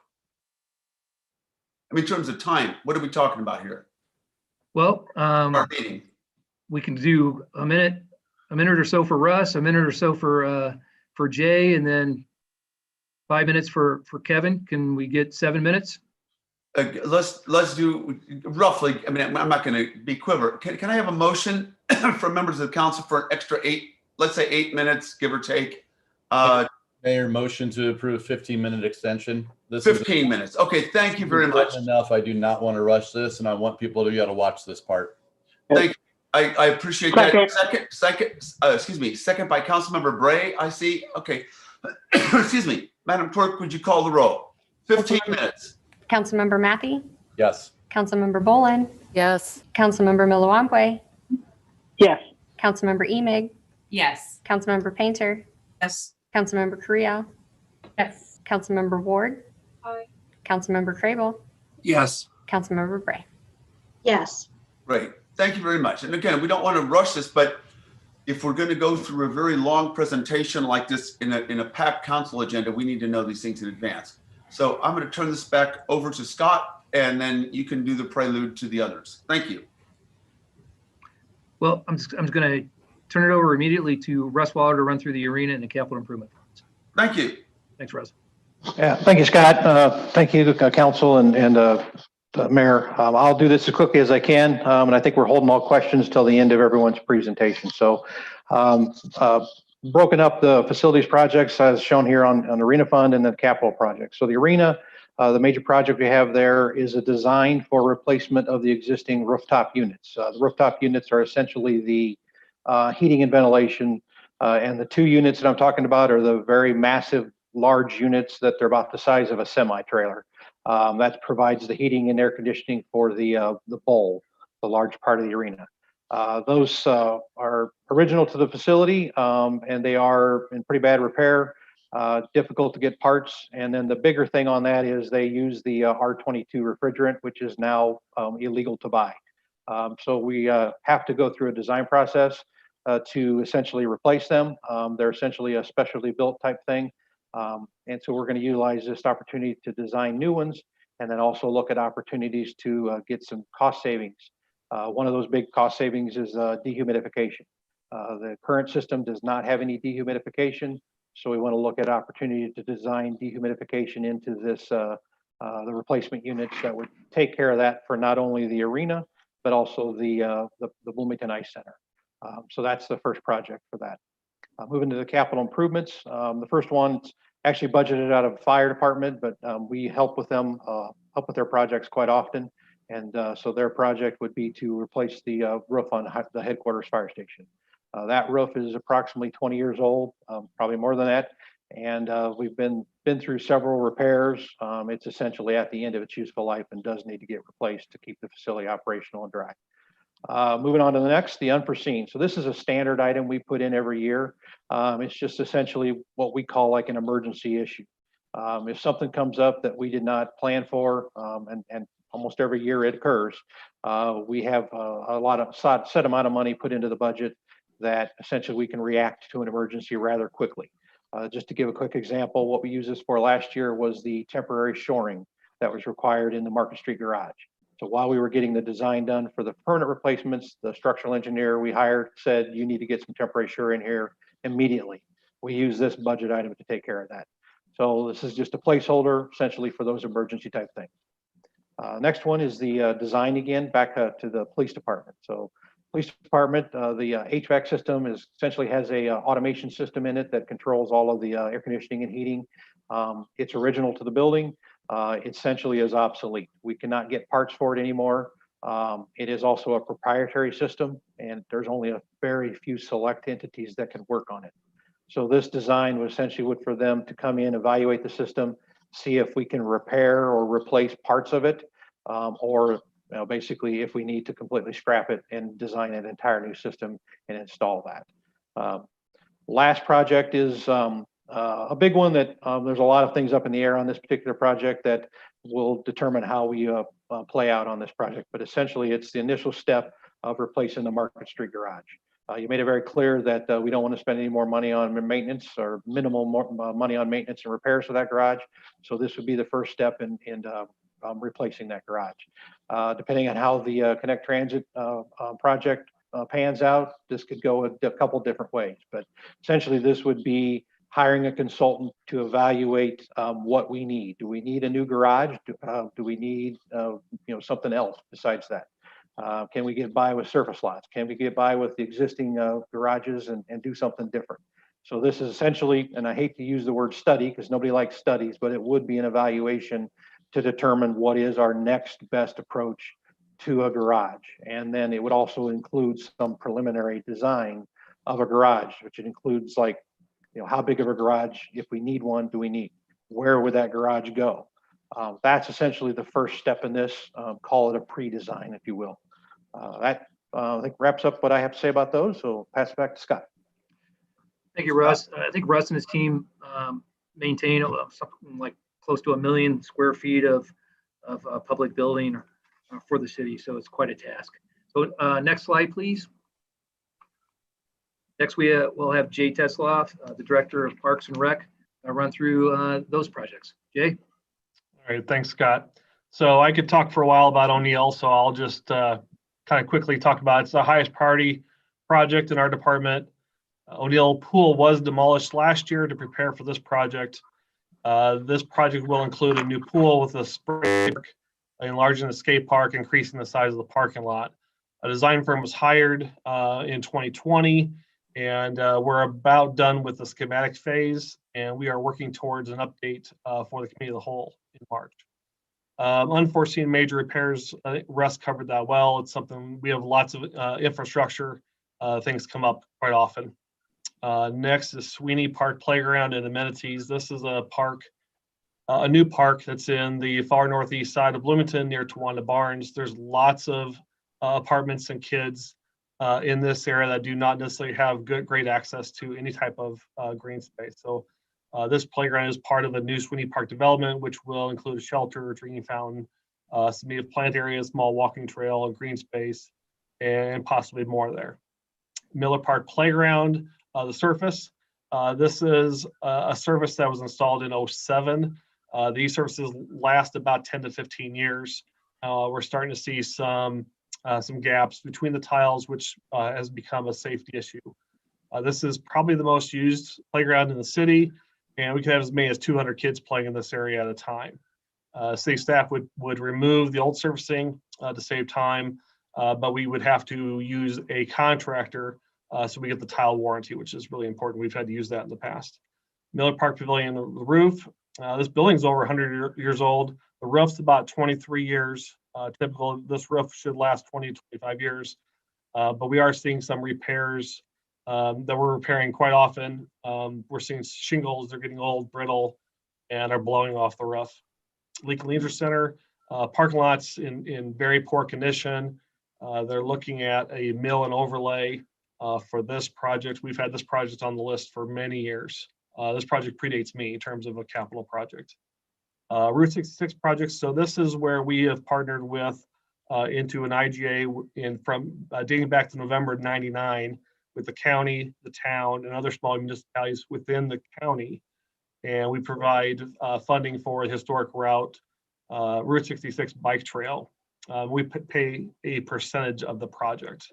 I mean, in terms of time, what are we talking about here?
Well,
our meeting.
We can do a minute or so for Russ, a minute or so for Jay, and then 5 minutes for Kevin. Can we get 7 minutes?
Let's do roughly. I mean, I'm not going to be quiver. Can I have a motion from members of the council for an extra 8, let's say 8 minutes, give or take?
Mayor, motion to approve 15-minute extension. This
15 minutes. Okay, thank you very much.
Enough. I do not want to rush this, and I want people to be able to watch this part.
Thank you. I appreciate that. Second by Councilmember Bray. I see. Okay. Excuse me, Madam Clerk, would you call the roll? 15 minutes.
Councilmember Matthey?
Yes.
Councilmember Bolin?
Yes.
Councilmember Milwampwe?
Yes.
Councilmember Emig?
Yes.
Councilmember Painter?
Yes.
Councilmember Carrillo?
Yes.
Councilmember Ward?
Aye.
Councilmember Crable?
Yes.
Councilmember Bray?
Yes.
Great. Thank you very much. And again, we don't want to rush this, but if we're going to go through a very long presentation like this in a packed council agenda, we need to know these things in advance. So I'm going to turn this back over to Scott, and then you can do the prelude to the others. Thank you.
Well, I'm just going to turn it over immediately to Russ Waller to run through the arena and the capital improvement funds.
Thank you.
Thanks, Russ.
Yeah, thank you, Scott. Thank you, council and Mayor. I'll do this as quickly as I can, and I think we're holding all questions till the end of everyone's presentation. So, broken up the facilities projects as shown here on Arena Fund and the capital project. So the arena, the major project we have there is a design for replacement of the existing rooftop units. The rooftop units are essentially the heating and ventilation, and the 2 units that I'm talking about are the very massive, large units that they're about the size of a semi-trailer. That provides the heating and air conditioning for the bowl, the large part of the arena. Those are original to the facility, and they are in pretty bad repair, difficult to get parts. And then the bigger thing on that is they use the R22 refrigerant, which is now illegal to buy. So we have to go through a design process to essentially replace them. They're essentially a specialty built type thing. And so we're going to utilize this opportunity to design new ones, and then also look at opportunities to get some cost savings. One of those big cost savings is dehumidification. The current system does not have any dehumidification, so we want to look at opportunity to design dehumidification into this, the replacement units that would take care of that for not only the arena, but also the Bloomington Ice Center. So that's the first project for that. Moving to the capital improvements, the first one's actually budgeted out of fire department, but we help with them, help with their projects quite often. And so their project would be to replace the roof on the headquarters fire station. That roof is approximately 20 years old, probably more than that. And we've been through several repairs. It's essentially at the end of its useful life and does need to get replaced to keep the facility operational and dry. Moving on to the next, the unforeseen. So this is a standard item we put in every year. It's just essentially what we call like an emergency issue. If something comes up that we did not plan for, and almost every year it occurs, we have a lot of set amount of money put into the budget that essentially we can react to an emergency rather quickly. Just to give a quick example, what we used this for last year was the temporary shoring that was required in the Market Street garage. So while we were getting the design done for the permanent replacements, the structural engineer we hired said, you need to get some temporary sure in here immediately. We use this budget item to take care of that. So this is just a placeholder essentially for those emergency type things. Next one is the design again, back to the police department. So police department, the HVAC system is essentially has a automation system in it that controls all of the air conditioning and heating. It's original to the building. It essentially is obsolete. We cannot get parts for it anymore. It is also a proprietary system, and there's only a very few select entities that can work on it. So this design was essentially for them to come in, evaluate the system, see if we can repair or replace parts of it, or basically if we need to completely scrap it and design an entire new system and install that. Last project is a big one that there's a lot of things up in the air on this particular project that will determine how we play out on this project. But essentially, it's the initial step of replacing the Market Street garage. You made it very clear that we don't want to spend any more money on maintenance or minimal money on maintenance and repairs for that garage. So this would be the first step in replacing that garage. Depending on how the Connect Transit project pans out, this could go a couple different ways. But essentially, this would be hiring a consultant to evaluate what we need. Do we need a new garage? Do we need something else besides that? Can we get by with surface lots? Can we get by with the existing garages and do something different? So this is essentially, and I hate to use the word study because nobody likes studies, but it would be an evaluation to determine what is our next best approach to a garage. And then it would also include some preliminary design of a garage, which includes like, how big of a garage, if we need one, do we need? Where would that garage go? That's essentially the first step in this. Call it a pre-design, if you will. That I think wraps up what I have to say about those. So pass it back to Scott.
Thank you, Russ. I think Russ and his team maintain something like close to 1 million square feet of public building for the city. So it's quite a task. So next slide, please. Next, we'll have Jay Tesloff, the Director of Parks and Rec, run through those projects. Jay?
All right, thanks, Scott. So I could talk for a while about O'Neill, so I'll just kind of quickly talk about it. It's the highest priority project in our department. O'Neill Pool was demolished last year to prepare for this project. This project will include a new pool with a spray park, enlarging the skate park, increasing the size of the parking lot. A design firm was hired in 2020. And we're about done with the schematic phase, and we are working towards an update for the committee of the whole in March. Unforeseen major repairs, I think Russ covered that well. It's something we have lots of infrastructure. Things come up quite often. Next is Sweeney Park Playground and Amenities. This is a park, a new park that's in the far northeast side of Bloomington near Towanda Barnes. There's lots of apartments and kids in this area that do not necessarily have great access to any type of green space. So this playground is part of the new Sweeney Park development, which will include a shelter, a drinking fountain, some native plant areas, small walking trail, a green space, and possibly more there. Miller Park Playground, the surface. This is a service that was installed in 2007. These services last about 10 to 15 years. We're starting to see some gaps between the tiles, which has become a safety issue. This is probably the most used playground in the city, and we could have as many as 200 kids playing in this area at a time. City staff would remove the old surfacing to save time, but we would have to use a contractor so we get the tile warranty, which is really important. We've had to use that in the past. Miller Park Pavilion, the roof. This building's over 100 years old. The roof's about 23 years. Typical, this roof should last 20 to 25 years, but we are seeing some repairs that we're repairing quite often. We're seeing shingles, they're getting old, brittle, and are blowing off the roof. Lincoln Leisure Center, parking lots in very poor condition. They're looking at a mill and overlay for this project. We've had this project on the list for many years. This project predates me in terms of a capital project. Route 66 projects. So this is where we have partnered with into an IGA from dating back to November of '99 with the county, the town, and other small municipalities within the county. And we provide funding for a historic route, Route 66 bike trail. we pay a percentage of the project.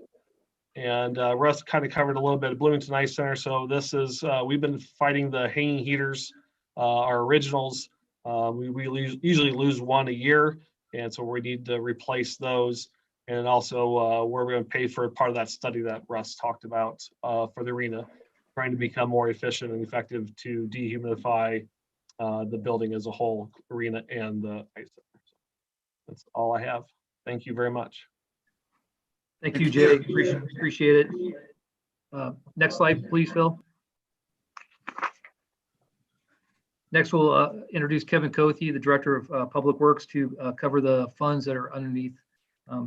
And Russ kind of covered a little bit of Bloomington Ice Center. So this is, we've been fighting the hanging heaters, our originals. We usually lose one a year. And so we need to replace those. And also we're going to pay for part of that study that Russ talked about for the arena, trying to become more efficient and effective to dehumidify the building as a whole, arena and the ice center. So that's all I have. Thank you very much.
Thank you, Jay. Appreciate it. Next slide, please, Phil. Next, we'll introduce Kevin Cothe, the Director of Public Works, to cover the funds that are underneath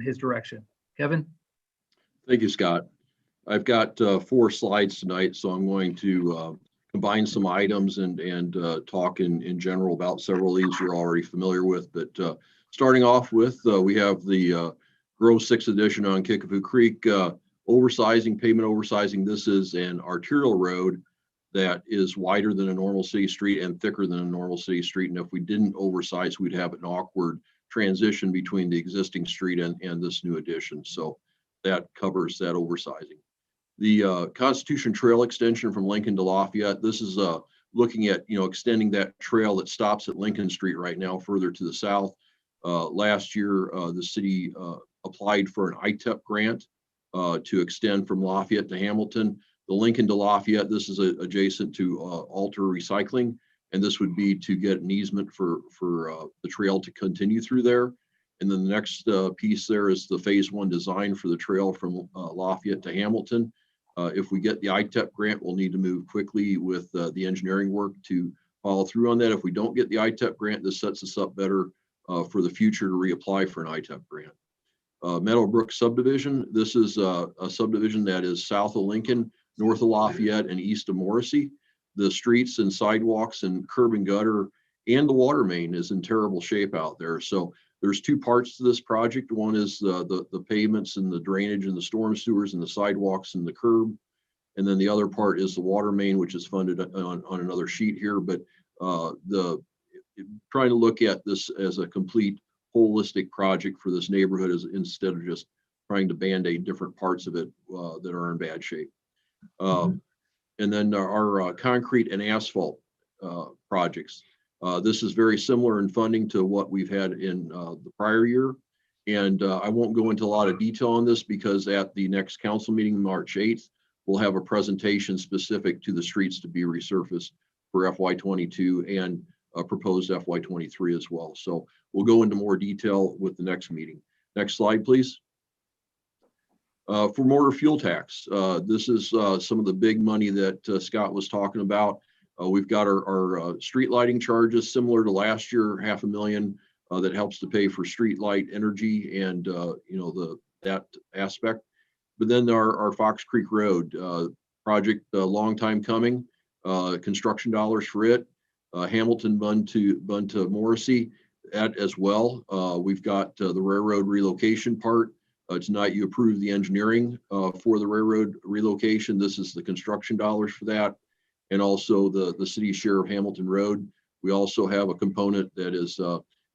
his direction. Kevin?
Thank you, Scott. I've got 4 slides tonight, so I'm going to combine some items and talk in general about several of these you're already familiar with. But starting off with, we have the Grove 6th edition on Kickapoo Creek, pavement oversizing. This is an arterial road that is wider than a normal city street and thicker than a normal city street. And if we didn't oversize, we'd have an awkward transition between the existing street and this new addition. So that covers that oversizing. The Constitution Trail extension from Lincoln to Lafayette. This is looking at, extending that trail that stops at Lincoln Street right now further to the south. Last year, the city applied for an ITEP grant to extend from Lafayette to Hamilton. The Lincoln to Lafayette, this is adjacent to Alter Recycling, and this would be to get an easement for the trail to continue through there. And then the next piece there is the phase 1 design for the trail from Lafayette to Hamilton. If we get the ITEP grant, we'll need to move quickly with the engineering work to follow through on that. If we don't get the ITEP grant, this sets us up better for the future to reapply for an ITEP grant. Meadowbrook subdivision. This is a subdivision that is south of Lincoln, north of Lafayette, and east of Morrissey. The streets and sidewalks and curb and gutter and the water main is in terrible shape out there. So there's 2 parts to this project. One is the pavements and the drainage and the storm sewers and the sidewalks and the curb. And then the other part is the water main, which is funded on another sheet here. But trying to look at this as a complete holistic project for this neighborhood instead of just trying to band-aid different parts of it that are in bad shape. And then our concrete and asphalt projects. This is very similar in funding to what we've had in the prior year. And I won't go into a lot of detail on this because at the next council meeting, March 8th, we'll have a presentation specific to the streets to be resurfaced for FY22 and proposed FY23 as well. So we'll go into more detail with the next meeting. Next slide, please. For motor fuel tax, this is some of the big money that Scott was talking about. We've got our street lighting charges similar to last year, $500,000 that helps to pay for street light energy and that aspect. But then our Fox Creek Road project, a long time coming, construction dollars for it. Hamilton Bund to Morrissey, that as well. We've got the railroad relocation part. Tonight you approved the engineering for the railroad relocation. This is the construction dollars for that. And also the city share of Hamilton Road. We also have a component that is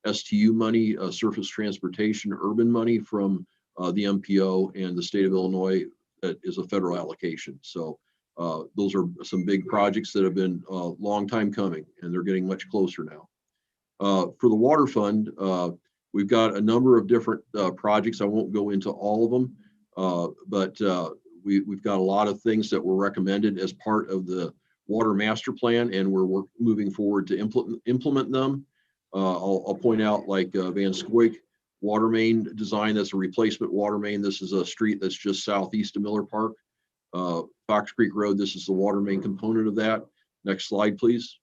STU money, surface transportation, urban money from the MPO and the state of Illinois that is a federal allocation. So those are some big projects that have been a long time coming and they're getting much closer now. For the water fund, we've got a number of different projects. I won't go into all of them, but we've got a lot of things that were recommended as part of the water master plan, and we're moving forward to implement them. I'll point out like Van Scoik water main design. That's a replacement water main. This is a street that's just southeast of Miller Park. Fox Creek Road, this is the water main component of that. Next slide, please.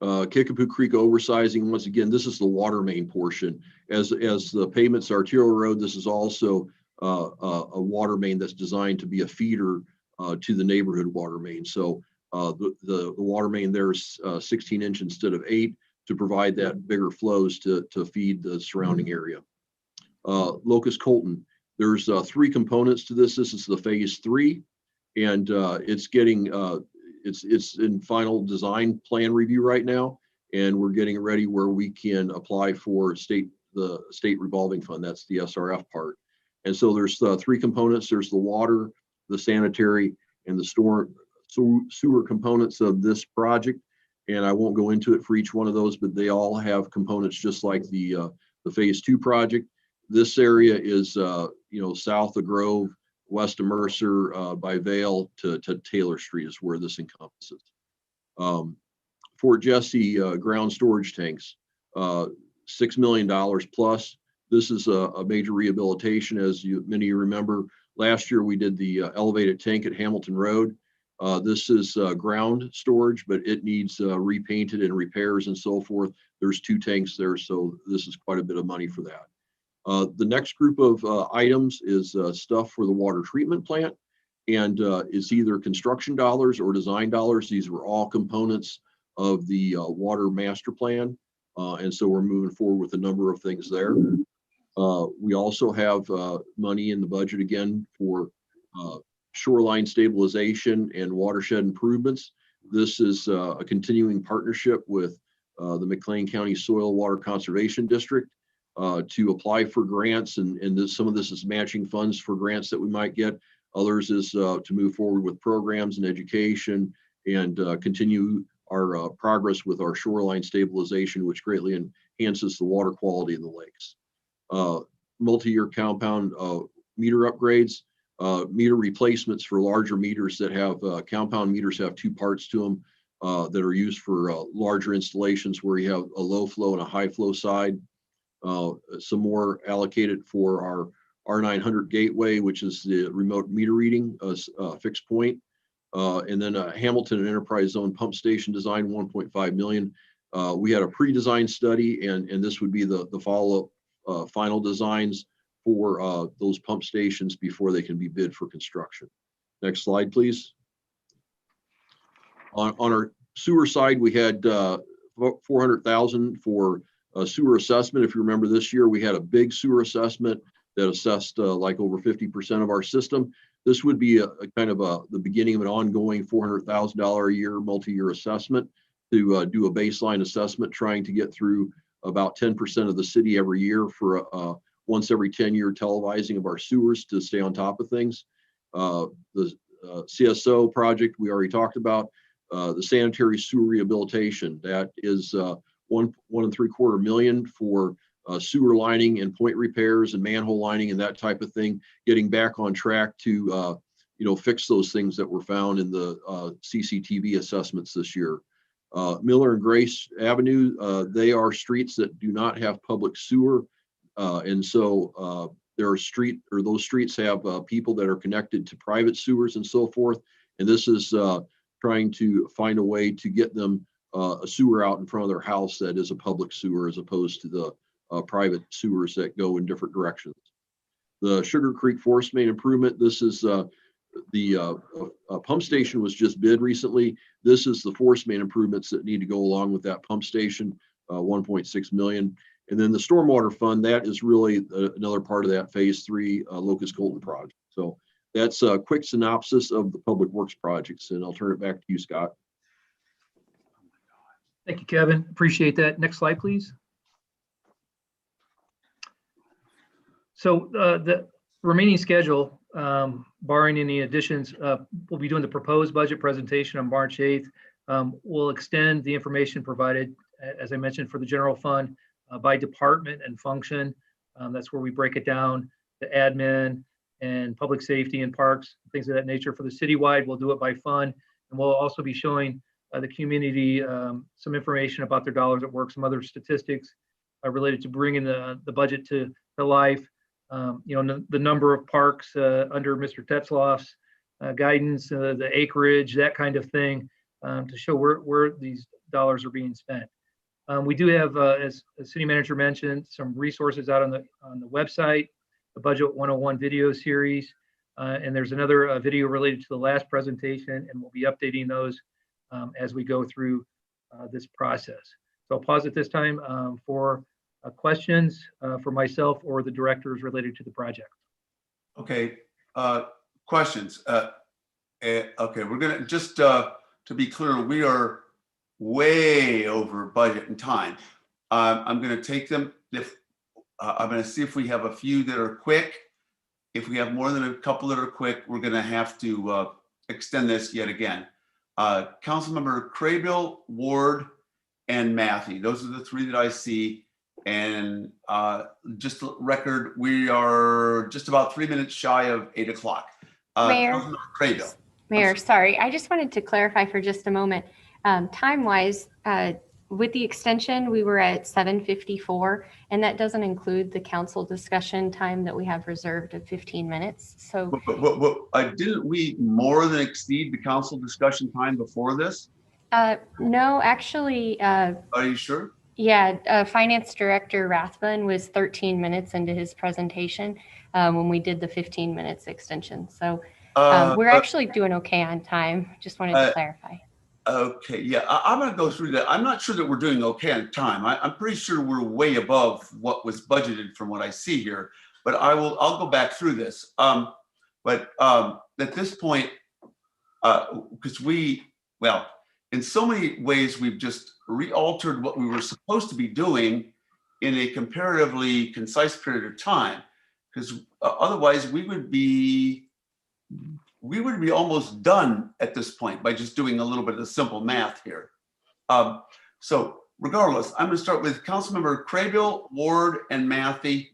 Kickapoo Creek oversizing, once again, this is the water main portion. As the pavement's arterial road, this is also a water main that's designed to be a feeder to the neighborhood water main. So the water main there is 16-inch instead of 8 to provide that bigger flows to feed the surrounding area. Locust Colton, there's 3 components to this. This is the phase 3, and it's getting it's in final design plan review right now, and we're getting ready where we can apply for state the state revolving fund. That's the SRF part. And so there's 3 components. There's the water, the sanitary, and the sewer components of this project. And I won't go into it for each one of those, but they all have components just like the phase 2 project. This area is, south of Grove, west of Mercer, by Vale to Taylor Street is where this encompasses. Fort Jesse ground storage tanks, $6 million plus. This is a major rehabilitation. As many of you remember, last year we did the elevated tank at Hamilton Road. This is ground storage, but it needs repainted and repairs and so forth. There's 2 tanks there, so this is quite a bit of money for that. The next group of items is stuff for the water treatment plant, and it's either construction dollars or design dollars. These were all components of the water master plan, and so we're moving forward with a number of things there. We also have money in the budget again for shoreline stabilization and watershed improvements. This is a continuing partnership with the McLean County Soil Water Conservation District to apply for grants, and some of this is matching funds for grants that we might get. Others is to move forward with programs and education and continue our progress with our shoreline stabilization, which greatly enhances the water quality of the lakes. Multi-year compound meter upgrades, meter replacements for larger meters that have compound meters have 2 parts to them that are used for larger installations where you have a low flow and a high flow side. Some more allocated for our R900 gateway, which is the remote meter reading fixed point. And then Hamilton and Enterprise Zone pump station design, $1.5 million. We had a pre-design study, and this would be the follow-up final designs for those pump stations before they can be bid for construction. Next slide, please. On our sewer side, we had $400,000 for a sewer assessment. If you remember this year, we had a big sewer assessment that assessed like over 50% of our system. This would be a kind of the beginning of an ongoing $400,000 a year multi-year assessment to do a baseline assessment, trying to get through about 10% of the city every year for once every 10-year televising of our sewers to stay on top of things. The CSO project we already talked about. The sanitary sewer rehabilitation, that is $1.75 million for sewer lining and point repairs and manhole lining and that type of thing, getting back on track to fix those things that were found in the CCTV assessments this year. Miller and Grace Avenue, they are streets that do not have public sewer, and so those streets have people that are connected to private sewers and so forth, and this is trying to find a way to get them a sewer out in front of their house that is a public sewer as opposed to the private sewers that go in different directions. The Sugar Creek Forest Main improvement, this is the pump station was just bid recently. This is the forest main improvements that need to go along with that pump station, 1.6 million. And then the stormwater fund, that is really another part of that phase 3 Locust Colton project. So that's a quick synopsis of the public works projects, and I'll turn it back to you, Scott.
Thank you, Kevin. Appreciate that. Next slide, please. So the remaining schedule, barring any additions, we'll be doing the proposed budget presentation on March 8th. We'll extend the information provided, as I mentioned, for the general fund by department and function. That's where we break it down to admin and public safety and parks, things of that nature. For the citywide, we'll do it by fund. And we'll also be showing the community some information about their dollars at work, some other statistics related to bringing the budget to life. The number of parks under Mr. Tetzloff's guidance, the acreage, that kind of thing, to show where these dollars are being spent. We do have, as the city manager mentioned, some resources out on the website, the Budget 101 video series, and there's another video related to the last presentation, and we'll be updating those as we go through this process. So I'll pause at this time for questions for myself or the directors related to the project.
Okay, questions. Okay, we're gonna just to be clear, we are way over budget and time. I'm gonna take them. If I'm going to see if we have a few that are quick. If we have more than a couple that are quick, we're going to have to extend this yet again. Councilmember Craybill, Ward, and Matthew. Those are the three that I see. And just a record, we are just about 3 minutes shy of 8 o'clock.
Mayor,
Councilmember Craybill.
Mayor, sorry, I just wanted to clarify for just a moment. Time-wise, with the extension, we were at 7:54, and that doesn't include the council discussion time that we have reserved of 15 minutes. So
Didn't we more than exceed the council discussion time before this?
no, actually,
Are you sure?
yeah, Finance Director Rathbun was 13 minutes into his presentation when we did the 15 minutes extension. So we're actually doing okay on time. Just wanted to clarify.
Okay, yeah, I'm going to go through that. I'm not sure that we're doing okay on time. I'm pretty sure we're way above what was budgeted from what I see here. But I'll go back through this. But at this point, because in so many ways, we've just re-altered what we were supposed to be doing in a comparatively concise period of time. Because otherwise, we would be almost done at this point by just doing a little bit of simple math here. So regardless, I'm going to start with Councilmember Craybill, Ward, and Matthew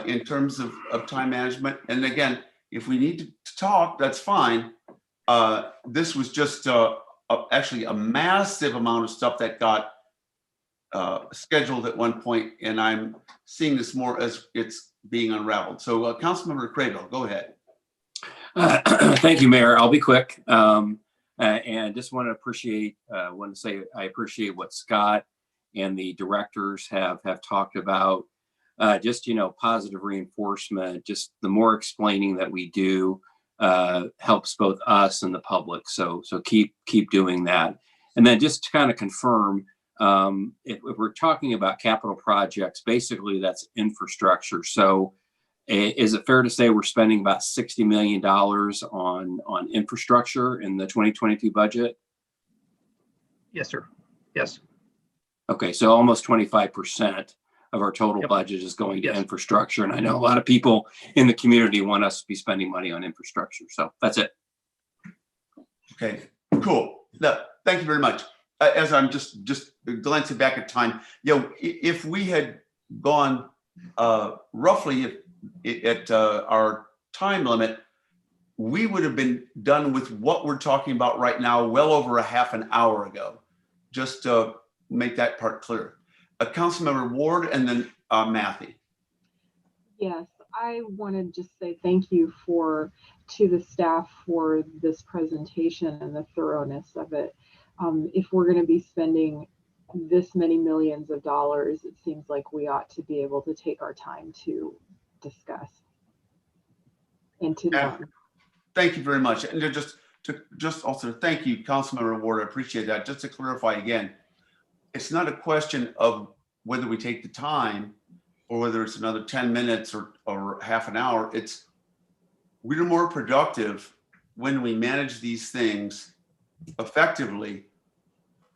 in terms of time management. And again, if we need to talk, that's fine. This was just actually a massive amount of stuff that got scheduled at one point, and I'm seeing this more as it's being unraveled. So Councilmember Craybill, go ahead.
Thank you, Mayor. I'll be quick. And just want to say I appreciate what Scott and the directors have talked about. Just, positive reinforcement, just the more explaining that we do helps both us and the public. So keep doing that. And then just to kind of confirm, if we're talking about capital projects, basically that's infrastructure. So is it fair to say we're spending about $60 million on infrastructure in the 2022 budget?
Yes, sir. Yes.
Okay, so almost 25% of our total budget is going to infrastructure. And I know a lot of people in the community want us to be spending money on infrastructure. So that's it.
Okay, cool. No, thank you very much. As I'm just glancing back at time, if we had gone roughly at our time limit, we would have been done with what we're talking about right now well over a half an hour ago. Just to make that part clear. Councilmember Ward and then Matthew.
Yes, I want to just say thank you to the staff for this presentation and the thoroughness of it. If we're going to be spending this many millions of dollars, it seems like we ought to be able to take our time to discuss and to learn.
Thank you very much. And just also thank you, Councilmember Ward. I appreciate that. Just to clarify again, it's not a question of whether we take the time or whether it's another 10 minutes or half an hour. It's we're more productive when we manage these things effectively.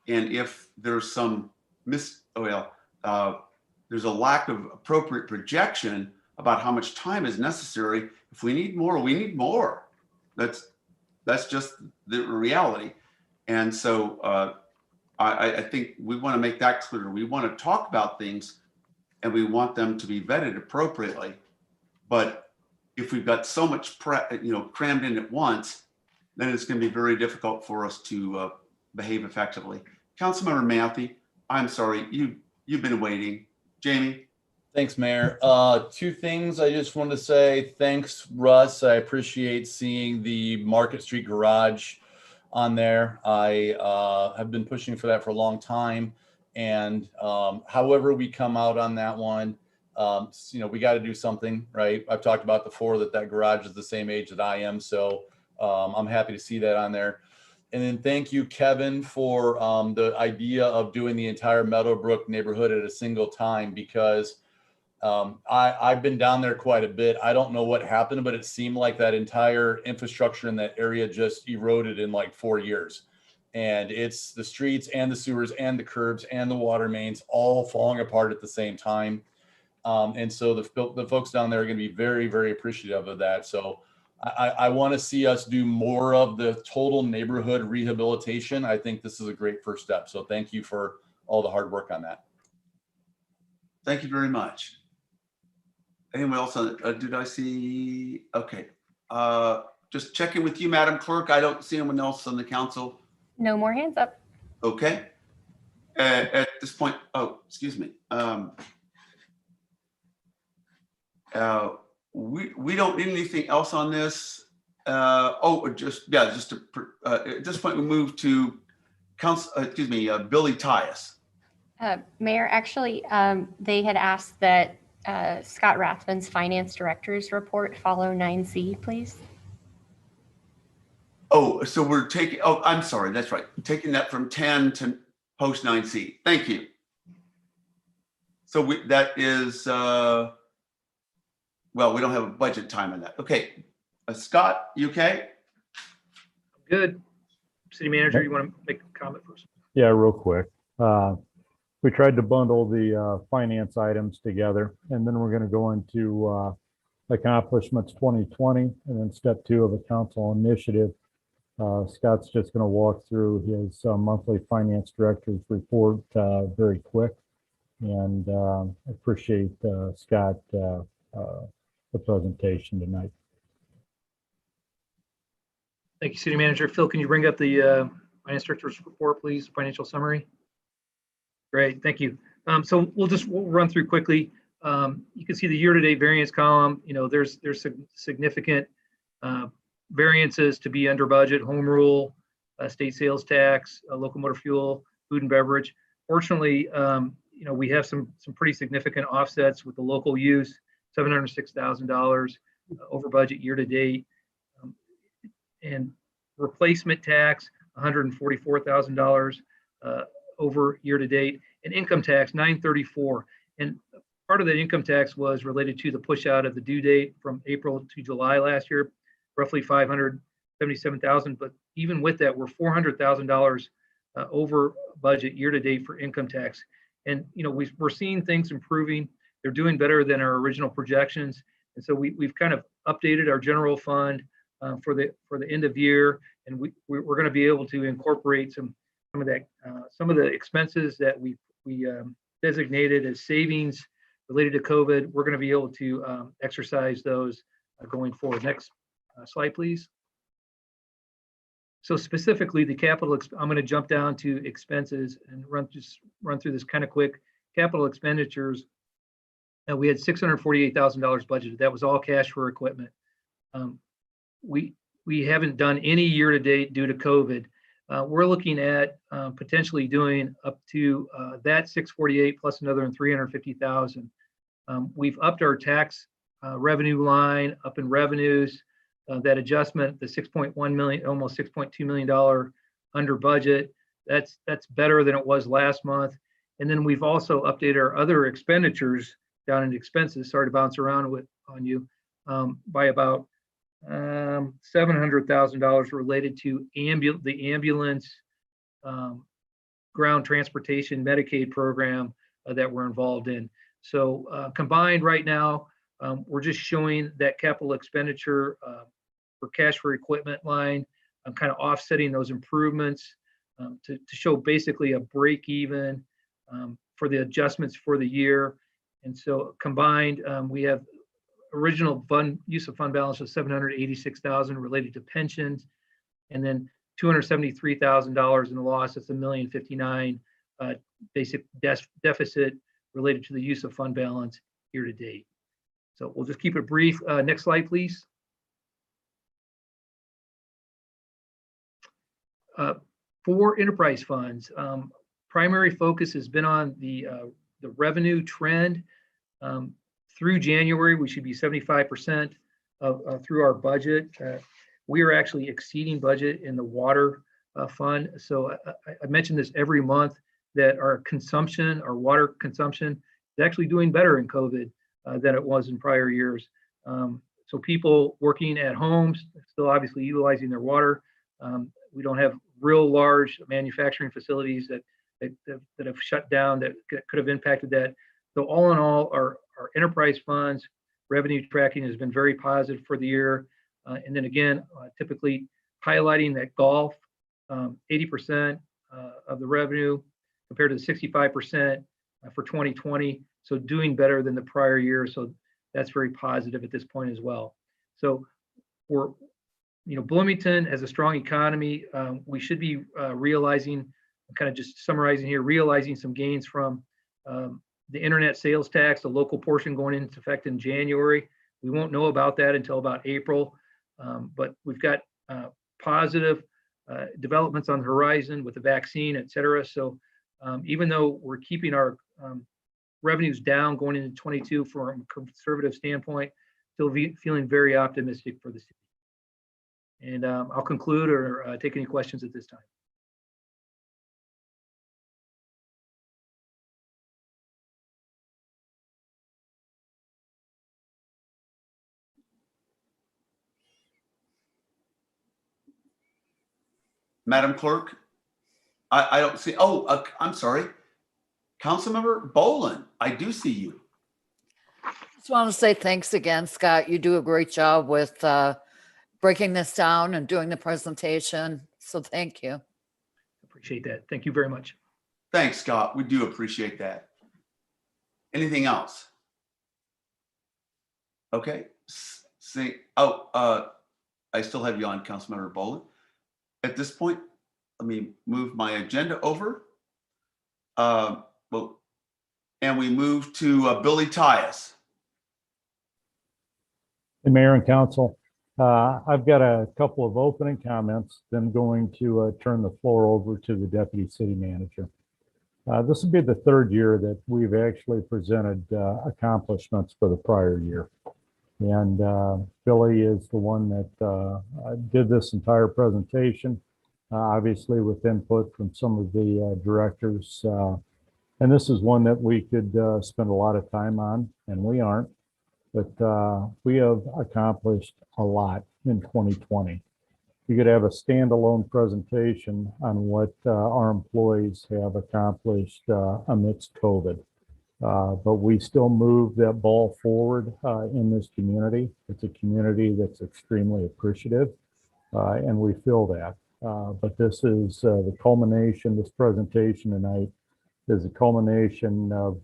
And if there's some there's a lack of appropriate projection about how much time is necessary. If we need more, we need more. That's just the reality. And so I think we want to make that clear. We want to talk about things and we want them to be vetted appropriately. But if we've got so much crammed in at once, then it's going to be very difficult for us to behave effectively. Councilmember Matthew, I'm sorry, you've been waiting. Jamie?
Thanks, Mayor. Two things I just wanted to say. Thanks, Russ. I appreciate seeing the Market Street Garage on there. I have been pushing for that for a long time. And however we come out on that one, we got to do something, right? I've talked about before that garage is the same age that I am. So I'm happy to see that on there. And then thank you, Kevin, for the idea of doing the entire Meadowbrook neighborhood at a single time, because I've been down there quite a bit. I don't know what happened, but it seemed like that entire infrastructure in that area just eroded in like 4 years. And it's the streets and the sewers and the curbs and the water mains all falling apart at the same time. And so the folks down there are going to be very, very appreciative of that. So I want to see us do more of the total neighborhood rehabilitation. I think this is a great first step. So thank you for all the hard work on that.
Thank you very much. Anyone else? Did I see? Okay. Just checking with you, Madam Clerk. I don't see anyone else on the council.
No more hands up.
Okay. At this point, oh, excuse me. We don't need anything else on this. Just to, at this point, we move to Billy Tyus.
Mayor, actually, they had asked that Scott Rathman's Finance Director's report follow 9C, please.
Oh, so we're taking, I'm sorry, that's right. Taking that from 10 to post 9C. Thank you. So that is, well, we don't have a budget time on that. Okay. Scott, you okay?
Good. City Manager, you want to make a comment first?
Yeah, real quick. We tried to bundle the finance items together, and then we're going to go into accomplishments 2020, and then step 2 of a council initiative. Scott's just going to walk through his monthly finance director's report very quick, and appreciate Scott the presentation tonight.
Thank you, City Manager. Phil, can you bring up the finance director's report, please? Financial summary. Great, thank you. So we'll run through quickly. You can see the year-to-date variance column. You know, there's significant variances to be under budget: home rule, state sales tax, local motor fuel, food and beverage. Fortunately, you know, we have some pretty significant offsets with the local use, $706,000 over budget year-to-date, and replacement tax, $144,000 over year-to-date, and income tax, $934,000. And part of the income tax was related to the push out of the due date from April to July last year, roughly $577,000. But even with that, we're $400,000 over budget year-to-date for income tax. And you know, we're seeing things improving. They're doing better than our original projections. And so we've kind of updated our general fund for the end of year, and we're going to be able to incorporate some of the expenses that we designated as savings related to COVID. We're going to be able to exercise those going forward. Next slide, please. So specifically, the capital. I'm going to jump down to expenses and run through this kind of quick. Capital expenditures. We had $648,000 budgeted. That was all cash for equipment. We haven't done any year to date due to COVID. We're looking at potentially doing up to that 648 plus another $350,000. We've upped our tax revenue line up in revenues. That adjustment, the 6.1 million, almost $6.2 million under budget. That's better than it was last month. And then we've also updated our other expenditures down into expenses. Sorry to bounce around on you by about $700,000 related to the ambulance, ground transportation, Medicaid program that we're involved in. So combined right now, we're just showing that capital expenditure for cash for equipment line. I'm kind of offsetting those improvements to show basically a break even for the adjustments for the year. And so combined, we have original use of fund balance of $786,000 related to pensions, and then $273,000 in the loss. That's $1,059,000 basic deficit related to the use of fund balance year to date. So we'll just keep it brief. Next slide, please. For enterprise funds, primary focus has been on the revenue trend. Through January, we should be 75% through our budget. We are actually exceeding budget in the water fund. So I mention this every month that our consumption, our water consumption, is actually doing better in COVID than it was in prior years. So people working at homes still obviously utilizing their water. We don't have real large manufacturing facilities that have shut down that could have impacted that. So all in all, our enterprise funds revenue tracking has been very positive for the year. And then again, typically highlighting that golf, 80% of the revenue compared to the 65% for 2020. So doing better than the prior year. So that's very positive at this point as well. So we're, Bloomington has a strong economy. We should be realizing, I'm kind of just summarizing here, realizing some gains from the internet sales tax, the local portion going into effect in January. We won't know about that until about April, but we've got positive developments on the horizon with the vaccine, et cetera. So even though we're keeping our revenues down going into 22 from a conservative standpoint, still feeling very optimistic for the city. And I'll conclude or take any questions at this time.
Madam Clerk, I don't see, I'm sorry. Councilmember Bolin, I do see you.
Just want to say thanks again, Scott. You do a great job with breaking this down and doing the presentation. So thank you.
Appreciate that. Thank you very much.
Thanks, Scott. We do appreciate that. Anything else? Okay. I still have you on, Councilmember Bolin. At this point, let me move my agenda over. And we move to Billy Tyus.
Hey, Mayor and Council, I've got a couple of opening comments, then going to turn the floor over to the Deputy City Manager. This will be the third year that we've actually presented accomplishments for the prior year. And Billy is the one that did this entire presentation, obviously with input from some of the directors. And this is one that we could spend a lot of time on, and we aren't. But we have accomplished a lot in 2020. We could have a standalone presentation on what our employees have accomplished amidst COVID. But we still move that ball forward in this community. It's a community that's extremely appreciative, and we feel that. But this is the culmination, this presentation tonight is a culmination of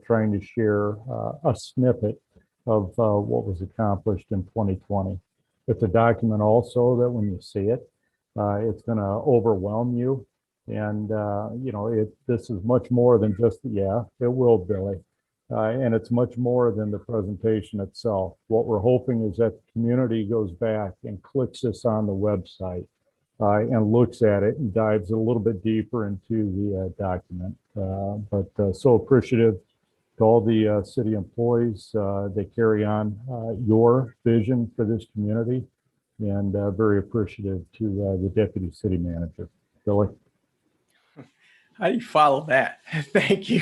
trying to share a snippet of what was accomplished in 2020. It's a document also that when you see it, it's going to overwhelm you. And, this is much more than just, it will, Billy. And it's much more than the presentation itself. What we're hoping is that the community goes back and clicks this on the website and looks at it and dives a little bit deeper into the document. But so appreciative to all the city employees. They carry on your vision for this community, and very appreciative to the Deputy City Manager. Billy.
How do you follow that? Thank you.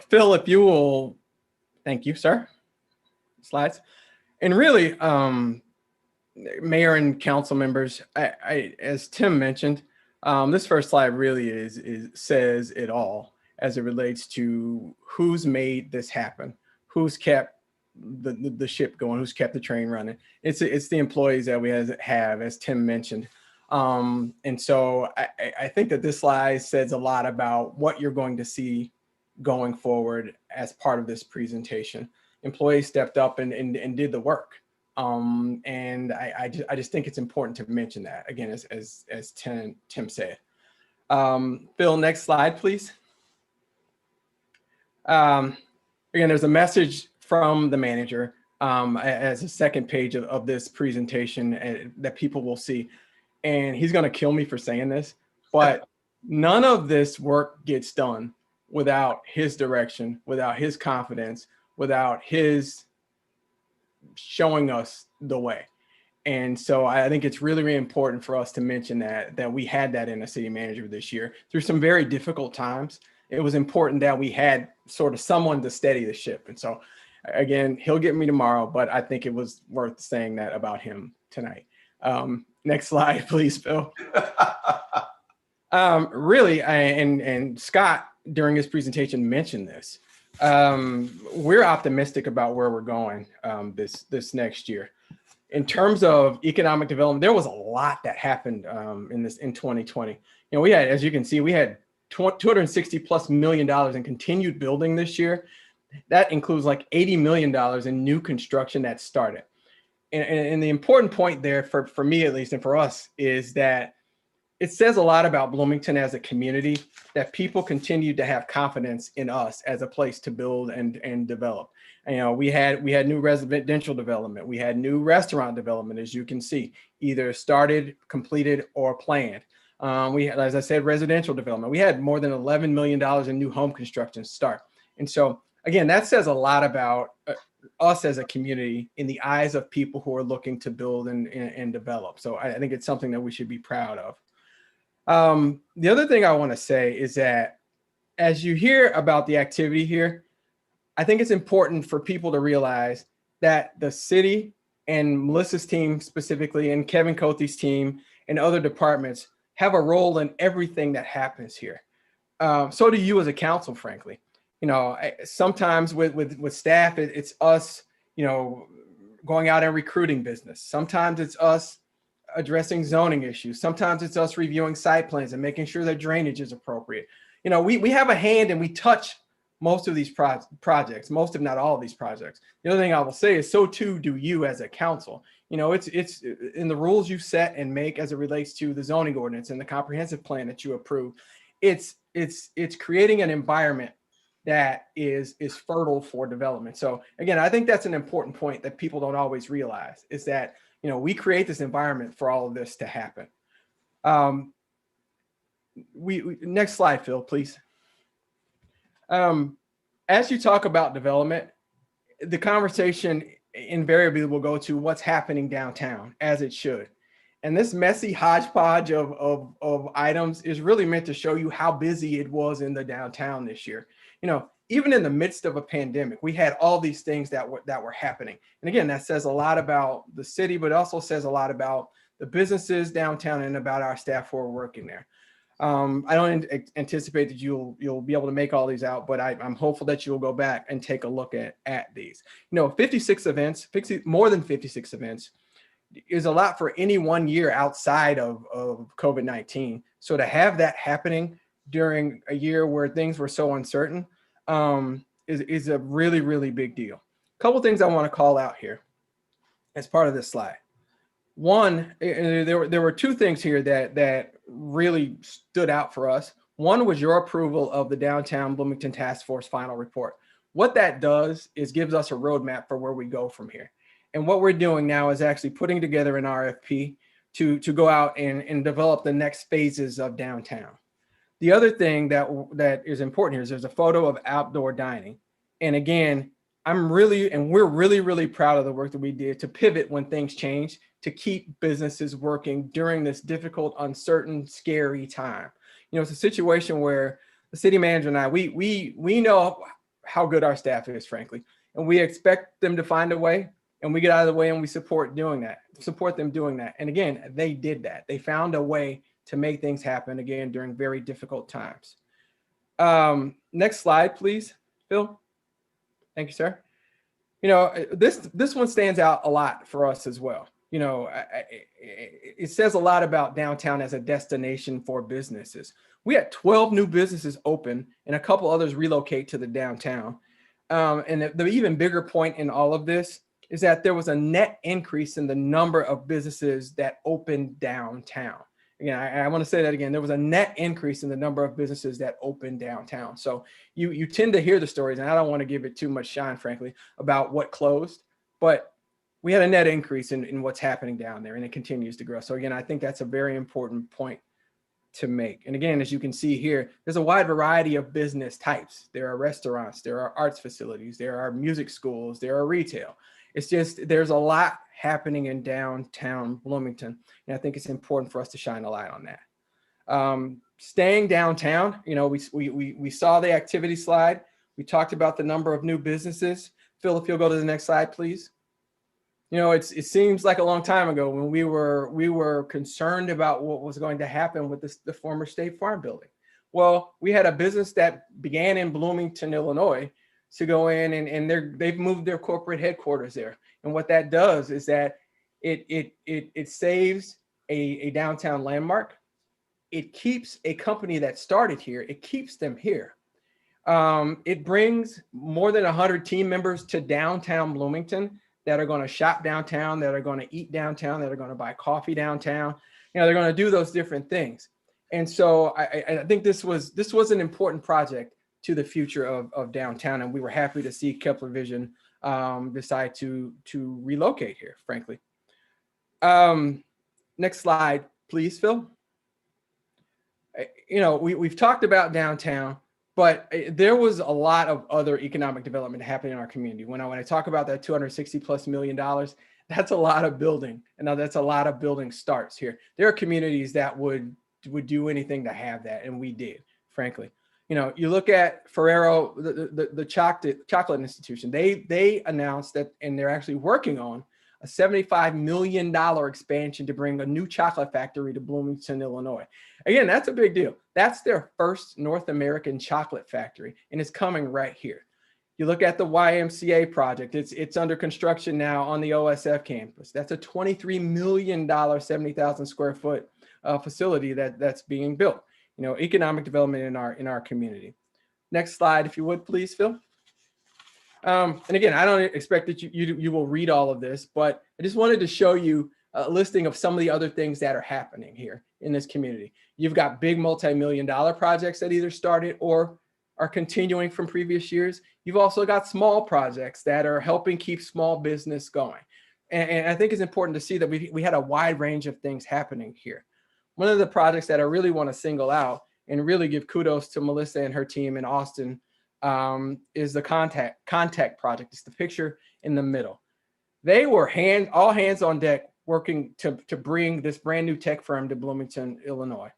Phil, if you will, thank you, sir. Slides. And really, Mayor and council members, I as Tim mentioned, this first slide really says it all as it relates to who's made this happen, who's kept the ship going, who's kept the train running. It's the employees that we have, as Tim mentioned. And so I think that this slide says a lot about what you're going to see going forward as part of this presentation. Employees stepped up and did the work. And I just think it's important to mention that again, as Tim said. Phil, next slide, please. Again, there's a message from the manager as a second page of this presentation that people will see. And he's going to kill me for saying this, but none of this work gets done without his direction, without his confidence, without his showing us the way. And so I think it's really, really important for us to mention that we had that in a city manager this year through some very difficult times. It was important that we had sort of someone to steady the ship. And so again, he'll get me tomorrow, but I think it was worth saying that about him tonight. Next slide, please, Phil. Really, and Scott during his presentation mentioned this. We're optimistic about where we're going this next year. In terms of economic development, there was a lot that happened in 2020. You know, we had, as you can see, we had $260+ million in continued building this year. That includes like $80 million in new construction that started. And the important point there for me, at least, and for us, is that it says a lot about Bloomington as a community, that people continue to have confidence in us as a place to build and develop. And, you know, we had new residential development, we had new restaurant development, as you can see, either started, completed, or planned. We had, as I said, residential development. We had more than $11 million in new home construction start. And so, again, that says a lot about us as a community in the eyes of people who are looking to build and develop. So I think it's something that we should be proud of. The other thing I want to say is that as you hear about the activity here, I think it's important for people to realize that the city and Melissa's team specifically, and Kevin Cothey's team and other departments have a role in everything that happens here. So do you as a council, frankly. You know, sometimes with staff, it's us, you know, going out and recruiting business. Sometimes it's us addressing zoning issues. Sometimes it's us reviewing site plans and making sure that drainage is appropriate. You know, we have a hand and we touch most of these projects, most if not all of these projects. The other thing I will say is so too do you as a council. You know, it's in the rules you set and make as it relates to the zoning ordinance and the comprehensive plan that you approve. It's creating an environment that is fertile for development. So again, I think that's an important point that people don't always realize, is that, you know, we create this environment for all of this to happen. Next slide, Phil, please. As you talk about development, the conversation invariably will go to what's happening downtown, as it should. And this messy hodgepodge of items is really meant to show you how busy it was in the downtown this year. You know, even in the midst of a pandemic, we had all these things that were happening. And again, that says a lot about the city, but also says a lot about the businesses downtown and about our staff who are working there. I don't anticipate that you'll be able to make all these out, but I'm hopeful that you'll go back and take a look at these. You know, 56 events, more than 56 events is a lot for any one year outside of COVID-19. So to have that happening during a year where things were so uncertain is a really, really big deal. A couple things I want to call out here as part of this slide. One, there were two things here that really stood out for us. One was your approval of the Downtown Bloomington Task Force final report. What that does is gives us a roadmap for where we go from here. And what we're doing now is actually putting together an RFP to go out and develop the next phases of downtown. The other thing that is important here is there's a photo of outdoor dining. And again, we're really proud of the work that we did to pivot when things change, to keep businesses working during this difficult, uncertain, scary time. You know, it's a situation where the city manager and I, we know how good our staff is, frankly, and we expect them to find a way, and we get out of the way and we support them doing that. And again, they did that. They found a way to make things happen again during very difficult times. Next slide, please, Phil. Thank you, sir. You know, this one stands out a lot for us as well. You know, it says a lot about downtown as a destination for businesses. We had 12 new businesses open and a couple others relocate to the downtown. And the even bigger point in all of this is that there was a net increase in the number of businesses that opened downtown. Again, I want to say that again, there was a net increase in the number of businesses that opened downtown. So you tend to hear the stories, and I don't want to give it too much shine, frankly, about what closed, but we had a net increase in what's happening down there, and it continues to grow. So again, I think that's a very important point to make. And again, as you can see here, there's a wide variety of business types. There are restaurants, there are arts facilities, there are music schools, there are retail. It's just, there's a lot happening in downtown Bloomington. And I think it's important for us to shine a light on that. Staying downtown, you know, we saw the activity slide. We talked about the number of new businesses. Phil, if you'll go to the next slide, please. You know, it seems like a long time ago when we were concerned about what was going to happen with the former State Farm building. Well, we had a business that began in Bloomington, Illinois, to go in and they've moved their corporate headquarters there. And what that does is that it saves a downtown landmark. It keeps a company that started here. It keeps them here. It brings more than 100 team members to downtown Bloomington that are going to shop downtown, that are going to eat downtown, that are going to buy coffee downtown. You know, they're going to do those different things. And so I think this was an important project to the future of downtown, and we were happy to see Kepler Vision decide to relocate here, frankly. Next slide, please, Phil. You know, we've talked about downtown, but there was a lot of other economic development happening in our community. When I talk about that $260+ million, that's a lot of building. And now that's a lot of building starts here. There are communities that would do anything to have that, and we did, frankly. You know, you look at Ferrero, the chocolate institution. They announced that, and they're actually working on a $75 million expansion to bring a new chocolate factory to Bloomington, Illinois. Again, that's a big deal. That's their first North American chocolate factory, and it's coming right here. You look at the YMCA project. It's under construction now on the OSF campus. That's a $23 million, 70,000 square foot facility that's being built. You know, economic development in our community. Next slide, if you would, please, Phil. And again, I don't expect that you will read all of this, but I just wanted to show you a listing of some of the other things that are happening here in this community. You've got big multi-million-dollar projects that either started or are continuing from previous years. You've also got small projects that are helping keep small business going. And I think it's important to see that we had a wide range of things happening here. One of the projects that I really want to single out and really give kudos to Melissa and her team in Austin is the contact project. It's the picture in the middle. They were all hands on deck working to bring this brand new tech firm to Bloomington, Illinois.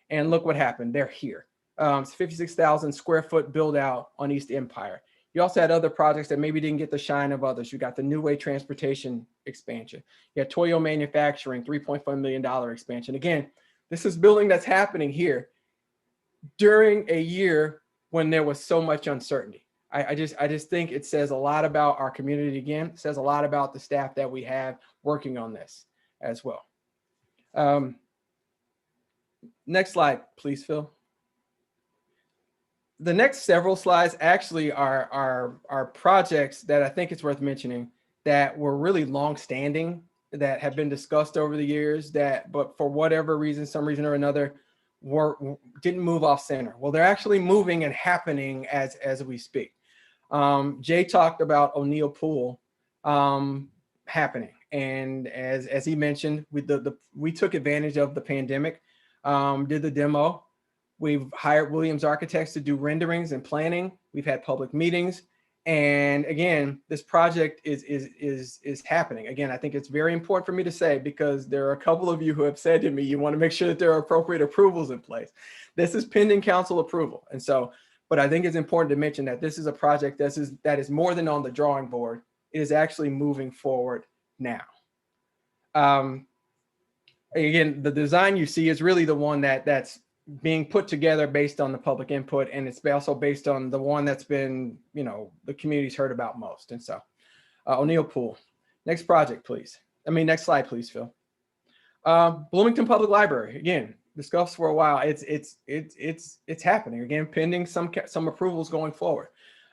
And look what happened. They're here. It's 56,000 square foot build out on East Empire. You also had other projects that maybe didn't get the shine of others. You got the New Way Transportation expansion. You had Toyo Manufacturing, $3.5 million expansion. Again, this is building that's happening here during a year when there was so much uncertainty. I just think it says a lot about our community. Again, it says a lot about the staff that we have working on this as well. Next slide, please, Phil. The next several slides actually are projects that I think it's worth mentioning that were really long-standing, that have been discussed over the years, but for whatever reason, some reason or another, didn't move off center. Well, they're actually moving and happening as we speak. Jay talked about O'Neill Pool happening, and as he mentioned, we took advantage of the pandemic, did the demo. We've hired Williams Architects to do renderings and planning. We've had public meetings. And again, this project is happening. Again, I think it's very important for me to say, because there are a couple of you who have said to me, you want to make sure that there are appropriate approvals in place. This is pending council approval. And so, but I think it's important to mention that this is a project that is more than on the drawing board. It is actually moving forward now. Again, the design you see is really the one that's being put together based on the public input, and it's also based on the one that's been, the community's heard about most. And so O'Neill Pool. Next project, please. Next slide, please, Phil. Bloomington Public Library, again, discussed for a while. It's happening, again, pending some approvals going forward.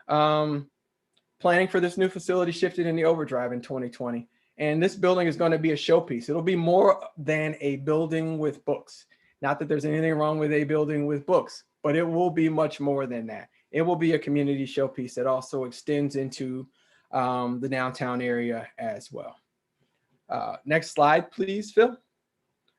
Planning for this new facility shifted in the overdrive in 2020. And this building is going to be a showpiece. It'll be more than a building with books. Not that there's anything wrong with a building with books, but it will be much more than that. It will be a community showpiece that also extends into the downtown area as well. Next slide, please, Phil.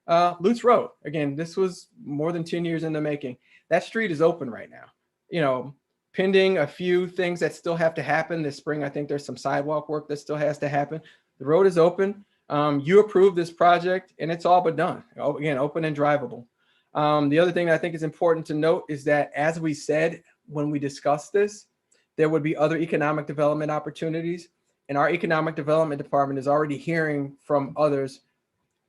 Lutz Road. Again, this was more than 10 years in the making. That street is open right now. Pending a few things that still have to happen this spring. I think there's some sidewalk work that still has to happen. The road is open. You approved this project and it's all but done. Again, open and drivable. The other thing I think is important to note is that, as we said when we discussed this, there would be other economic development opportunities. and our economic development department is already hearing from others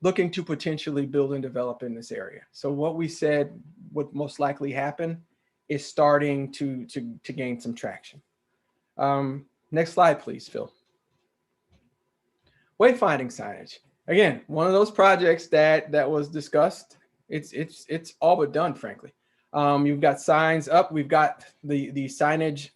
looking to potentially build and develop in this area. So what we said would most likely happen is starting to gain some traction. Next slide, please, Phil. Wayfinding signage. Again, one of those projects that was discussed. It's all but done, frankly. You've got signs up. We've got the signage,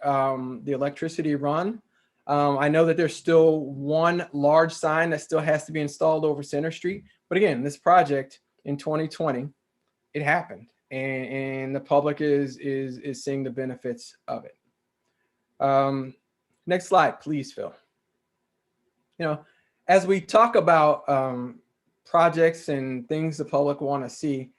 the electricity run. I know that there's still one large sign that still has to be installed over Center Street. But again, this project in 2020, it happened, and the public is seeing the benefits of it. Next slide, please, Phil. You know, as we talk about projects and things the public want to see,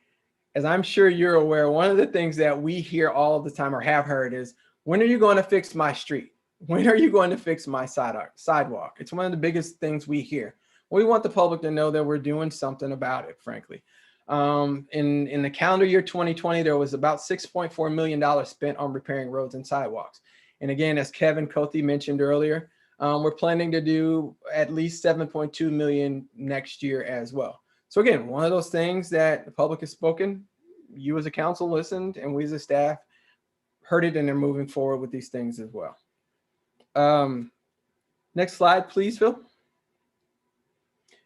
as I'm sure you're aware, one of the things that we hear all the time or have heard is, when are you going to fix my street? When are you going to fix my sidewalk? It's one of the biggest things we hear. We want the public to know that we're doing something about it, frankly. In the calendar year 2020, there was about $6.4 million spent on repairing roads and sidewalks. And again, as Kevin Cothey mentioned earlier, we're planning to do at least 7.2 million next year as well. So again, one of those things that the public has spoken, you as a council listened, and we as a staff heard it, and they're moving forward with these things as well. Next slide, please, Phil.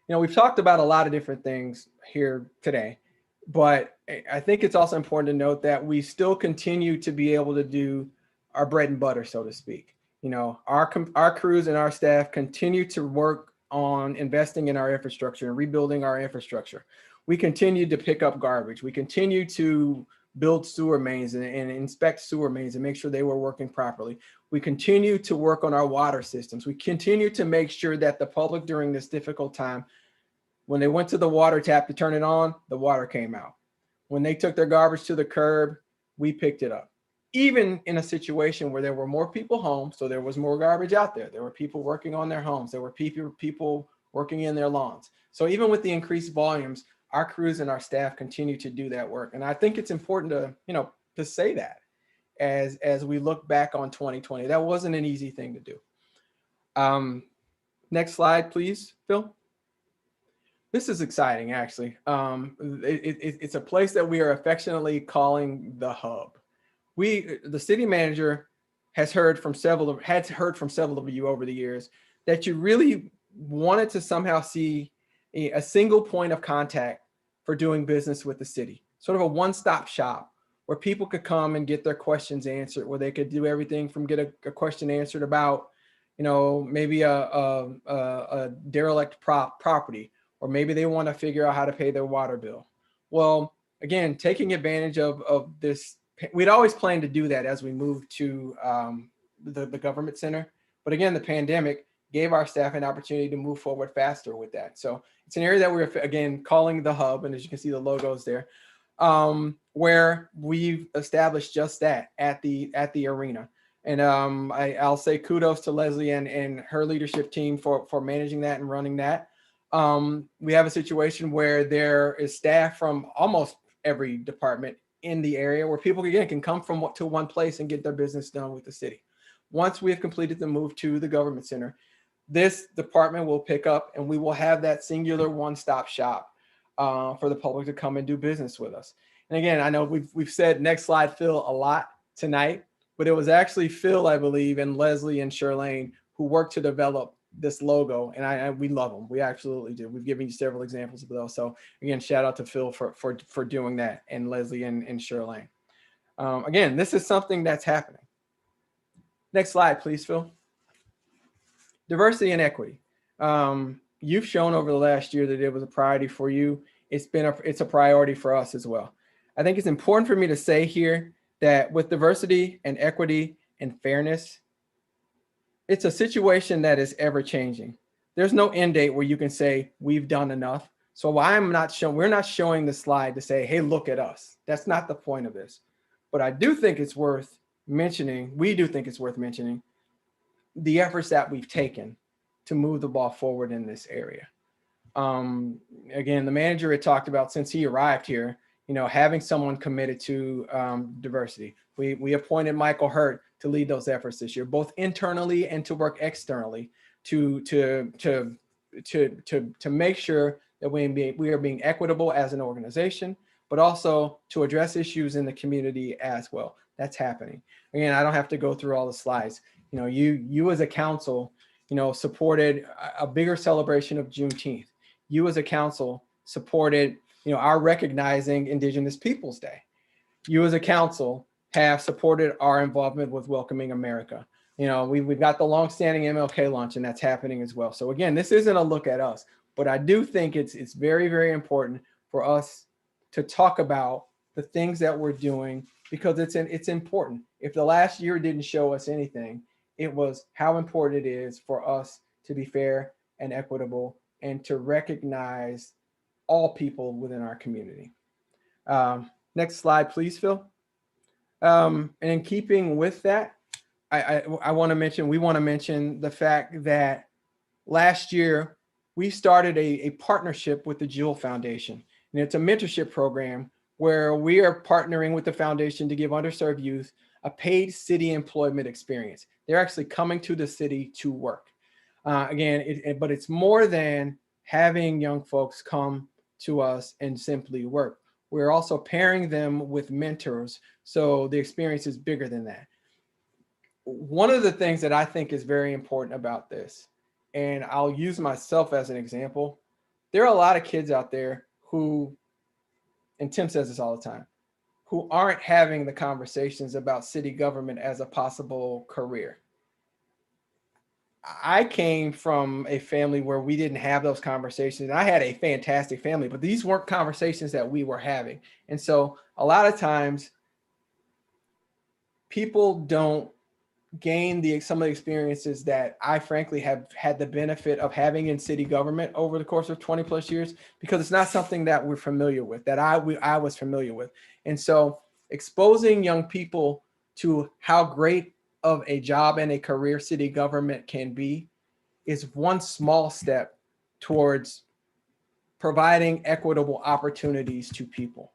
You know, we've talked about a lot of different things here today, but I think it's also important to note that we still continue to be able to do our bread and butter, so to speak. You know, our crews and our staff continue to work on investing in our infrastructure and rebuilding our infrastructure. We continue to pick up garbage. We continue to build sewer mains and inspect sewer mains and make sure they were working properly. We continue to work on our water systems. We continue to make sure that the public during this difficult time, when they went to the water tap to turn it on, the water came out. When they took their garbage to the curb, we picked it up. Even in a situation where there were more people home, so there was more garbage out there. There were people working on their homes. There were people working in their lawns. So even with the increased volumes, our crews and our staff continue to do that work. And I think it's important to, you know, to say that as we look back on 2020, that wasn't an easy thing to do. Next slide, please, Phil. This is exciting, actually. It's a place that we are affectionately calling the hub. The city manager has heard from several of you over the years that you really wanted to somehow see a single point of contact for doing business with the city, sort of a one-stop shop where people could come and get their questions answered, where they could do everything from get a question answered about, you know, maybe a derelict property, or maybe they want to figure out how to pay their water bill. Well, again, taking advantage of this, we'd always planned to do that as we moved to the government center. But again, the pandemic gave our staff an opportunity to move forward faster with that. So it's an area that we're, again, calling the hub. And as you can see, the logos there, where we've established just that at the arena. And I'll say kudos to Leslie and her leadership team for managing that and running that. We have a situation where there is staff from almost every department in the area where people, again, can come to one place and get their business done with the city. Once we have completed the move to the government center, this department will pick up and we will have that singular one-stop shop for the public to come and do business with us. And again, I know we've said next slide, Phil, a lot tonight, but it was actually Phil, I believe, and Leslie and Shirlane who worked to develop this logo, and we love them. We absolutely do. We've given you several examples of those. So again, shout out to Phil for doing that, and Leslie and Shirlane. Again, this is something that's happening. Next slide, please, Phil. Diversity and equity. You've shown over the last year that it was a priority for you. It's a priority for us as well. I think it's important for me to say here that with diversity and equity and fairness, it's a situation that is ever changing. There's no end date where you can say we've done enough. So we're not showing the slide to say, hey, look at us. That's not the point of this. But I do think it's worth mentioning, we do think it's worth mentioning the efforts that we've taken to move the ball forward in this area. Again, the manager had talked about since he arrived here, you know, having someone committed to diversity. We appointed Michael Hurt to lead those efforts this year, both internally and to work externally to make sure that we are being equitable as an organization, but also to address issues in the community as well. That's happening. Again, I don't have to go through all the slides. You know, you as a council, you know, supported a bigger celebration of Juneteenth. You as a council supported, you know, our recognizing Indigenous Peoples Day. You as a council have supported our involvement with Welcoming America. You know, we've got the longstanding MLK launch, and that's happening as well. So again, this isn't a look at us, but I do think it's very, very important for us to talk about the things that we're doing, because it's important. If the last year didn't show us anything, it was how important it is for us to be fair and equitable and to recognize all people within our community. Next slide, please, Phil. And in keeping with that, I want to mention, we want to mention the fact that last year we started a partnership with the Jewel Foundation. And it's a mentorship program where we are partnering with the foundation to give underserved youth a paid city employment experience. They're actually coming to the city to work. But it's more than having young folks come to us and simply work. We're also pairing them with mentors, so the experience is bigger than that. One of the things that I think is very important about this, and I'll use myself as an example, there are a lot of kids out there who, and Tim says this all the time, who aren't having the conversations about city government as a possible career. I came from a family where we didn't have those conversations. I had a fantastic family, but these weren't conversations that we were having. And so a lot of times people don't gain some of the experiences that I frankly have had the benefit of having in city government over the course of 20 plus years, because it's not something that we're familiar with, that I was familiar with. And so exposing young people to how great of a job and a career city government can be is one small step towards providing equitable opportunities to people.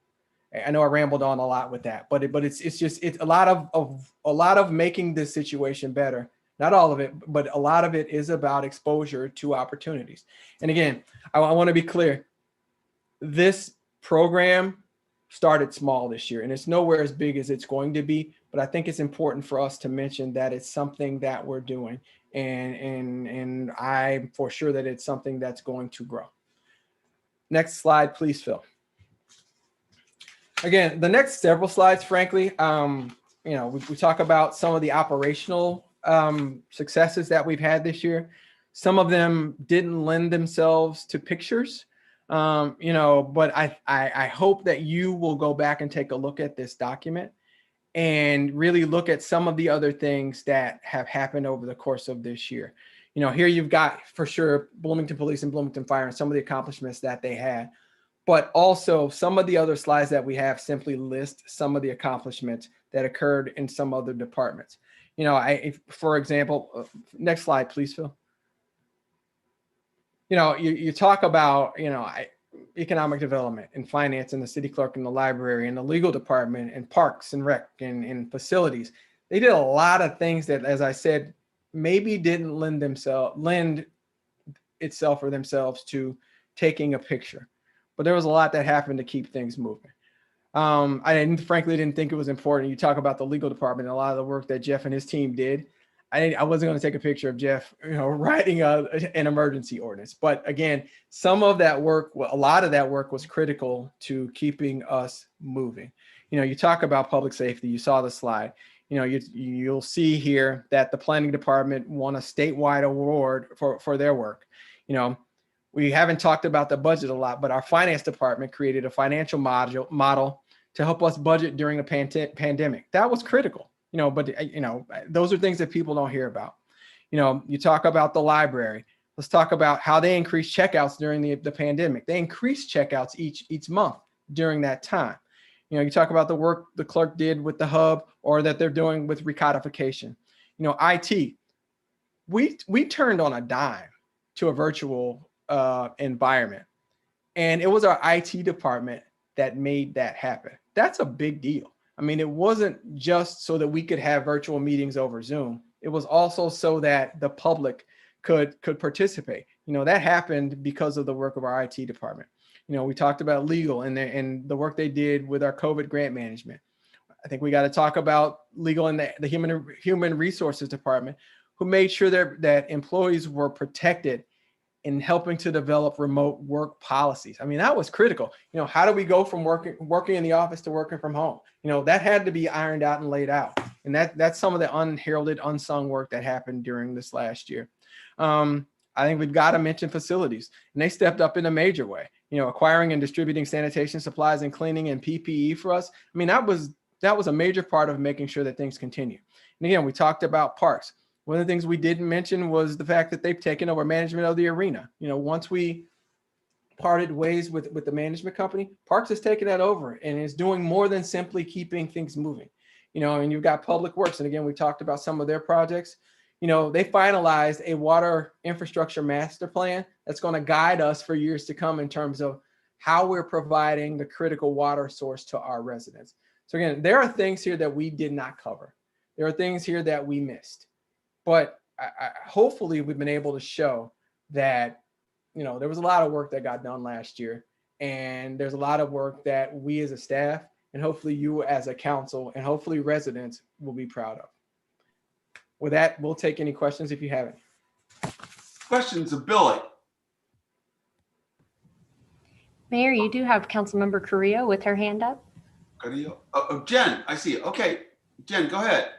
I know I rambled on a lot with that, but it's a lot of making this situation better. Not all of it, but a lot of it is about exposure to opportunities. And again, I want to be clear. This program started small this year, and it's nowhere as big as it's going to be. But I think it's important for us to mention that it's something that we're doing, and I'm for sure that it's something that's going to grow. Next slide, please, Phil. Again, the next several slides, frankly, you know, we talk about some of the operational successes that we've had this year. Some of them didn't lend themselves to pictures, you know, but I hope that you will go back and take a look at this document and really look at some of the other things that have happened over the course of this year. You know, here you've got for sure Bloomington Police and Bloomington Fire and some of the accomplishments that they had. But also some of the other slides that we have simply list some of the accomplishments that occurred in some other departments. You know, for example, next slide, please, Phil. You know, you talk about, you know, economic development and finance and the city clerk and the library and the legal department and parks and rec and facilities. They did a lot of things that, as I said, maybe didn't lend itself or themselves to taking a picture. But there was a lot that happened to keep things moving. I frankly didn't think it was important. You talk about the legal department and a lot of the work that Jeff and his team did. I wasn't going to take a picture of Jeff, you know, writing an emergency ordinance. But again, some of that work, a lot of that work was critical to keeping us moving. You know, you talk about public safety. You saw the slide. You know, you'll see here that the planning department won a statewide award for their work. You know, we haven't talked about the budget a lot, but our finance department created a financial model to help us budget during a pandemic. That was critical, you know, but, you know, those are things that people don't hear about. You know, you talk about the library. Let's talk about how they increased checkouts during the pandemic. They increased checkouts each month during that time. You know, you talk about the work the clerk did with the hub or that they're doing with recodification. You know, IT, we turned on a dime to a virtual environment. And it was our IT department that made that happen. That's a big deal. I mean, it wasn't just so that we could have virtual meetings over Zoom. It was also so that the public could participate. That happened because of the work of our IT department. We talked about legal and the work they did with our COVID grant management. I think we got to talk about legal and the human resources department, who made sure that employees were protected in helping to develop remote work policies. I mean, that was critical. How do we go from working in the office to working from home? That had to be ironed out and laid out. And that's some of the unheralded, unsung work that happened during this last year. I think we've got to mention facilities, and they stepped up in a major way. Acquiring and distributing sanitation supplies and cleaning and PPE for us. I mean, that was a major part of making sure that things continue. And again, we talked about parks. One of the things we didn't mention was the fact that they've taken over management of the arena. Once we parted ways with the management company, Parks has taken that over and is doing more than simply keeping things moving. And you've got Public Works. And again, we talked about some of their projects. They finalized a water infrastructure master plan that's going to guide us for years to come in terms of how we're providing the critical water source to our residents. So again, there are things here that we did not cover. There are things here that we missed. But hopefully we've been able to show that, there was a lot of work that got done last year, and there's a lot of work that we as a staff and hopefully you as a council and hopefully residents will be proud of. With that, we'll take any questions if you have any.
Questions of Billy?
Mayor, you do have Councilmember Carrillo with her hand up.
Carrillo? Oh, Jen, I see you. Okay, Jen, go ahead.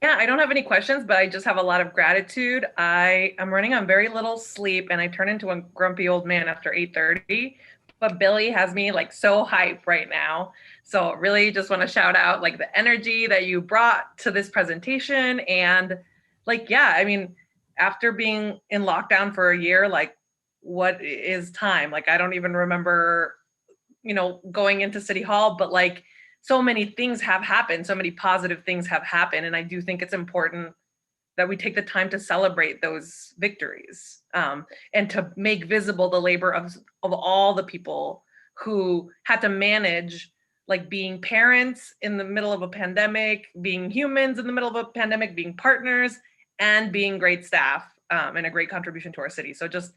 Yeah, I don't have any questions, but I just have a lot of gratitude. I am running on very little sleep and I turn into a grumpy old man after 8:30, but Billy has me like so hype right now. So really just want to shout out like the energy that you brought to this presentation. And like, yeah, I mean, after being in lockdown for a year, like what is time? Like, I don't even remember, going into City Hall, but like, so many things have happened, so many positive things have happened. And I do think it's important that we take the time to celebrate those victories and to make visible the labor of all the people who had to manage like being parents in the middle of a pandemic, being humans in the middle of a pandemic, being partners, and being great staff and a great contribution to our city. So just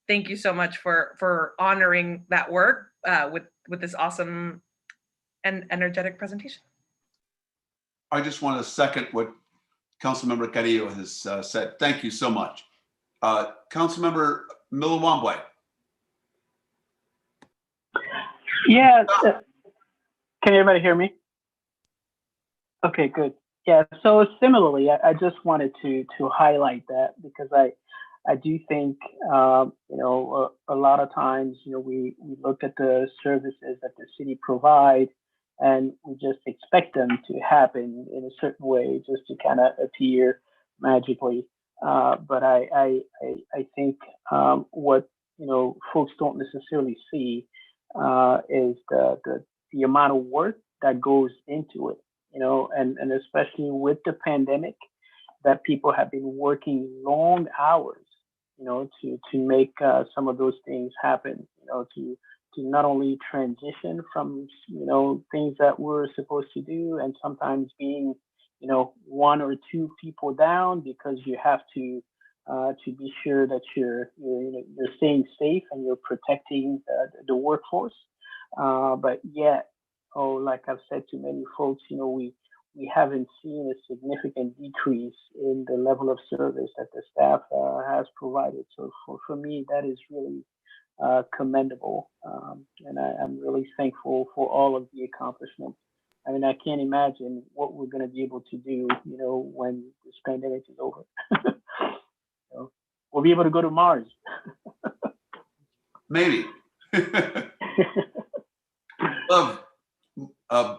thank you so much for honoring that work with this awesome and energetic presentation.
I just want to second what Councilmember Carrillo has said. Thank you so much. Councilmember Milawambwe.
Yeah, can everybody hear me? Okay, good. Yeah, so similarly, I just wanted to highlight that because I do think, a lot of times, we look at the services that the city provide and we just expect them to happen in a certain way just to kind of appear magically. But I think what, folks don't necessarily see is the amount of work that goes into it, and especially with the pandemic, that people have been working long hours, to make some of those things happen, to not only transition from, things that we're supposed to do and sometimes being, one or two people down because you have to be sure that you're staying safe and you're protecting the workforce. But yet, like I've said to many folks, we haven't seen a significant decrease in the level of service that the staff has provided. So for me, that is really commendable. And I'm really thankful for all of the accomplishments. I mean, I can't imagine what we're going to be able to do, when this pandemic is over. We'll be able to go to Mars.
Maybe.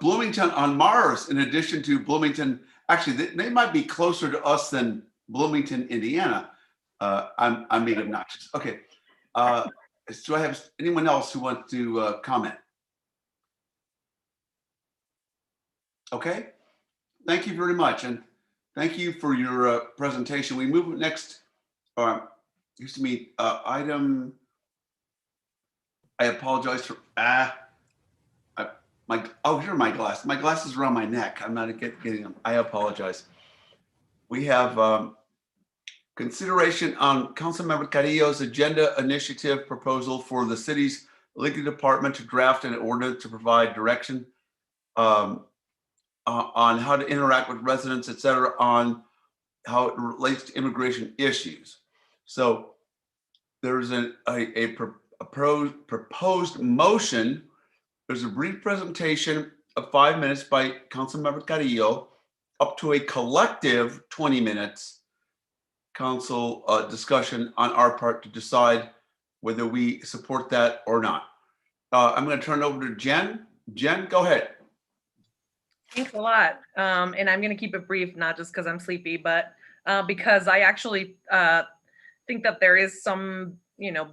Bloomington on Mars, in addition to Bloomington, actually, they might be closer to us than Bloomington, Indiana. I'm being obnoxious. Okay. Do I have anyone else who wants to comment? Okay. Thank you very much. And thank you for your presentation. We move next, used to be item, I apologize for, here are my glasses. My glasses are on my neck. I'm not getting them. I apologize. We have consideration on Councilmember Carrillo's agenda initiative proposal for the city's legal department to draft an ordinance to provide direction on how to interact with residents, et cetera, on how it relates to immigration issues. So there's a proposed motion. There's a brief presentation of 5 minutes by Councilmember Carrillo, up to a collective 20 minutes council discussion on our part to decide whether we support that or not. I'm going to turn it over to Jen. Jen, go ahead.
Thanks a lot. And I'm going to keep it brief, not just because I'm sleepy, but because I actually think that there is some,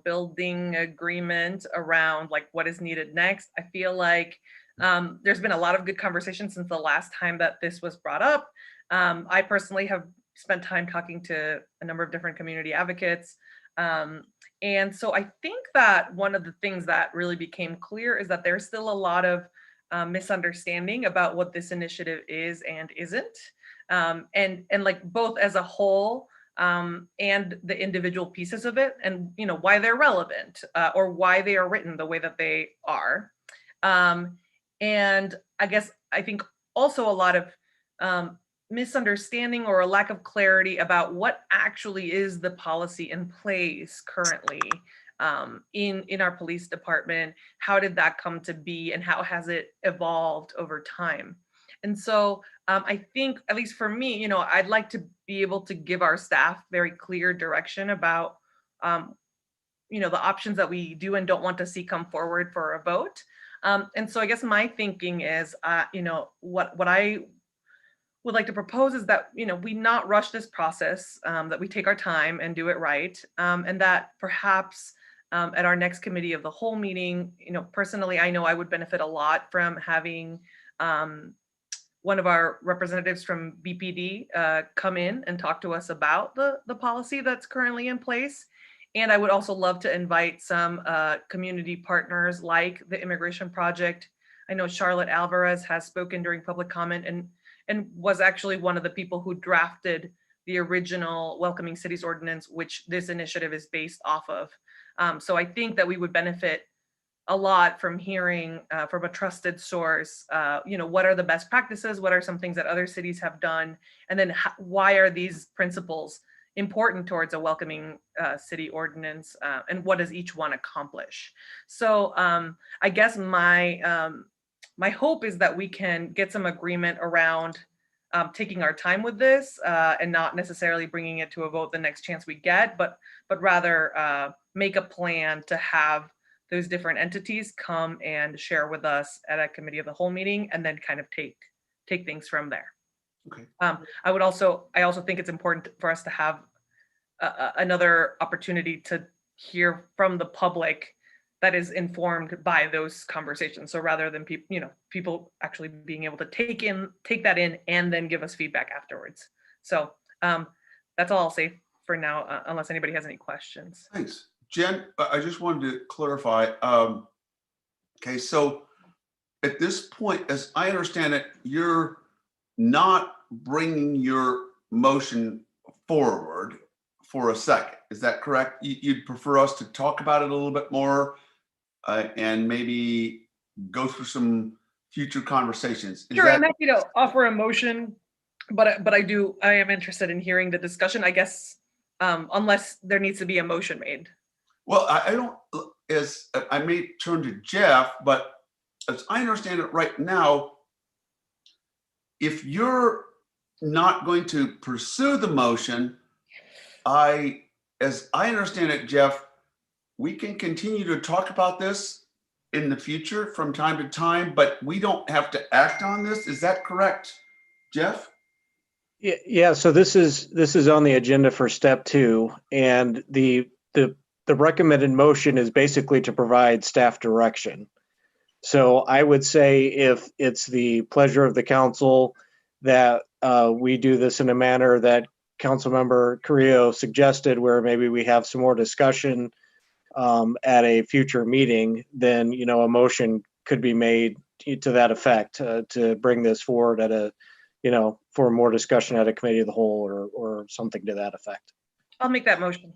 building agreement around like what is needed next. I feel like there's been a lot of good conversation since the last time that this was brought up. I personally have spent time talking to a number of different community advocates. And so I think that one of the things that really became clear is that there's still a lot of misunderstanding about what this initiative is and isn't. And like both as a whole and the individual pieces of it, and why they're relevant or why they are written the way that they are. And I think also a lot of misunderstanding or a lack of clarity about what actually is the policy in place currently in our police department. How did that come to be, and how has it evolved over time? And so I think, at least for me, I'd like to be able to give our staff very clear direction about the options that we do and don't want to see come forward for a vote. And so I guess my thinking is, what I would like to propose is that, we not rush this process, that we take our time and do it right. And that perhaps at our next committee of the whole meeting, personally, I know I would benefit a lot from having one of our representatives from BPD come in and talk to us about the policy that's currently in place. And I would also love to invite some community partners like the Immigration Project. I know Charlotte Alvarez has spoken during public comment and was actually one of the people who drafted the original Welcoming Cities Ordinance, which this initiative is based off of. So I think that we would benefit a lot from hearing from a trusted source, what are the best practices? What are some things that other cities have done? And then why are these principles important towards a welcoming city ordinance? And what does each one accomplish? So I guess my hope is that we can get some agreement around taking our time with this and not necessarily bringing it to a vote the next chance we get, but rather make a plan to have those different entities come and share with us at a committee of the whole meeting, and then kind of take things from there.
Okay.
I also think it's important for us to have another opportunity to hear from the public that is informed by those conversations. So rather than people actually being able to take that in and then give us feedback afterwards. So that's all I'll say for now, unless anybody has any questions.
Thanks. Jen, I just wanted to clarify. Okay, so at this point, as I understand it, you're not bringing your motion forward for a second. Is that correct? You'd prefer us to talk about it a little bit more and maybe go through some future conversations.
Sure, I'm happy to offer a motion, but I am interested in hearing the discussion, I guess, unless there needs to be a motion made.
Well, I don't, as I may turn to Jeff, but as I understand it right now, if you're not going to pursue the motion, as I understand it, Jeff, we can continue to talk about this in the future from time to time, but we don't have to act on this. Is that correct, Jeff?
Yeah. So this is on the agenda for step 2, and the recommended motion is basically to provide staff direction. So I would say if it's the pleasure of the council that we do this in a manner that Councilmember Carrillo suggested, where maybe we have some more discussion at a future meeting, then a motion could be made to that effect to bring this forward at a for more discussion at a committee of the whole or something to that effect.
I'll make that motion.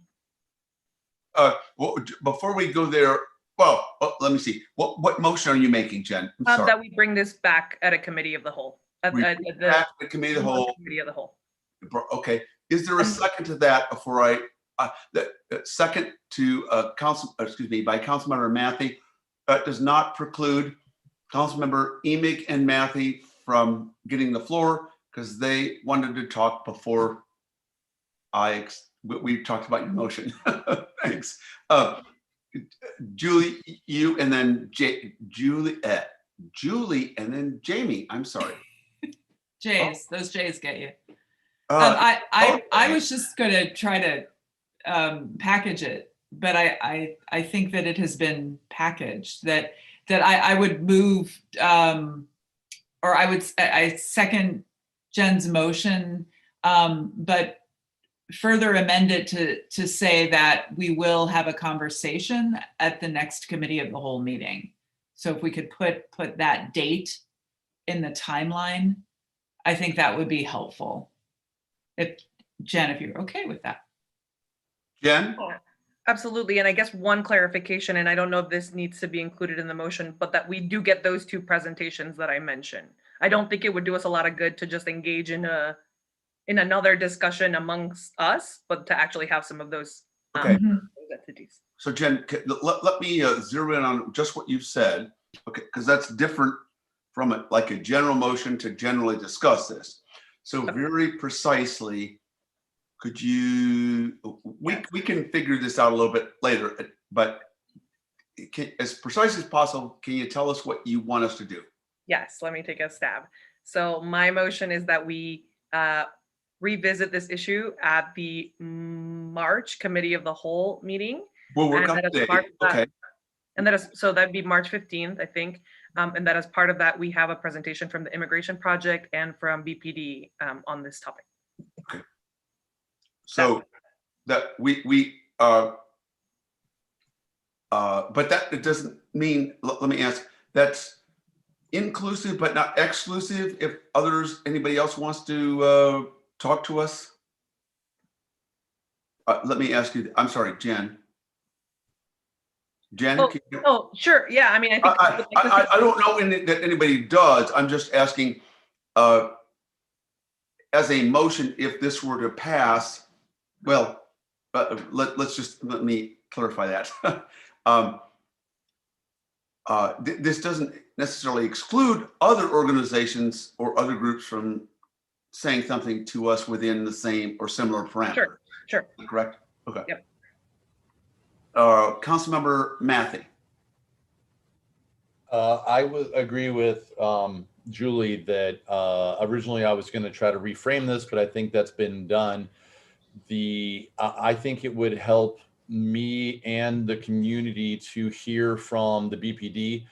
Well, before we go there, well, let me see. What motion are you making, Jen? I'm sorry.
That we bring this back at a committee of the whole.
We bring it back to the committee of the whole.
Committee of the whole.
Okay. Is there a second to that before I, the second to by Councilmember Matthey, does not preclude Councilmember Emig and Matthey from getting the floor because they wanted to talk before we talked about your motion. Thanks. Julie, you, and then Julie, and then Jamie. I'm sorry.
J's, those J's get you. I was just going to try to package it, but I think that it has been packaged. That I would move, or I second Jen's motion, but further amend it to say that we will have a conversation at the next committee of the whole meeting. So if we could put that date in the timeline, I think that would be helpful. Jen, if you're okay with that.
Jen?
Absolutely. And I guess one clarification, and I don't know if this needs to be included in the motion, but that we do get those two presentations that I mentioned. I don't think it would do us a lot of good to just engage in another discussion amongst us, but to actually have some of those, those entities.
So Jen, let me zero in on just what you've said, okay? Because that's different from a general motion to generally discuss this. So very precisely, could you, we can figure this out a little bit later, but as precise as possible, can you tell us what you want us to do?
Yes, let me take a stab. So my motion is that we revisit this issue at the March Committee of the Whole meeting.
We'll work on today. Okay.
And so that'd be March 15th, I think. And that as part of that, we have a presentation from the Immigration Project and from BPD on this topic.
Okay. So that but that it doesn't mean, let me ask, that's inclusive but not exclusive if anybody else wants to talk to us? Let me ask you, I'm sorry, Jen. Jen?
Sure. Yeah, I mean, I think
I don't know that anybody does. I'm just asking, as a motion, if this were to pass, well, let me clarify that. This doesn't necessarily exclude other organizations or other groups from saying something to us within the same or similar parameter.
Sure.
Correct? Okay.
Yep.
Councilmember Matthey.
I would agree with Julie that originally I was going to try to reframe this, but I think that's been done. I think it would help me and the community to hear from the BPD.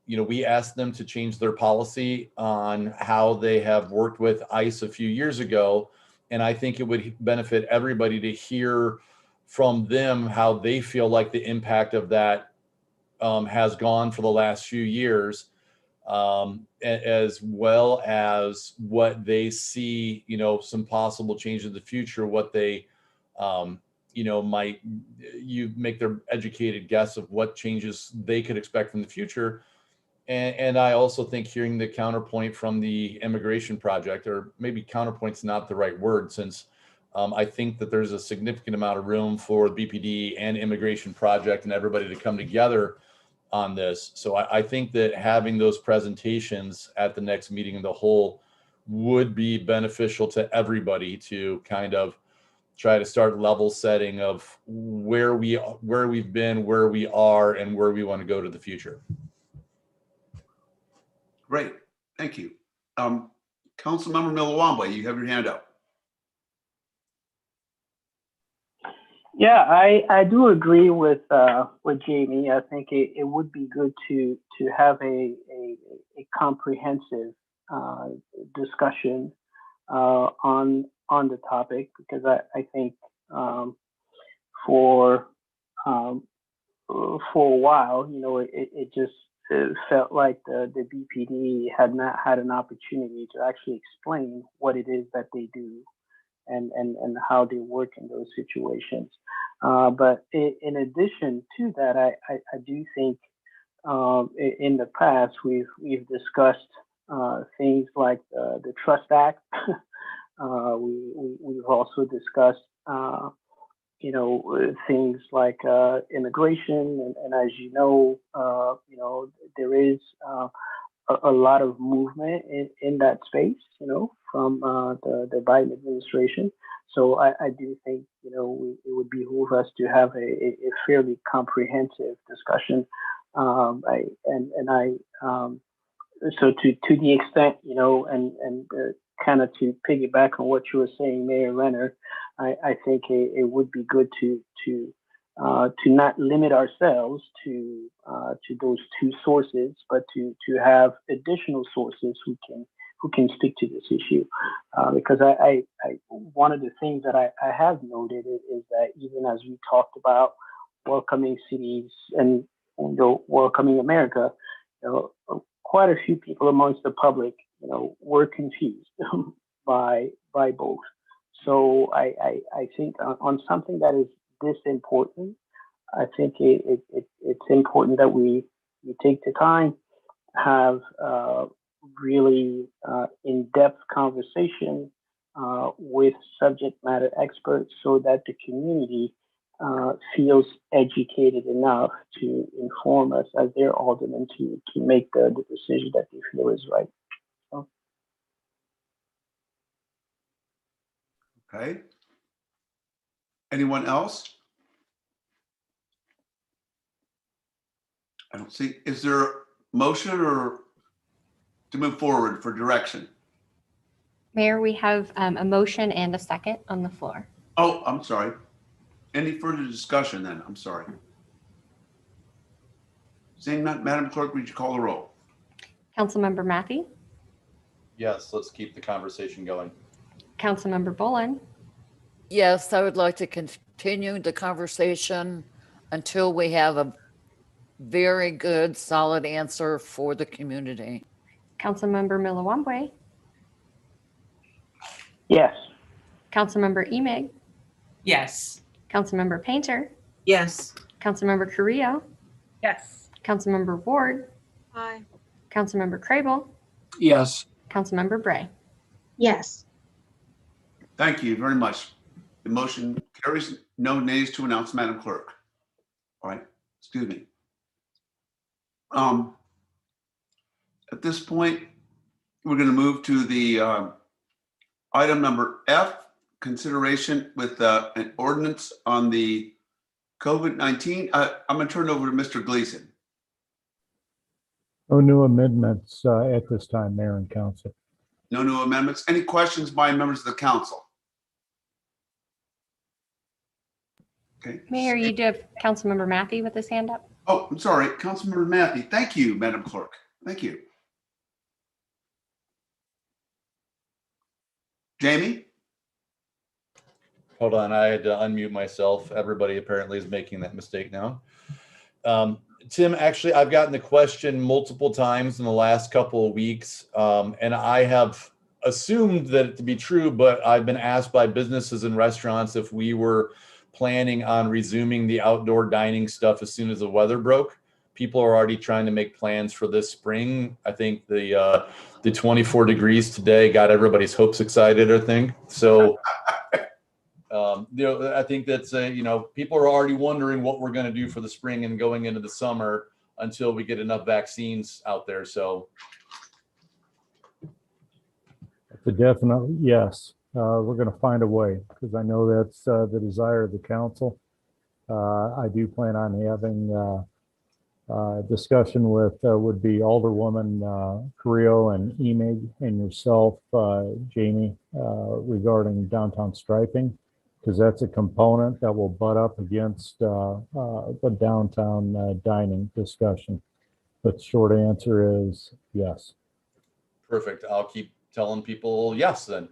You know, we asked them to change their policy on how they have worked with ICE a few years ago. And I think it would benefit everybody to hear from them how they feel like the impact of that has gone for the last few years, as well as what they see, you know, some possible change in the future, what they, you know, you make their educated guess of what changes they could expect from the future. And I also think hearing the counterpoint from the Immigration Project, or maybe counterpoint's not the right word, since I think that there's a significant amount of room for BPD and Immigration Project and everybody to come together on this. So I think that having those presentations at the next meeting of the whole would be beneficial to everybody to kind of try to start level setting of where we've been, where we are, and where we want to go to the future.
Great, thank you. Councilmember Milawamba, you have your hand up.
Yeah, I do agree with Jamie. I think it would be good to have a comprehensive discussion on the topic, because I think for a while, you know, it just felt like the BPD had not had an opportunity to actually explain what it is that they do. and how they work in those situations. But in addition to that, I do think in the past we've discussed things like the Trust Act. We've also discussed things like immigration, and as you know, there is a lot of movement in that space, from the Biden administration. So I do think, it would behoove us to have a fairly comprehensive discussion. So to the extent, and kind of to piggyback on what you were saying, Mayor Renner, I think it would be good to not limit ourselves to those two sources, but to have additional sources who can speak to this issue. Because I one of the things that I have noted is that even as we talked about welcoming cities and welcoming America, quite a few people amongst the public, were confused by both. So I think on something that is this important, I think it's important that we take the time, have really in-depth conversation with subject matter experts, so that the community feels educated enough to inform us as their aldermen to make the decision that they feel is right. So.
Okay. Anyone else? I don't see. Is there a motion or to move forward for direction?
Mayor, we have a motion and a second on the floor.
Oh, I'm sorry. Any further discussion then? I'm sorry. Seeing none, Madam Clerk, would you call the roll?
Councilmember Matthey,
Yes, let's keep the conversation going.
Councilmember Bolin,
Yes, I would like to continue the conversation until we have a very good, solid answer for the community.
Councilmember Milawambwe,
Yes.
Councilmember Emig,
Yes.
Councilmember Painter,
Yes.
Councilmember Carrillo,
Yes.
Councilmember Ward,
Aye.
Councilmember Crable,
Yes.
Councilmember Bray.
Yes.
Thank you very much. The motion carries. No nays to announce, Madam Clerk. All right, excuse me. At this point, we're going to move to the item number F, consideration with an ordinance on the COVID-19. I'm going to turn it over to Mr. Gleason.
No new amendments at this time, Mayor and Council.
No new amendments. Any questions by members of the council? Okay.
Mayor, you do have Councilmember Matthey with his hand up.
Oh, I'm sorry, Councilmember Matthey. Thank you, Madam Clerk. Thank you. Jamie?
Hold on, I had to unmute myself. Everybody apparently is making that mistake now. Tim, actually, I've gotten the question multiple times in the last couple of weeks, and I have assumed that it to be true, but I've been asked by businesses and restaurants if we were planning on resuming the outdoor dining stuff as soon as the weather broke. People are already trying to make plans for this spring. I think the 24 degrees today got everybody's hopes excited, I think. So, I think that's, people are already wondering what we're going to do for the spring and going into the summer until we get enough vaccines out there. So.
It's a definite yes. We're going to find a way, because I know that's the desire of the council. I do plan on having discussion with would be Alderwoman Carrillo and Emig and yourself, Jamie, regarding downtown striping, because that's a component that will butt up against the downtown dining discussion. But the short answer is yes.
Perfect. I'll keep telling people yes then.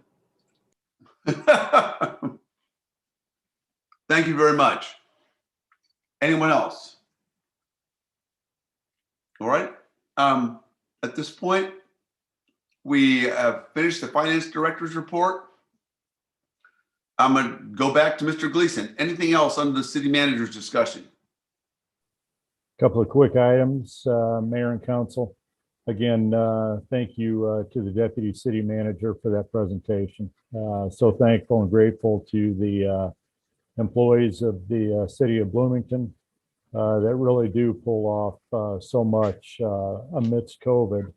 Thank you very much. Anyone else? All right. At this point, we have finished the finance director's report. I'm going to go back to Mr. Gleason. Anything else under the city manager's discussion?
Couple of quick items, Mayor and Council. Again, thank you to the Deputy City Manager for that presentation. So thankful and grateful to the employees of the City of Bloomington that really do pull off so much amidst COVID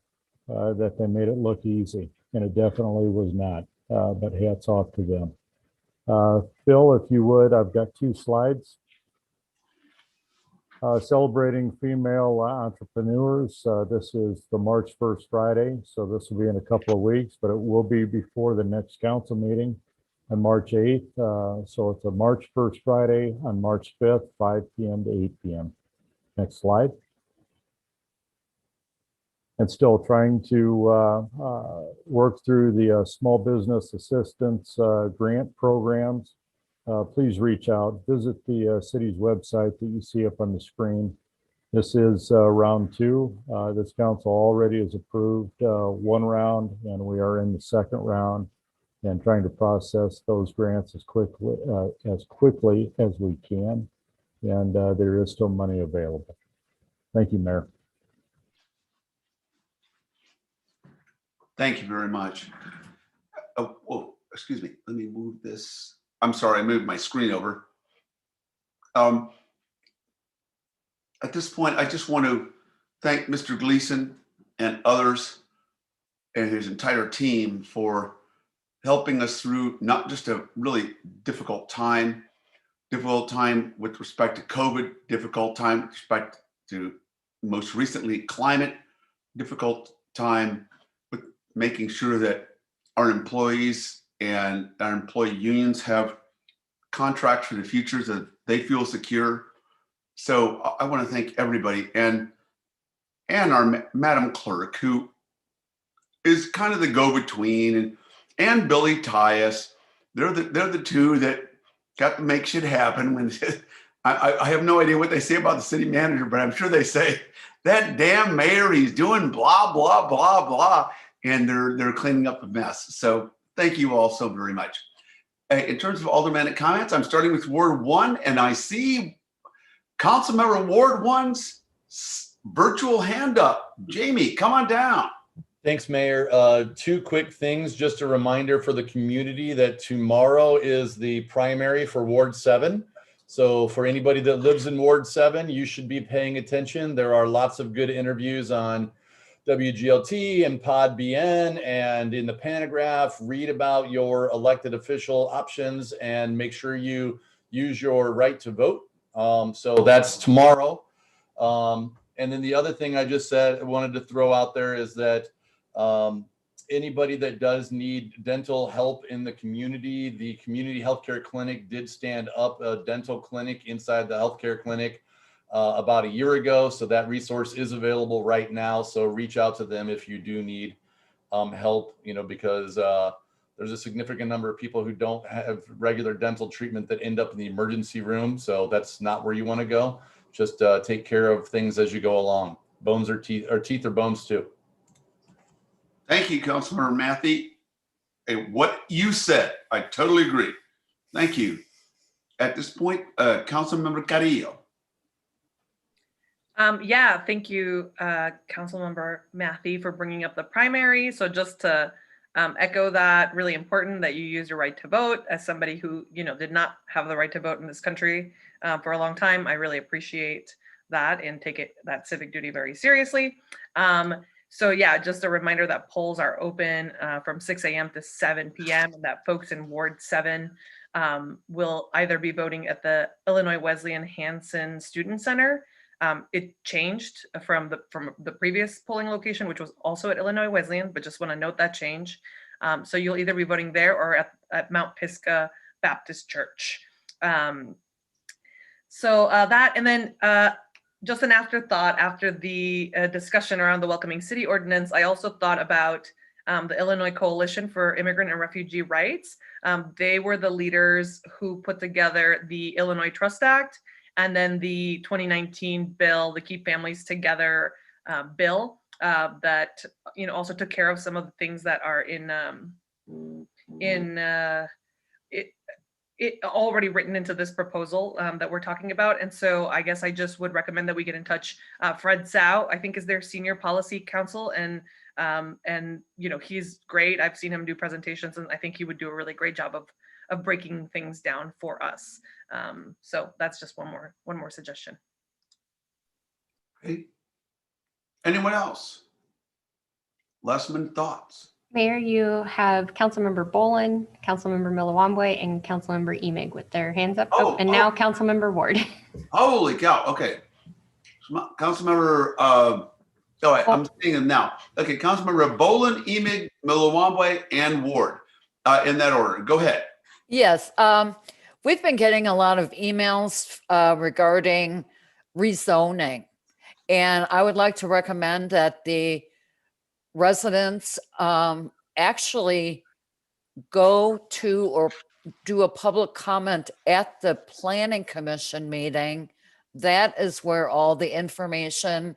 that they made it look easy, and it definitely was not, but hats off to them. Phil, if you would, I've got 2 slides. Celebrating female entrepreneurs. This is the March 1st Friday, so this will be in a couple of weeks, but it will be before the next council meeting on March 8th. So it's a March 1st Friday on March 5th, 5 p.m. to 8 p.m. Next slide. And still trying to work through the small business assistance grant programs. Please reach out, visit the city's website that you see up on the screen. This is round 2. This council already has approved 1 round, and we are in the 2nd round and trying to process those grants as quickly as we can. And there is still money available. Thank you, Mayor.
Thank you very much. Oh, excuse me. Let me move this. I'm sorry, I moved my screen over. At this point, I just want to thank Mr. Gleason and others and his entire team for helping us through not just a really difficult time with respect to COVID, difficult time with respect to most recently climate, difficult time with making sure that our employees and our employee unions have contracts for the future that they feel secure. So I want to thank everybody and our Madam Clerk, who is kind of the go-between, and Billy Tyus. They're the 2 that got to make shit happen. When I have no idea what they say about the city manager, but I'm sure they say that damn mayor, he's doing blah blah blah blah, and they're cleaning up the mess. So thank you all so very much. In terms of aldermanic comments, I'm starting with Ward 1, and I see Councilmember Ward 1's virtual hand up. Jamie, come on down.
Thanks, Mayor. 2 quick things. Just a reminder for the community that tomorrow is the primary for Ward 7. So for anybody that lives in Ward 7, you should be paying attention. There are lots of good interviews on WGLT and PodBN and in the Panagraph. Read about your elected official options and make sure you use your right to vote. So that's tomorrow. And then the other thing I just said, I wanted to throw out there is that anybody that does need dental help in the community healthcare clinic did stand up a dental clinic inside the healthcare clinic about a year ago. So that resource is available right now. So reach out to them if you do need help, because there's a significant number of people who don't have regular dental treatment that end up in the emergency room. So that's not where you want to go. Just take care of things as you go along. Bones or teeth, or teeth or bones too.
Thank you, Councilmember Matthey. And what you said, I totally agree. Thank you. At this point, Councilmember Carrillo.
Yeah, thank you, Councilmember Matthey, for bringing up the primary. So just to echo that, really important that you use your right to vote. As somebody who did not have the right to vote in this country for a long time, I really appreciate that and take that civic duty very seriously. So yeah, just a reminder that polls are open from 6 a.m. to 7 p.m. and that folks in Ward 7 will either be voting at the Illinois Wesleyan Hanson Student Center. It changed from the previous polling location, which was also at Illinois Wesleyan, but just want to note that change. So you'll either be voting there or at Mount Pisgah Baptist Church. So that, and then just an afterthought after the discussion around the Welcoming City Ordinance, I also thought about the Illinois Coalition for Immigrant and Refugee Rights. They were the leaders who put together the Illinois Trust Act and then the 2019 bill, the Keep Families Together bill, that also took care of some of the things that are already written into this proposal that we're talking about. And so I guess I just would recommend that we get in touch. Fred Tsao, I think, is their senior policy counsel, and you know, he's great. I've seen him do presentations, and I think he would do a really great job of breaking things down for us. So that's just one more suggestion.
Okay. Anyone else? Last minute thoughts?
Mayor, you have Councilmember Bolin, Councilmember Millawamboy, and Councilmember Emig with their hands up. And now Councilmember Ward.
Holy cow. Okay. Councilmember, I'm seeing them now. Okay, Councilmember Bolin, Emig, Millawamboy, and Ward, in that order. Go ahead.
Yes, we've been getting a lot of emails regarding rezoning. And I would like to recommend that the residents actually go to or do a public comment at the Planning Commission meeting. That is where all the information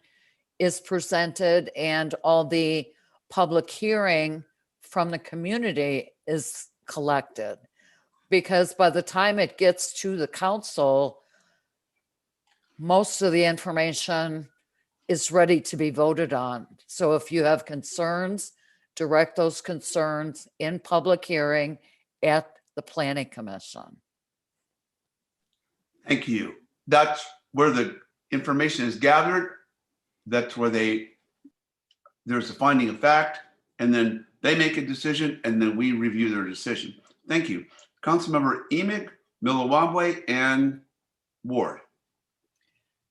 is presented and all the public hearing from the community is collected. Because by the time it gets to the council, most of the information is ready to be voted on. So if you have concerns, direct those concerns in public hearing at the Planning Commission.
Thank you. That's where the information is gathered. That's where there's a finding of fact, and then they make a decision, and then we review their decision. Thank you. Councilmember Emig, Millawamboy, and Ward.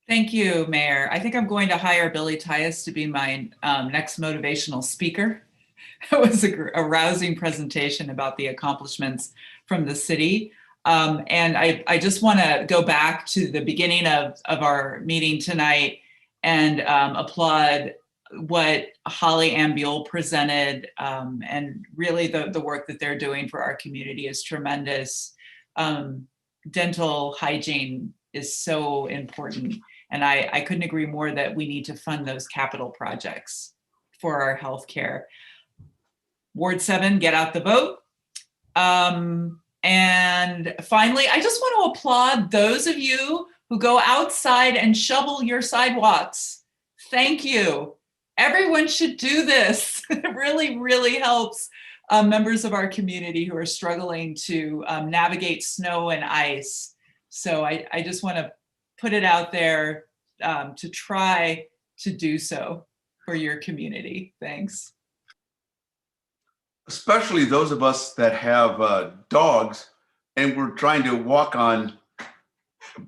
Thank you, Mayor. I think I'm going to hire Billy Tyus to be my next motivational speaker. It was a rousing presentation about the accomplishments from the city. And I just want to go back to the beginning of our meeting tonight and applaud what Holly Ambiol presented, and really the work that they're doing for our community is tremendous. Dental hygiene is so important. And I couldn't agree more that we need to fund those capital projects for our healthcare. Ward 7, get out the vote. And finally, I just want to applaud those of you who go outside and shovel your sidewalks. Thank you. Everyone should do this. It really, really helps members of our community who are struggling to navigate snow and ice. So I just want to put it out there to try to do so for your community. Thanks.
Especially those of us that have dogs and we're trying to walk on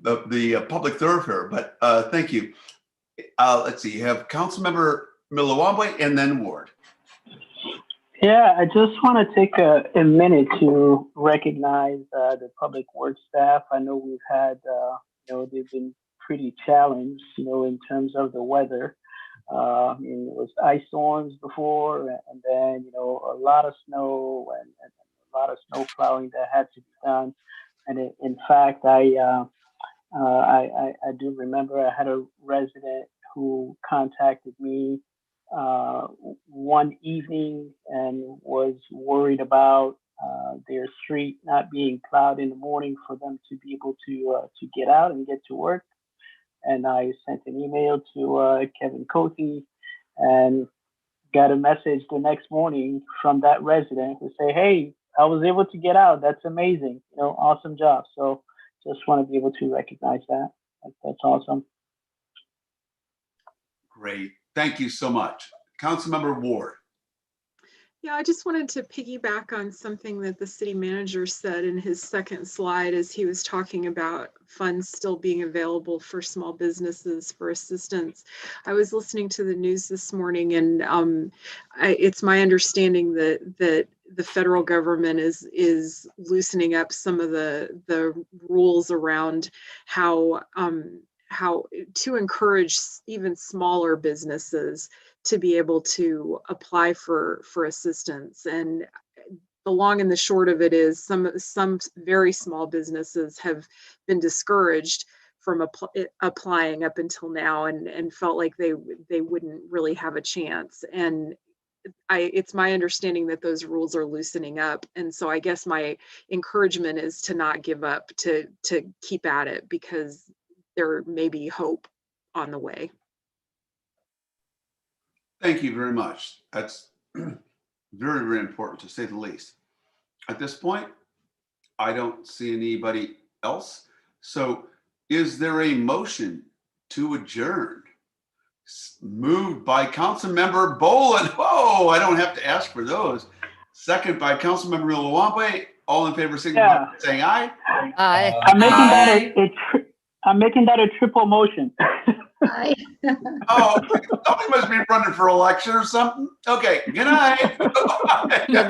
the public thoroughfare, but thank you. Let's see, you have Councilmember Millawamboy and then Ward.
Yeah, I just want to take a minute to recognize the public works staff. I know we've had, they've been pretty challenged, in terms of the weather. It was ice storms before, and then, a lot of snow and a lot of snow plowing that had to be done. And in fact, I do remember I had a resident who contacted me one evening and was worried about their street not being plowed in the morning for them to be able to get out and get to work. And I sent an email to Kevin Cothey and got a message the next morning from that resident to say, hey, I was able to get out. That's amazing. Awesome job. So just want to be able to recognize that. That's awesome.
Great. Thank you so much. Councilmember Ward.
Yeah, I just wanted to piggyback on something that the city manager said in his second slide as he was talking about funds still being available for small businesses for assistance. I was listening to the news this morning, and it's my understanding that the federal government is loosening up some of the rules around how to encourage even smaller businesses to be able to apply for assistance. And the long and the short of it is some very small businesses have been discouraged from applying up until now and felt like they wouldn't really have a chance. And it's my understanding that those rules are loosening up. And so I guess my encouragement is to not give up, to keep at it, because there may be hope on the way.
Thank you very much. That's very, very important, to say the least. At this point, I don't see anybody else. So is there a motion to adjourn? Moved by Councilmember Boland. Whoa, I don't have to ask for those. Second by Councilmember Luampe. All in favor, signify by saying aye.
Aye.
I'm making that a triple motion.
Aye.
Oh, somebody must be running for election or something. Okay, good night.
Good night.